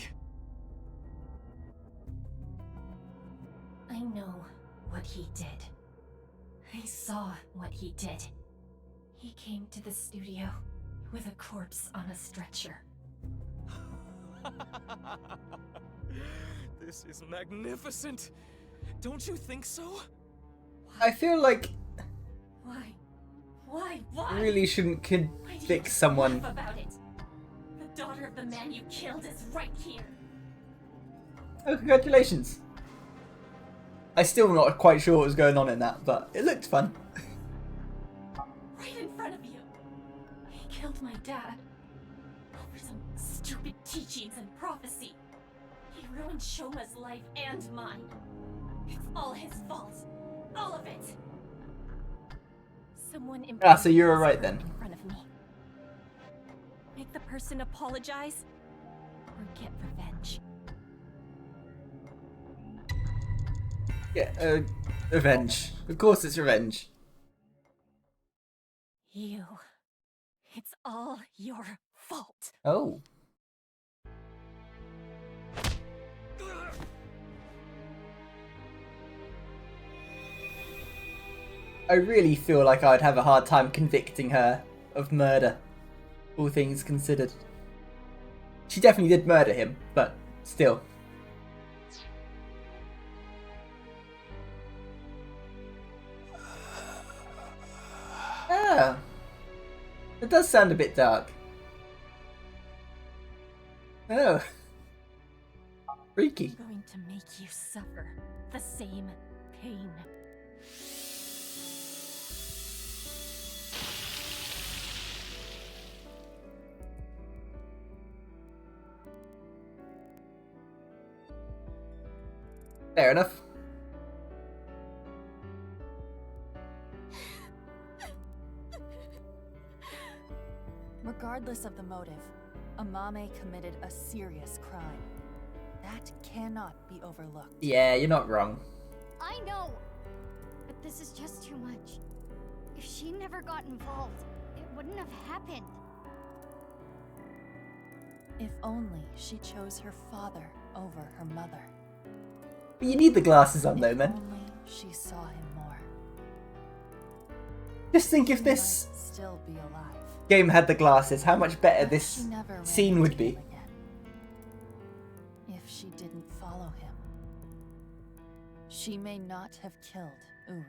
I know what he did. I saw what he did. He came to the studio with a corpse on a stretcher. This is magnificent. Don't you think so? I feel like Why? Why? you really shouldn't convict someone. Laugh about it. The daughter of the man you killed is right here. Oh, congratulations. I'm still not quite sure what was going on in that, but it looked fun. Right in front of you. He killed my dad. Over some stupid teachings and prophecy. He ruined Shoma's life and mine. It's all his fault. All of it. Someone So you're alright then. in front of me. Make the person apologize or get revenge. Yeah, revenge. Of course it's revenge. You. It's all your fault. Oh. I really feel like I'd have a hard time convicting her of murder, all things considered. She definitely did murder him, but still. Ah, it does sound a bit dark. Oh. Freaky. I'm going to make you suffer the same pain. Fair enough. Regardless of the motive, Amame committed a serious crime. That cannot be overlooked. Yeah, you're not wrong. I know, but this is just too much. If she never got involved, it wouldn't have happened. If only she chose her father over her mother. But you need the glasses on though, man. Only she saw him more. Just think if She this might still be alive. game had the glasses, how much better She this never ran scene would into be. him again. If she didn't follow him, she may not have killed Uru.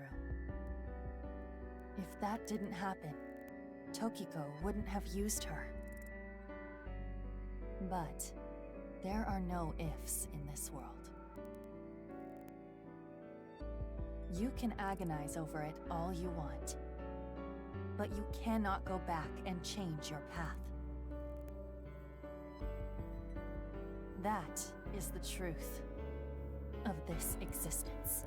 If that didn't happen, Tokiko wouldn't have used her. But there are no ifs in this world. You can agonize over it all you want, but you cannot go back and change your path. That is the truth of this existence.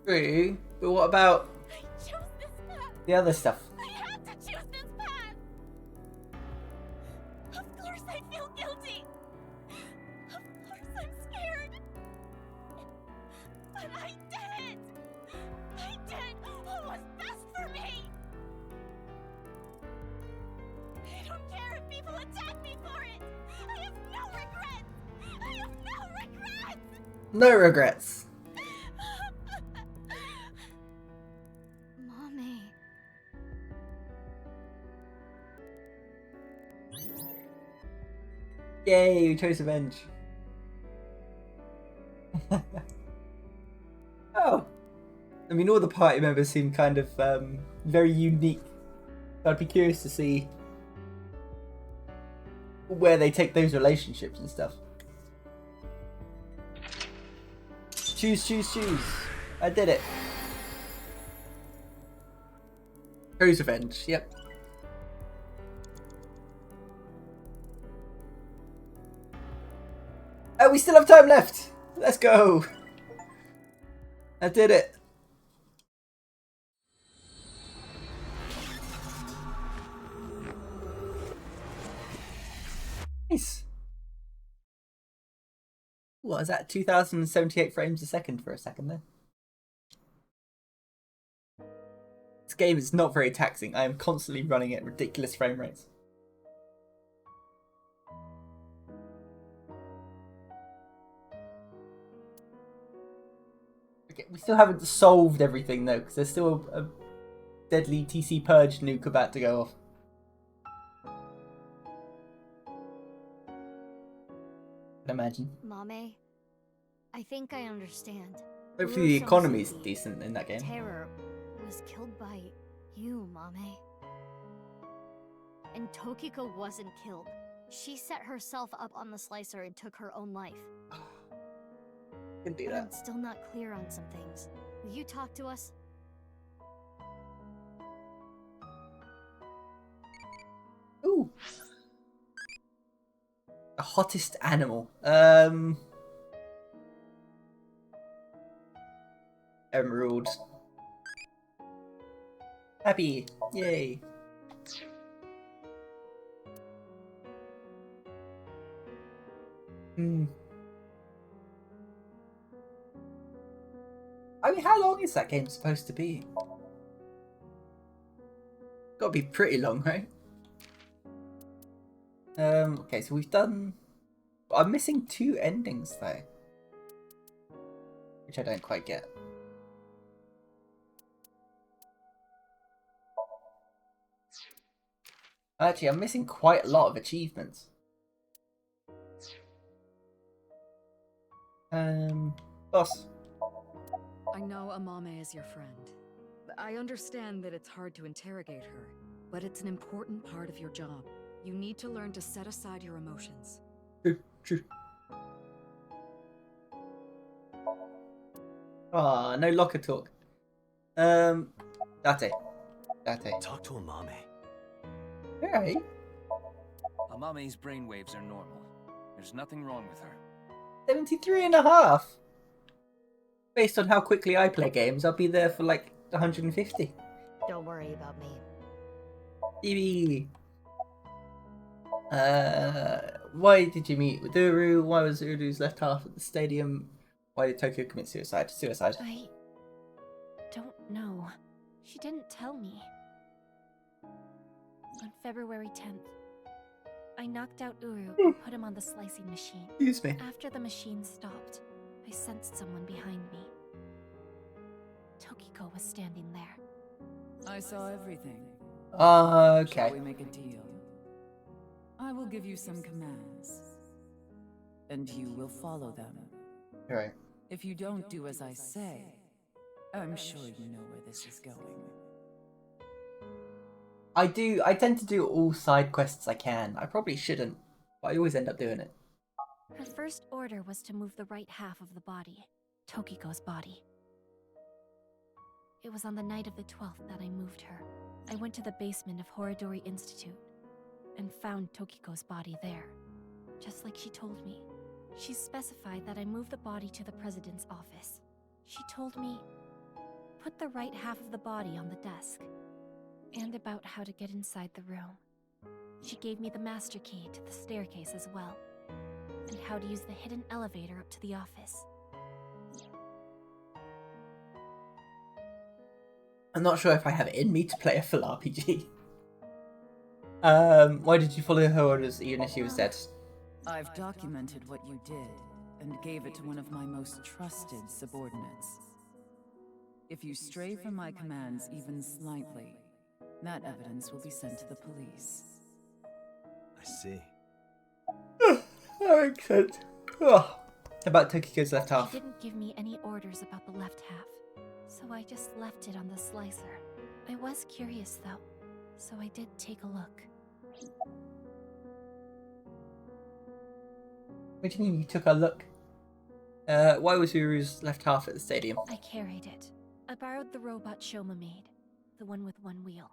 True, but what about I chose this path. the other stuff? I had to choose this path. Of course I feel guilty. Of course I'm scared. But I did it. I did what was best for me. I don't care if people attack me for it. I have no regrets. I have no regrets. No regrets. Mommy. Yay, we chose revenge. Oh. I mean, all the party members seem kind of very unique. I'd be curious to see where they take those relationships and stuff. Choose, choose, choose. I did it. Rose Revenge, yep. Oh, we still have time left. Let's go. I did it. Nice. What is that? 2078 frames a second for a second there. This game is not very taxing. I am constantly running at ridiculous frame rates. Okay, we still haven't solved everything though, because there's still a deadly TC Purge nuke about to go off. I imagine. Mame, I think I understand. Hopefully the economy's decent in that game. Terror was killed by you, Mame. And Tokiko wasn't killed. She set herself up on the slicer and took her own life. Can do But that. I'm still not clear on some things. Will you talk to us? Ooh. The hottest animal. Emerald. Happy. Yay. I mean, how long is that game supposed to be? Gotta be pretty long, right? Okay, so we've done... I'm missing 2 endings, though. Which I don't quite get. Actually, I'm missing quite a lot of achievements. Boss. I know Amame is your friend. I understand that it's hard to interrogate her, but it's an important part of your job. You need to learn to set aside your emotions. True. Ah, no locker talk. Date. Talk to Amame. Alright. Amame's brainwaves are normal. There's nothing wrong with her. 73.5. Based on how quickly I play games, I'll be there for like 150. Don't worry about me. EB. Why did you meet with Uru? Why was Uru's left half at the stadium? Why did Tokyo commit suicide? Suicide. I don't know. She didn't tell me. On February 10th, I knocked out Uru and put him on the slicing machine. Excuse me. After the machine stopped, I sensed someone behind me. Tokiko was standing there. I saw everything. Okay. Shall we make a deal? I will give you some commands, and you will follow them. Alright. If you don't do as I say, I'm sure you know where this is going. I tend to do all side quests I can. I probably shouldn't, but I always end up doing it. Her first order was to move the right half of the body, Tokiko's body. It was on the night of the 12th that I moved her. I went to the basement of Horodori Institute and found Tokiko's body there, just like she told me. She specified that I move the body to the president's office. She told me, put the right half of the body on the desk, and about how to get inside the room. She gave me the master key to the staircase as well, and how to use the hidden elevator up to the office. I'm not sure if I have it in me to play a full RPG. Why did you follow her orders even if she was dead? I've documented what you did and gave it to one of my most trusted subordinates. If you stray from my commands even slightly, that evidence will be sent to the police. I see. That makes sense. Oh. About Tokiko's left half. She didn't give me any orders about the left half, so I just left it on the slicer. I was curious though, so I did take a look. What do you mean you took a look? Why was Uru's left half at the stadium? I carried it. I borrowed the robot Shoma made. The one with one wheel.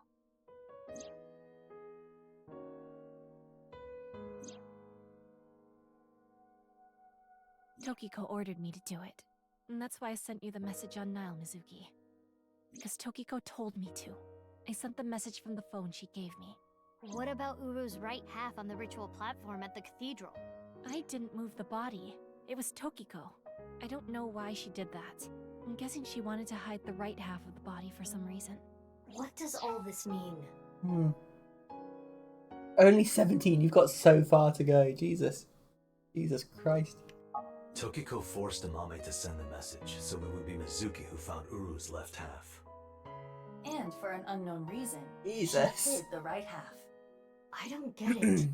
Tokiko ordered me to do it. And that's why I sent you the message on Nile, Mizuki. Because Tokiko told me to. I sent the message from the phone she gave me. What about Uru's right half on the ritual platform at the cathedral? I didn't move the body. It was Tokiko. I don't know why she did that. I'm guessing she wanted to hide the right half of the body for some reason. What does all this mean? Only 17, you've got so far to go. Jesus. Jesus Christ. Tokiko forced Amame to send the message, so it would be Mizuki who found Uru's left half. And for an unknown reason, Jesus. she hid the right half. I don't get it.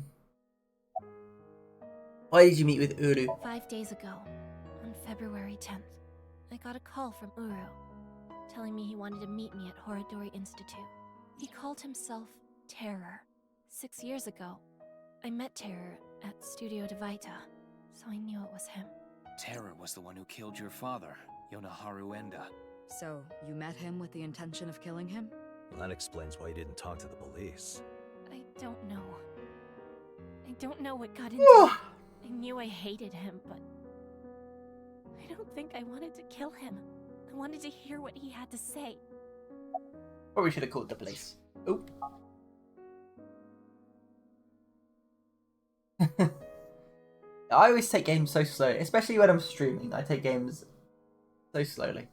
Why did you meet with Uru? 5 days ago, on February 10th, I got a call from Uru, telling me he wanted to meet me at Horodori Institute. He called himself Terror. 6 years ago, I met Terror at Studio Devaita, so I knew it was him. Terror was the one who killed your father, Yonaharu Enda. So, you met him with the intention of killing him? Well, that explains why you didn't talk to the police. I don't know. I don't know what got into me. I knew I hated him, but I don't think I wanted to kill him. I wanted to hear what he had to say. Probably should have called the police. Oop. I always take games so slowly, especially when I'm streaming. I take games so slowly.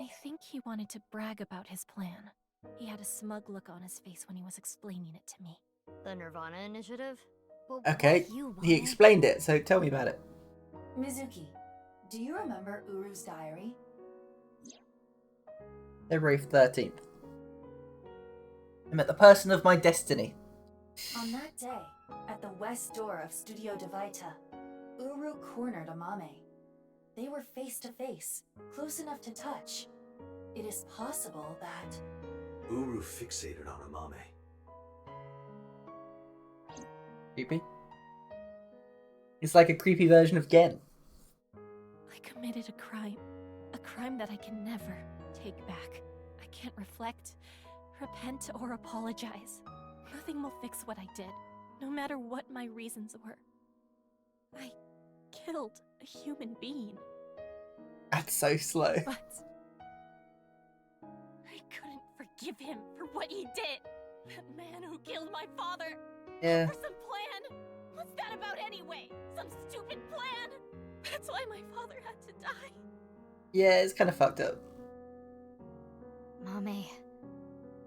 I think he wanted to brag about his plan. He had a smug look on his face when he was explaining it to me. The Nirvana initiative? Well, Okay, you he explained it, so tell me about it. Mizuki, do you remember Uru's diary? February 13th. I met the person of my destiny. On that day, at the west door of Studio Devaita, Uru cornered Amame. They were face to face, close enough to touch. It is possible that... Uru fixated on Amame. Creepy. It's like a creepy version of Gen. I committed a crime that I can never take back. I can't reflect, repent, or apologize. Nothing will fix what I did, no matter what my reasons were. I killed a human being. That's so slow. But I couldn't forgive him for what he did. That man who killed my father. Yeah. For some plan. What's that about anyway? Some stupid plan? That's why my father had to die. Yeah, it's kind of fucked up. Mame,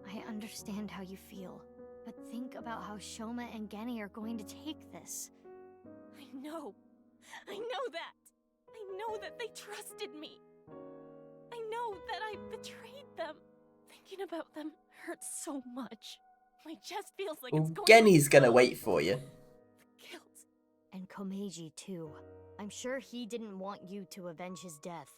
I understand how you feel, but think about how Shoma and Genny are going to take this. I know that. I know that they trusted me. I know that I betrayed them. Thinking about them hurts so much. My chest feels like it's going Genny's gonna wait for you. Guilt. And Komeiji too. I'm sure he didn't want you to avenge his death.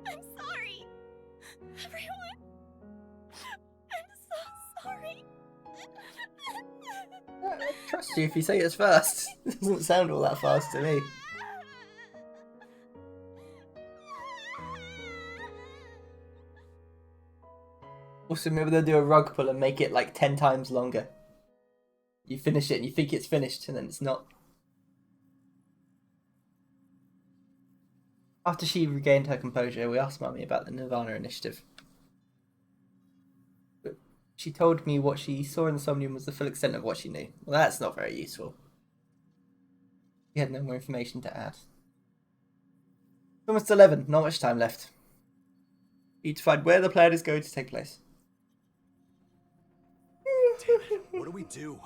I'm sorry. Everyone. I'm so sorry. I trust you if you say it's fast. It doesn't sound all that fast to me. Also, maybe they'll do a rug pull and make it like 10 times longer. You finish it and you think it's finished, and then it's not. After she regained her composure, we asked Mummy about the Nirvana initiative. But she told me what she saw in the Somnium was the full extent of what she knew. Well, that's not very useful. She had no more information to add. Almost 11, not much time left. We need to find where the plan is going to take place. Damn it, what do we do?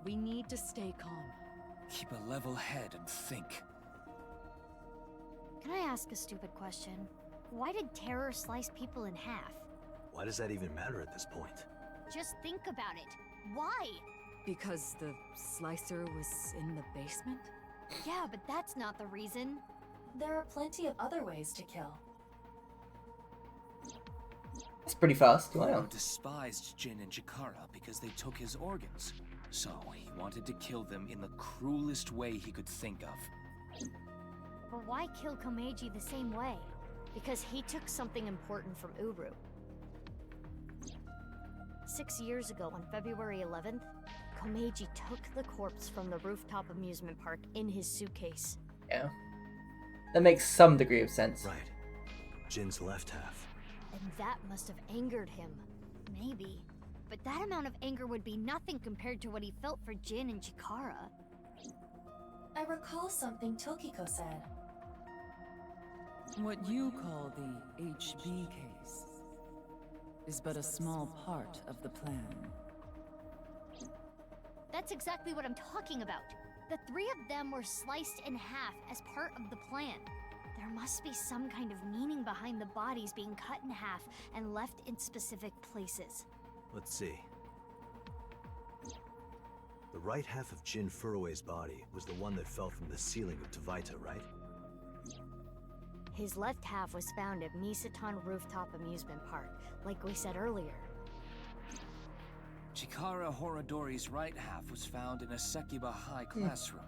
We need to stay calm. Keep a level head and think. Can I ask a stupid question? Why did Terror slice people in half? Why does that even matter at this point? Just think about it. Why? Because the slicer was in the basement? Yeah, but that's not the reason. There are plenty of other ways to kill. It's Pretty fast, wow. Horo despised Jin and Chikara because they took his organs. So he wanted to kill them in the cruelest way he could think of. But why kill Komeiji the same way? Because he took something important from Uru. 6 years ago, on February 11th, Komeiji took the corpse from the rooftop amusement park in his suitcase. Yeah. That makes some degree of sense. Right. Jin's left half. And that must have angered him. Maybe. But that amount of anger would be nothing compared to what he felt for Jin and Chikara. I recall something Tokiko said. What you call the HB case is but a small part of the plan. That's exactly what I'm talking about. The 3 of them were sliced in half as part of the plan. There must be some kind of meaning behind the bodies being cut in half and left in specific places. Let's see. The right half of Jin Furue's body was the one that fell from the ceiling of Tavaita, right? His left half was found at Misatan Rooftop Amusement Park, like we said earlier. Chikara Horodori's right half was found in a Sekiba High classroom.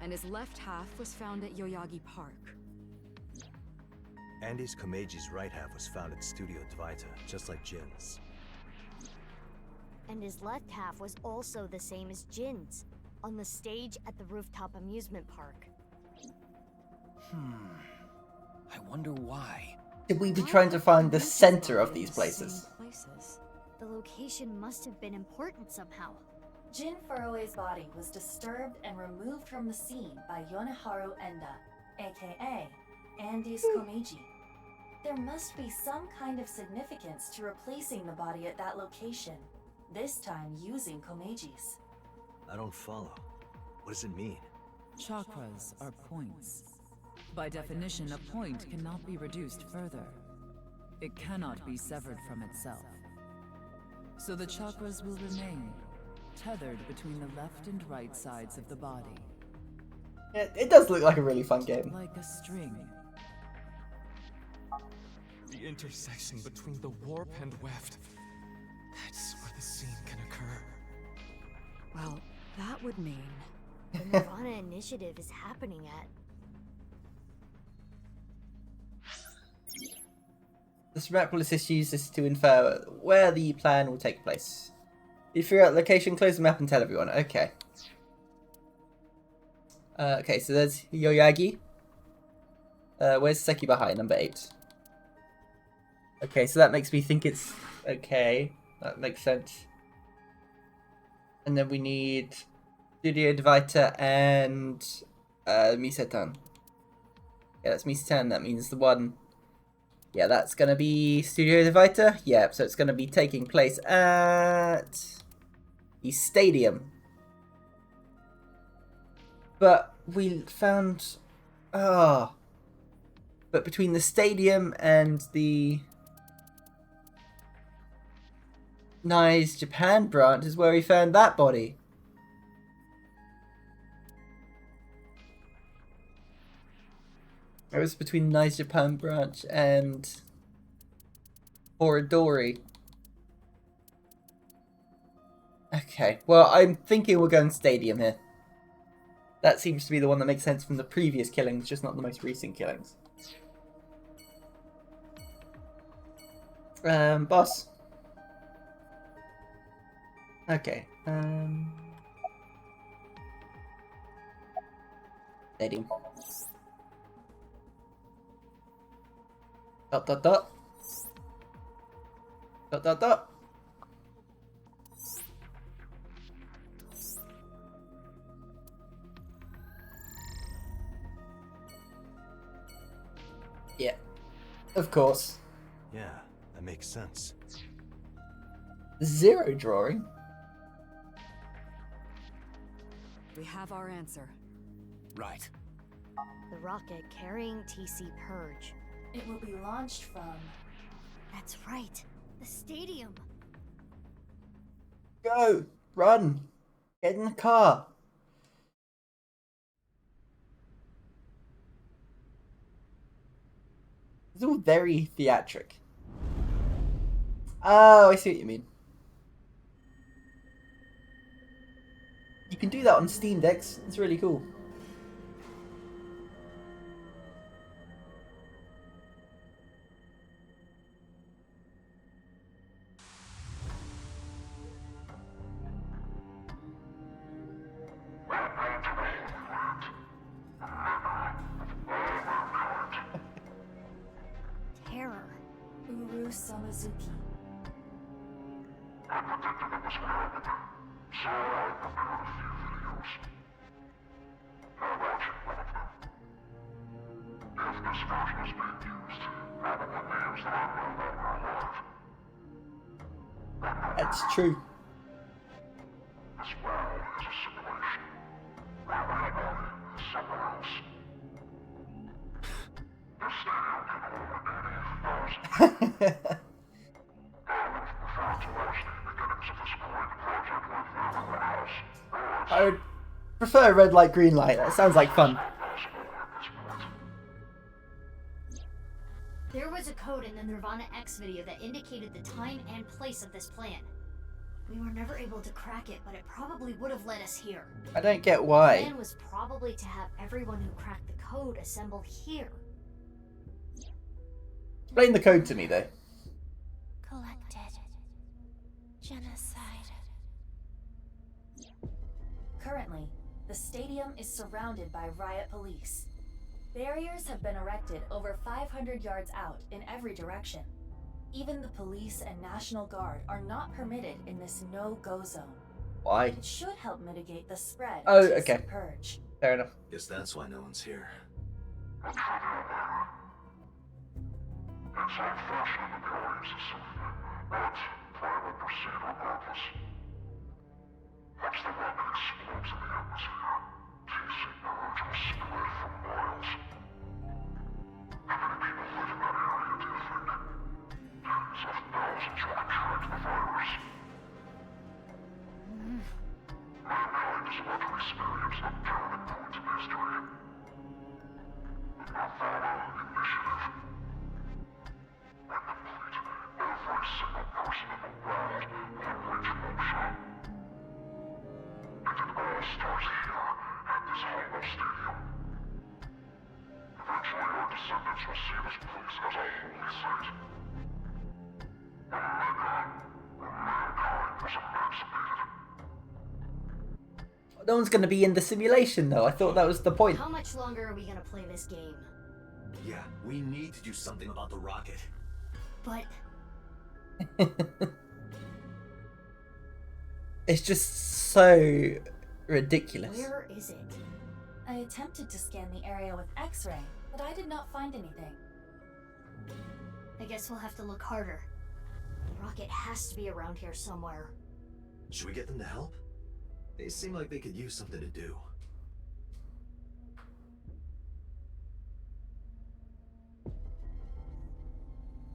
And his left half was found at Yoyagi Park. Andy's Komeiji's right half was found at Studio Tavaita, just like Jin's. And his left half was also the same as Jin's, on the stage at the Rooftop Amusement Park. I wonder why. Should we be trying to find the center of these places? The location must have been important somehow. Jin Furue's body was disturbed and removed from the scene by Yoneharu Enda, aka Andy's Komeiji. There must be some kind of significance to replacing the body at that location, this time using Komeiji's. I don't follow. What does it mean? Chakras are points. By definition, a point cannot be reduced further. It cannot be severed from itself. So the chakras will remain, tethered between the left and right sides of the body. It does look like a really fun game. Like a string. The intersection between the warp and weft. That's where the scene can occur. Well, that would mean... the Nirvana initiative is happening at... This map will assist users to infer where the plan will take place. You figure out location, close the map and tell everyone. Okay. Okay, so there's Yoyagi. Where's Sekiba High? Number 8. Okay, so that makes me think it's... Okay, that makes sense. And then we need Studio Divider and Misatan. Yeah, that's Misatan. That means the one... Yeah, that's going to be Studio Divider. Yeah, so it's going to be taking place at the stadium. But we found... But between the stadium and the Nice Japan branch is where we found that body. It was between Nice Japan branch and Horodori. Okay, well, I'm thinking we're going stadium here. That seems to be the one that makes sense from the previous killings, just not the most recent killings. Boss. Okay, stadium. Dot dot dot. Dot dot dot. Yeah, of course. Yeah, that makes sense. 0 drawing. We have our answer. Right. The rocket carrying TC Purge. It will be launched from... That's right. The stadium. Go! Run! Get in the car! It's all very theatric. Oh, I see what you mean. You can do that on Steam Decks. It's really cool. Terror. Uru Samazuki. That's true. I would prefer red light, green light. That sounds like fun. There was a code in the Nirvana X video that indicated the time and place of this plan. We were never able to crack it, but it probably would have led us here. I don't get The why. plan was probably to have everyone who cracked the code assemble here. Explain the code to me, though. Collected. Genocide. Currently, the stadium is surrounded by riot police. Barriers have been erected over 500 yards out in every direction. Even the police and National Guard are not permitted in this no-go zone. Why? It should help mitigate the spread Oh, of TC okay. purge. Fair enough. Guess that's why no one's here. No one's going to be in the simulation, though. I thought that was the point. How much longer are we gonna play this game? Yeah, we need to do something about the rocket. But It's just so ridiculous. where is it? I attempted to scan the area with X-ray, but I did not find anything. I guess we'll have to look harder. The rocket has to be around here somewhere. Should we get them to help? They seem like they could use something to do.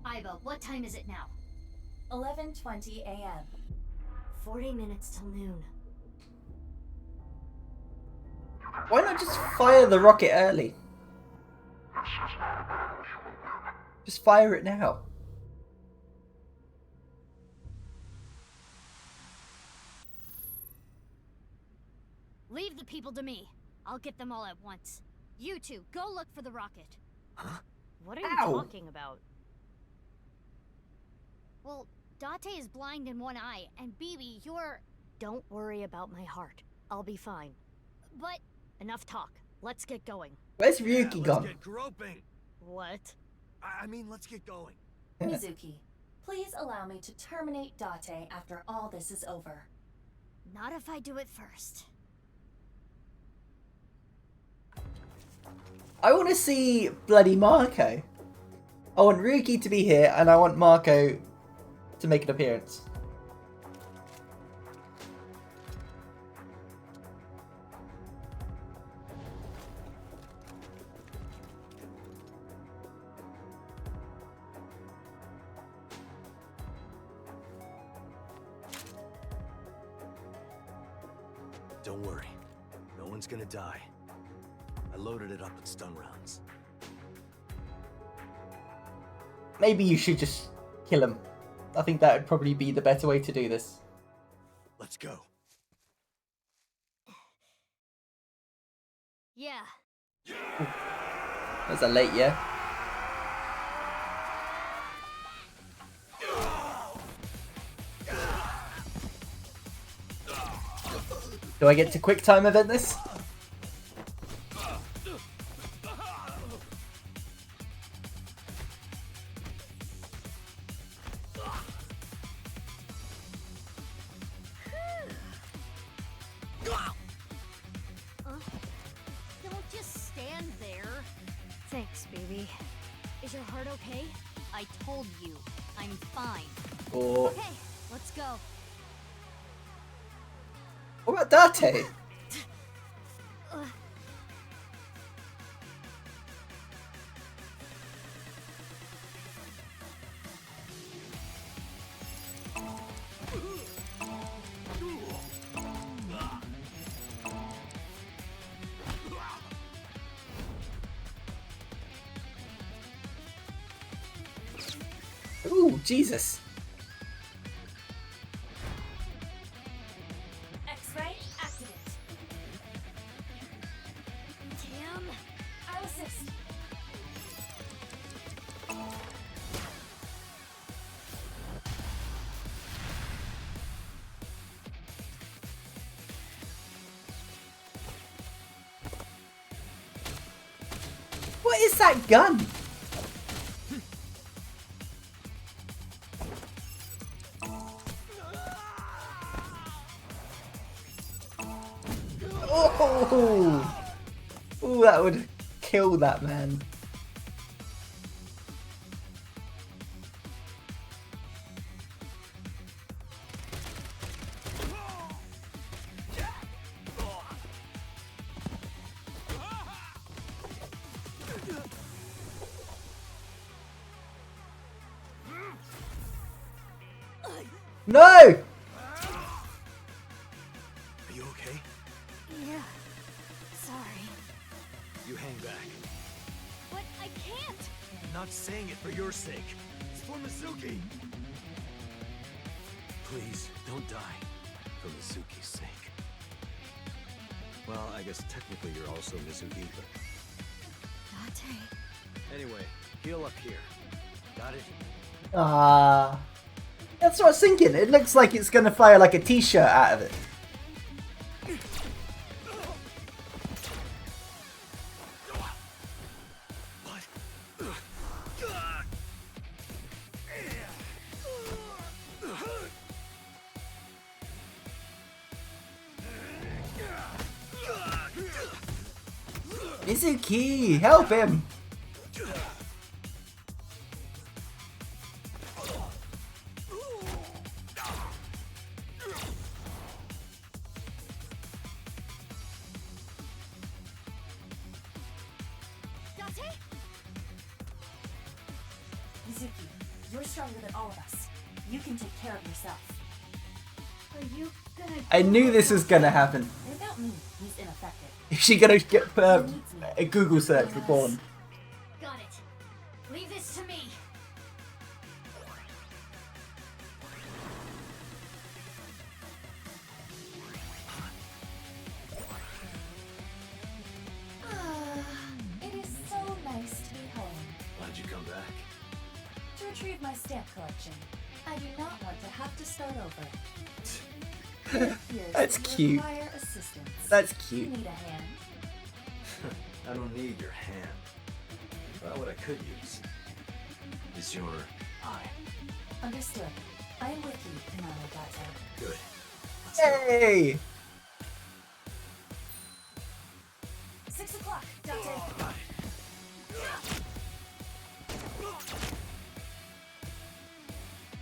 Iva, what time is it now? 11:20 a.m. 40 minutes till noon. Why not just fire the rocket early? Just fire it now. Leave the people to me. I'll get them all at once. You two, go look for the rocket. Huh? What are you Ow. talking about? Well, Date is blind in one eye, and Bibi, you're... Don't worry about my heart. I'll be fine. But... Enough talk. Let's get going. Where's Ryuki Let's gone? get groping. What? I mean, let's get going. Mizuki, please allow me to terminate Date after all this is over. Not if I do it first. I want to see bloody Marco. I want Ryuki to be here, and I want Marco to make an appearance. Don't worry. No one's gonna die. I loaded it up with stun rounds. Maybe you should just kill him. I think that would probably be the better way to do this. Let's go. Yeah. That's a late yeah. Do I get to quick time event this? Don't just stand there. Thanks, baby. Is your heart okay? I told you, I'm fine. Or Okay, let's go. what about Date? Ooh, Jesus. X-ray activate. Damn. I'll assist. What is that gun? Oh! Ooh, that would kill that man. No! Are you okay? Yeah. Sorry. You hang back. But I can't. I'm not saying it for your sake. It's for Mizuki. Please, don't die. For Mizuki's sake. Well, I guess technically you're also Mizuki, but... Date. Anyway, heal up here. Got it? Ah. That's what I was thinking. It looks like it's gonna fire like a t-shirt out of it. Mizuki, help him! Mizuki, you're stronger than all of us. You can take care of yourself. Are you gonna... I knew this was gonna happen. Without me, he's ineffective. Is she gonna get a Google search for porn? Got it. Leave this to me. It is so nice to be home. Why'd you come back? To retrieve my stamp collection. I do not want to have to start over. It appears That's that you cute. require assistance. That's You cute. need a hand. I don't need your hand. Well, what I could use is your eye. Understood. I am with you, Kanano Gato. Good. Hey! 6 o'clock, Date.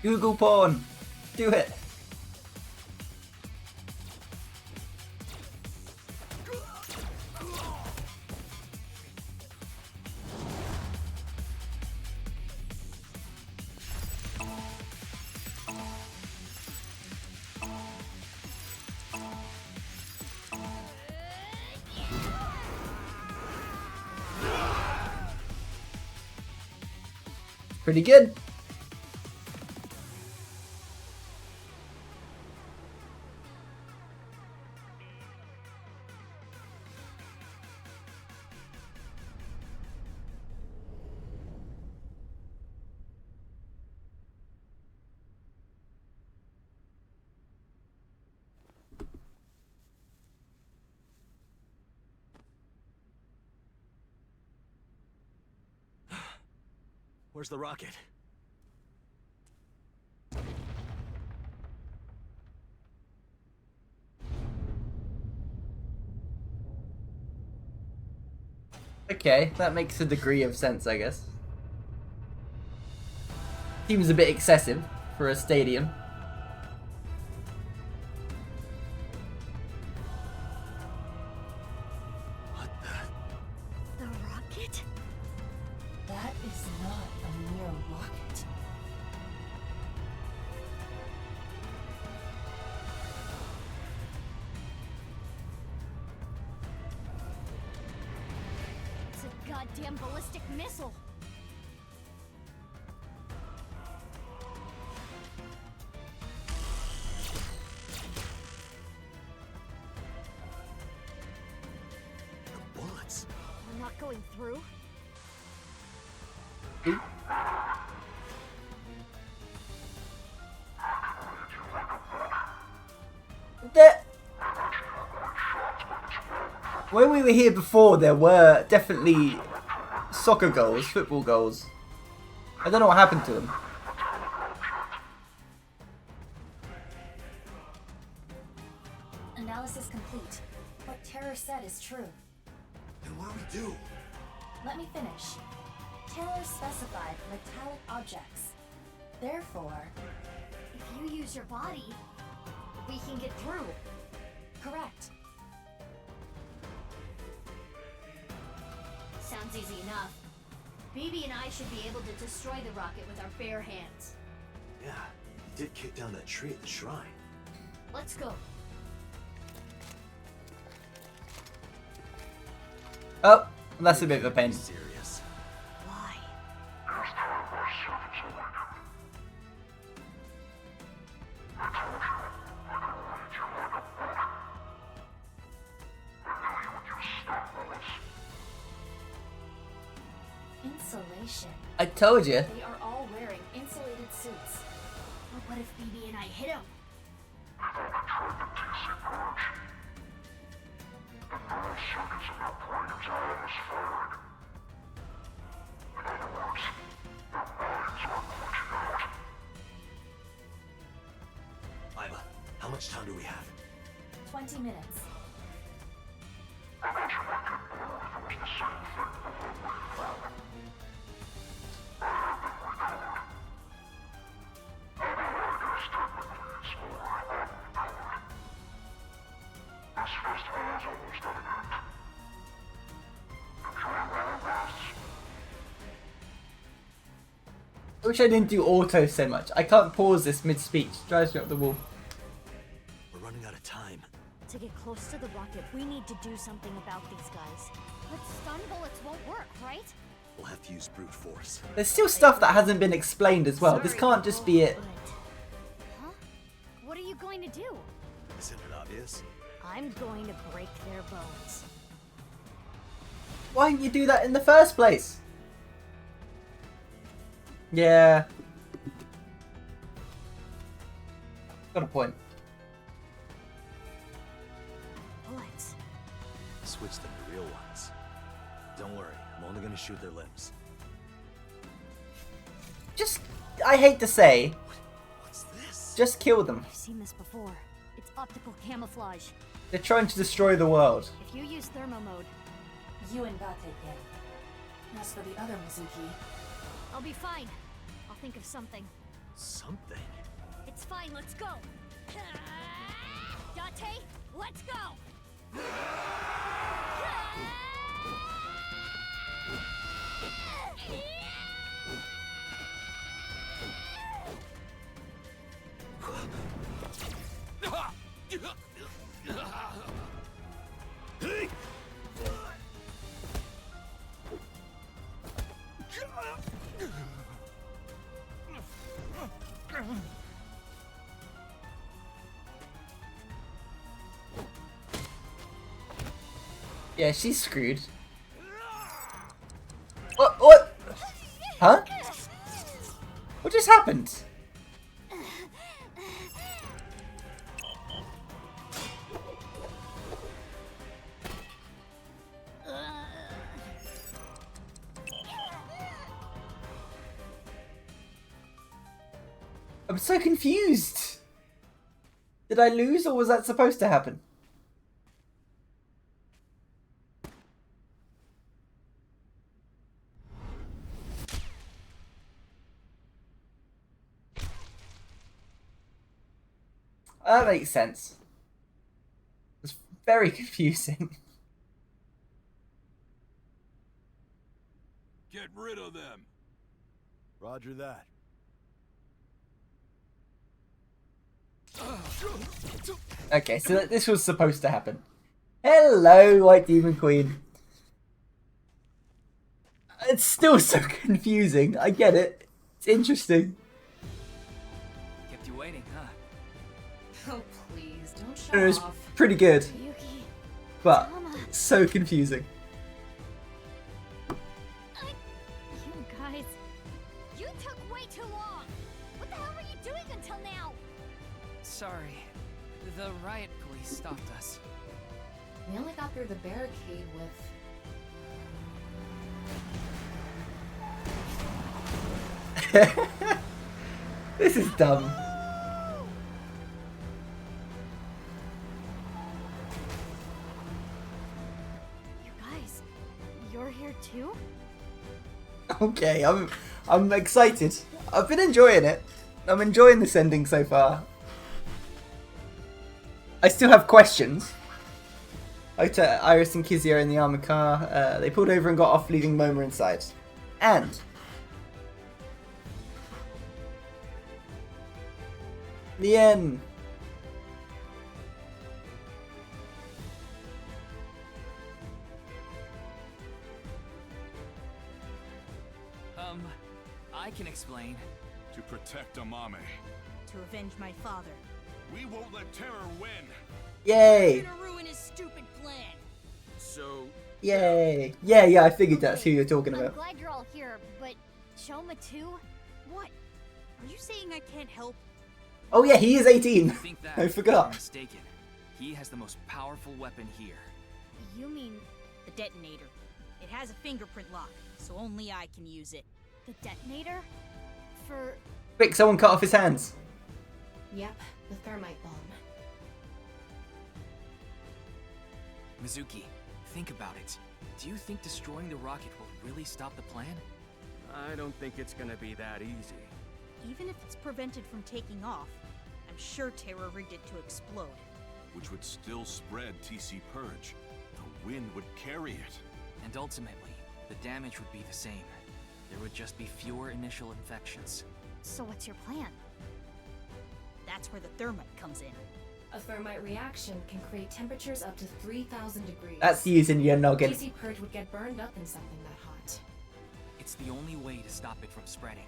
Google porn. Do it. Pretty good. Where's the rocket? Okay, that makes a degree of sense, I guess. Seems a bit excessive for a stadium. What the? The rocket? That is not a mere rocket. It's a goddamn ballistic missile. The bullets. We're not going through. When we were here before, there were definitely soccer goals, football goals. I don't know what happened to them. Analysis complete. What Terror said is true. Then what do we do? Let me finish. Terror specified metallic objects. Therefore, If you use your body, we can get through. correct. Sounds easy enough. BB and I should be able to destroy the rocket with our bare hands. Yeah, he did kick down that tree at the shrine. Let's go. Oh, that's a bit of a pain. Serious. Why? Insulation. I told you. They are all wearing insulated suits. But what if BB and I hit him? Iva, how much time do we have? 20 minutes. I wish I didn't do auto so much. I can't pause this mid-speech. Drives me up the wall. We're running out of time. To get close to the rocket, we need to do something about these guys. But stun bullets won't work, right? We'll have to use brute force. There's still stuff that hasn't been explained as well. This can't just be it. Huh? What are you going to do? Isn't it obvious? I'm going to break their bones. Why didn't you do that in the first place? Yeah. Got a point. Bullets. Switch them to real ones. Don't worry, I'm only gonna shoot their limbs. Just, I hate to say, What's this? just kill them. I've seen this before. It's optical camouflage. They're trying to destroy the world. If you use thermo mode, You and Gate can. As for the other Mizuki, I'll be fine. I'll think of something. Something? It's fine, let's go. Date, let's go. Yeah, she's screwed. What? Huh? What just happened? I'm so confused. Did I lose, or was that supposed to happen? That makes sense. It's very confusing. Get rid of them. Roger that. Okay, so this was supposed to happen. Hello, White Demon Queen. It's still so confusing. I get it. It's interesting. Kept you waiting, huh? Oh, please, don't It show was off. pretty good, Ryuki, but Tama, so confusing. you guys, you took way too long. What the hell were you doing until now? Sorry. The riot police stopped us. We only got through the barricade with... This is dumb. You guys, you're here too? Okay, I'm excited. I've been enjoying it. I'm enjoying this ending so far. I still have questions. Like to Iris and Kizzy are in the armored car. They pulled over and got off, leaving Moma inside. And the end. I can explain. To protect Amame. To avenge my father. We won't let terror win. Yay! Gonna ruin his stupid plan. So... Yay! Yeah, I figured that's who you're talking I'm about. glad you're all here, but Shoma too? What? Are you saying I can't help? Oh yeah, he is 18. I think that I forgot. you're mistaken. He has the most powerful weapon here. You mean the detonator. It has a fingerprint lock, so only I can use it. The detonator? For... Quick, someone cut off his hands. Yep, the thermite bomb. Mizuki, think about it. Do you think destroying the rocket will really stop the plan? I don't think it's gonna be that easy. Even if it's prevented from taking off, I'm sure Terra rigged it to explode. Which would still spread TC Purge. The wind would carry it. And ultimately, the damage would be the same. There would just be fewer initial infections. So what's your plan? That's where the thermite comes in. A thermite reaction can create temperatures up to 3,000 degrees. That's using your noggin. TC Purge would get burned up in something that hot. It's the only way to stop it from spreading.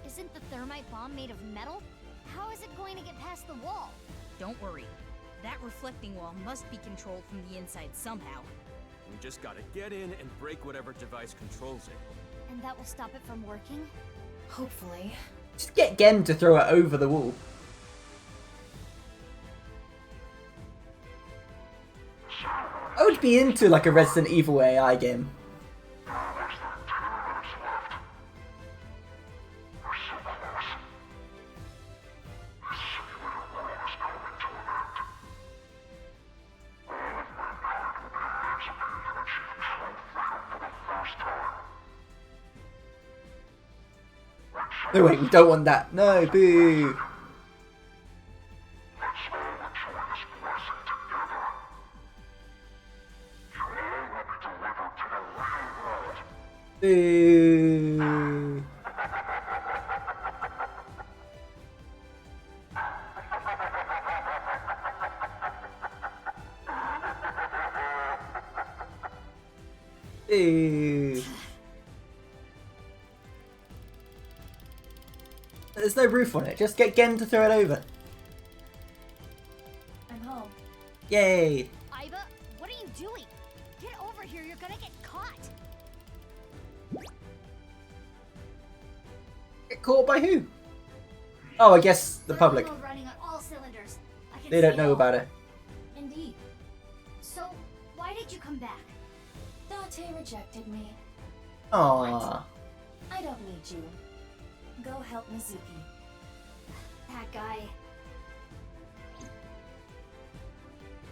Isn't the thermite bomb made of metal? How is it going to get past the wall? Don't worry. That reflecting wall must be controlled from the inside somehow. We just gotta get in and break whatever device controls it. And that will stop it from working? Hopefully. Just get Gen to throw it over the wall. I would be into like a Resident Evil AI game. No, wait, we don't want that. No, boo. Boo. Boo. There's no roof on it. Just get Gen to throw it over. I'm home. Yay. Iva, what are you doing? Get over here, you're gonna get caught. Get caught by who? Oh, I guess the public. Thermal running on all cylinders. I can They don't see know all. about it. Indeed. So, why did you come back? Dante rejected me. Aww. I don't need you. Go help Mizuki. That guy.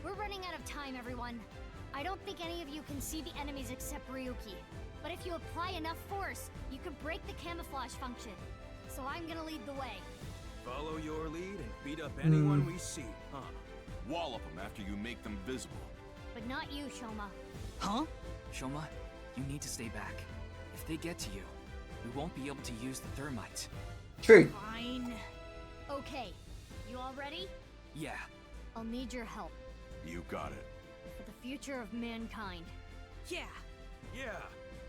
We're running out of time, everyone. I don't think any of you can see the enemies except Ryuki. But if you apply enough force, you could break the camouflage function. So I'm gonna lead the way. Follow your lead and beat up anyone we see, huh? Wallop them after you make them visible. But not you, Shoma. Huh? Shoma, you need to stay back. If they get to you, we won't be able to use the thermite. True. Fine. Okay, you all ready? Yeah. I'll need your help. You got it. For the future of mankind. Yeah. Yeah.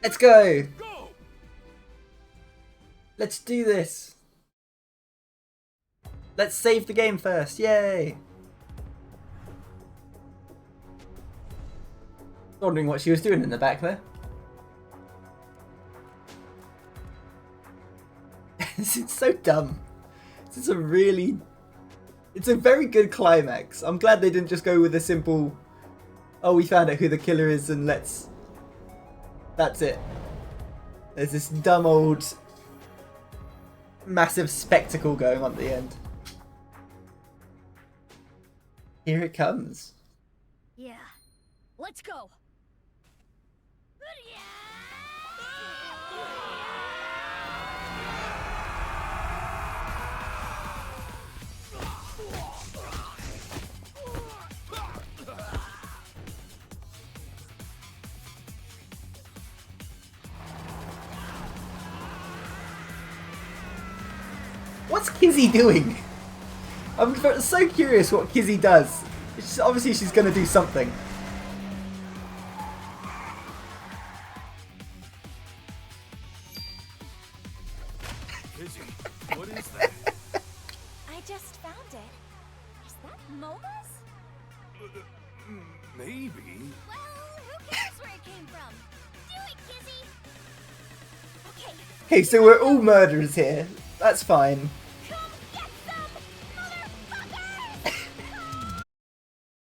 Let's go. Go! Let's do this. Let's save the game first. Yay. Wondering what she was doing in the back there. This is so dumb. This is it's a very good climax. I'm glad they didn't just go with a simple, oh, we found out who the killer is and that's it. There's this dumb old massive spectacle going on at the end. Here it comes. Yeah. Let's go. What's Kizzy doing? I'm so curious what Kizzy does. Obviously she's gonna do something. Kizzy, what is that? I just found it. Is that Moma's? Maybe. Well, who cares where it came from? Do it, Kizzy! Okay. Okay, so we're all murderers here. That's fine.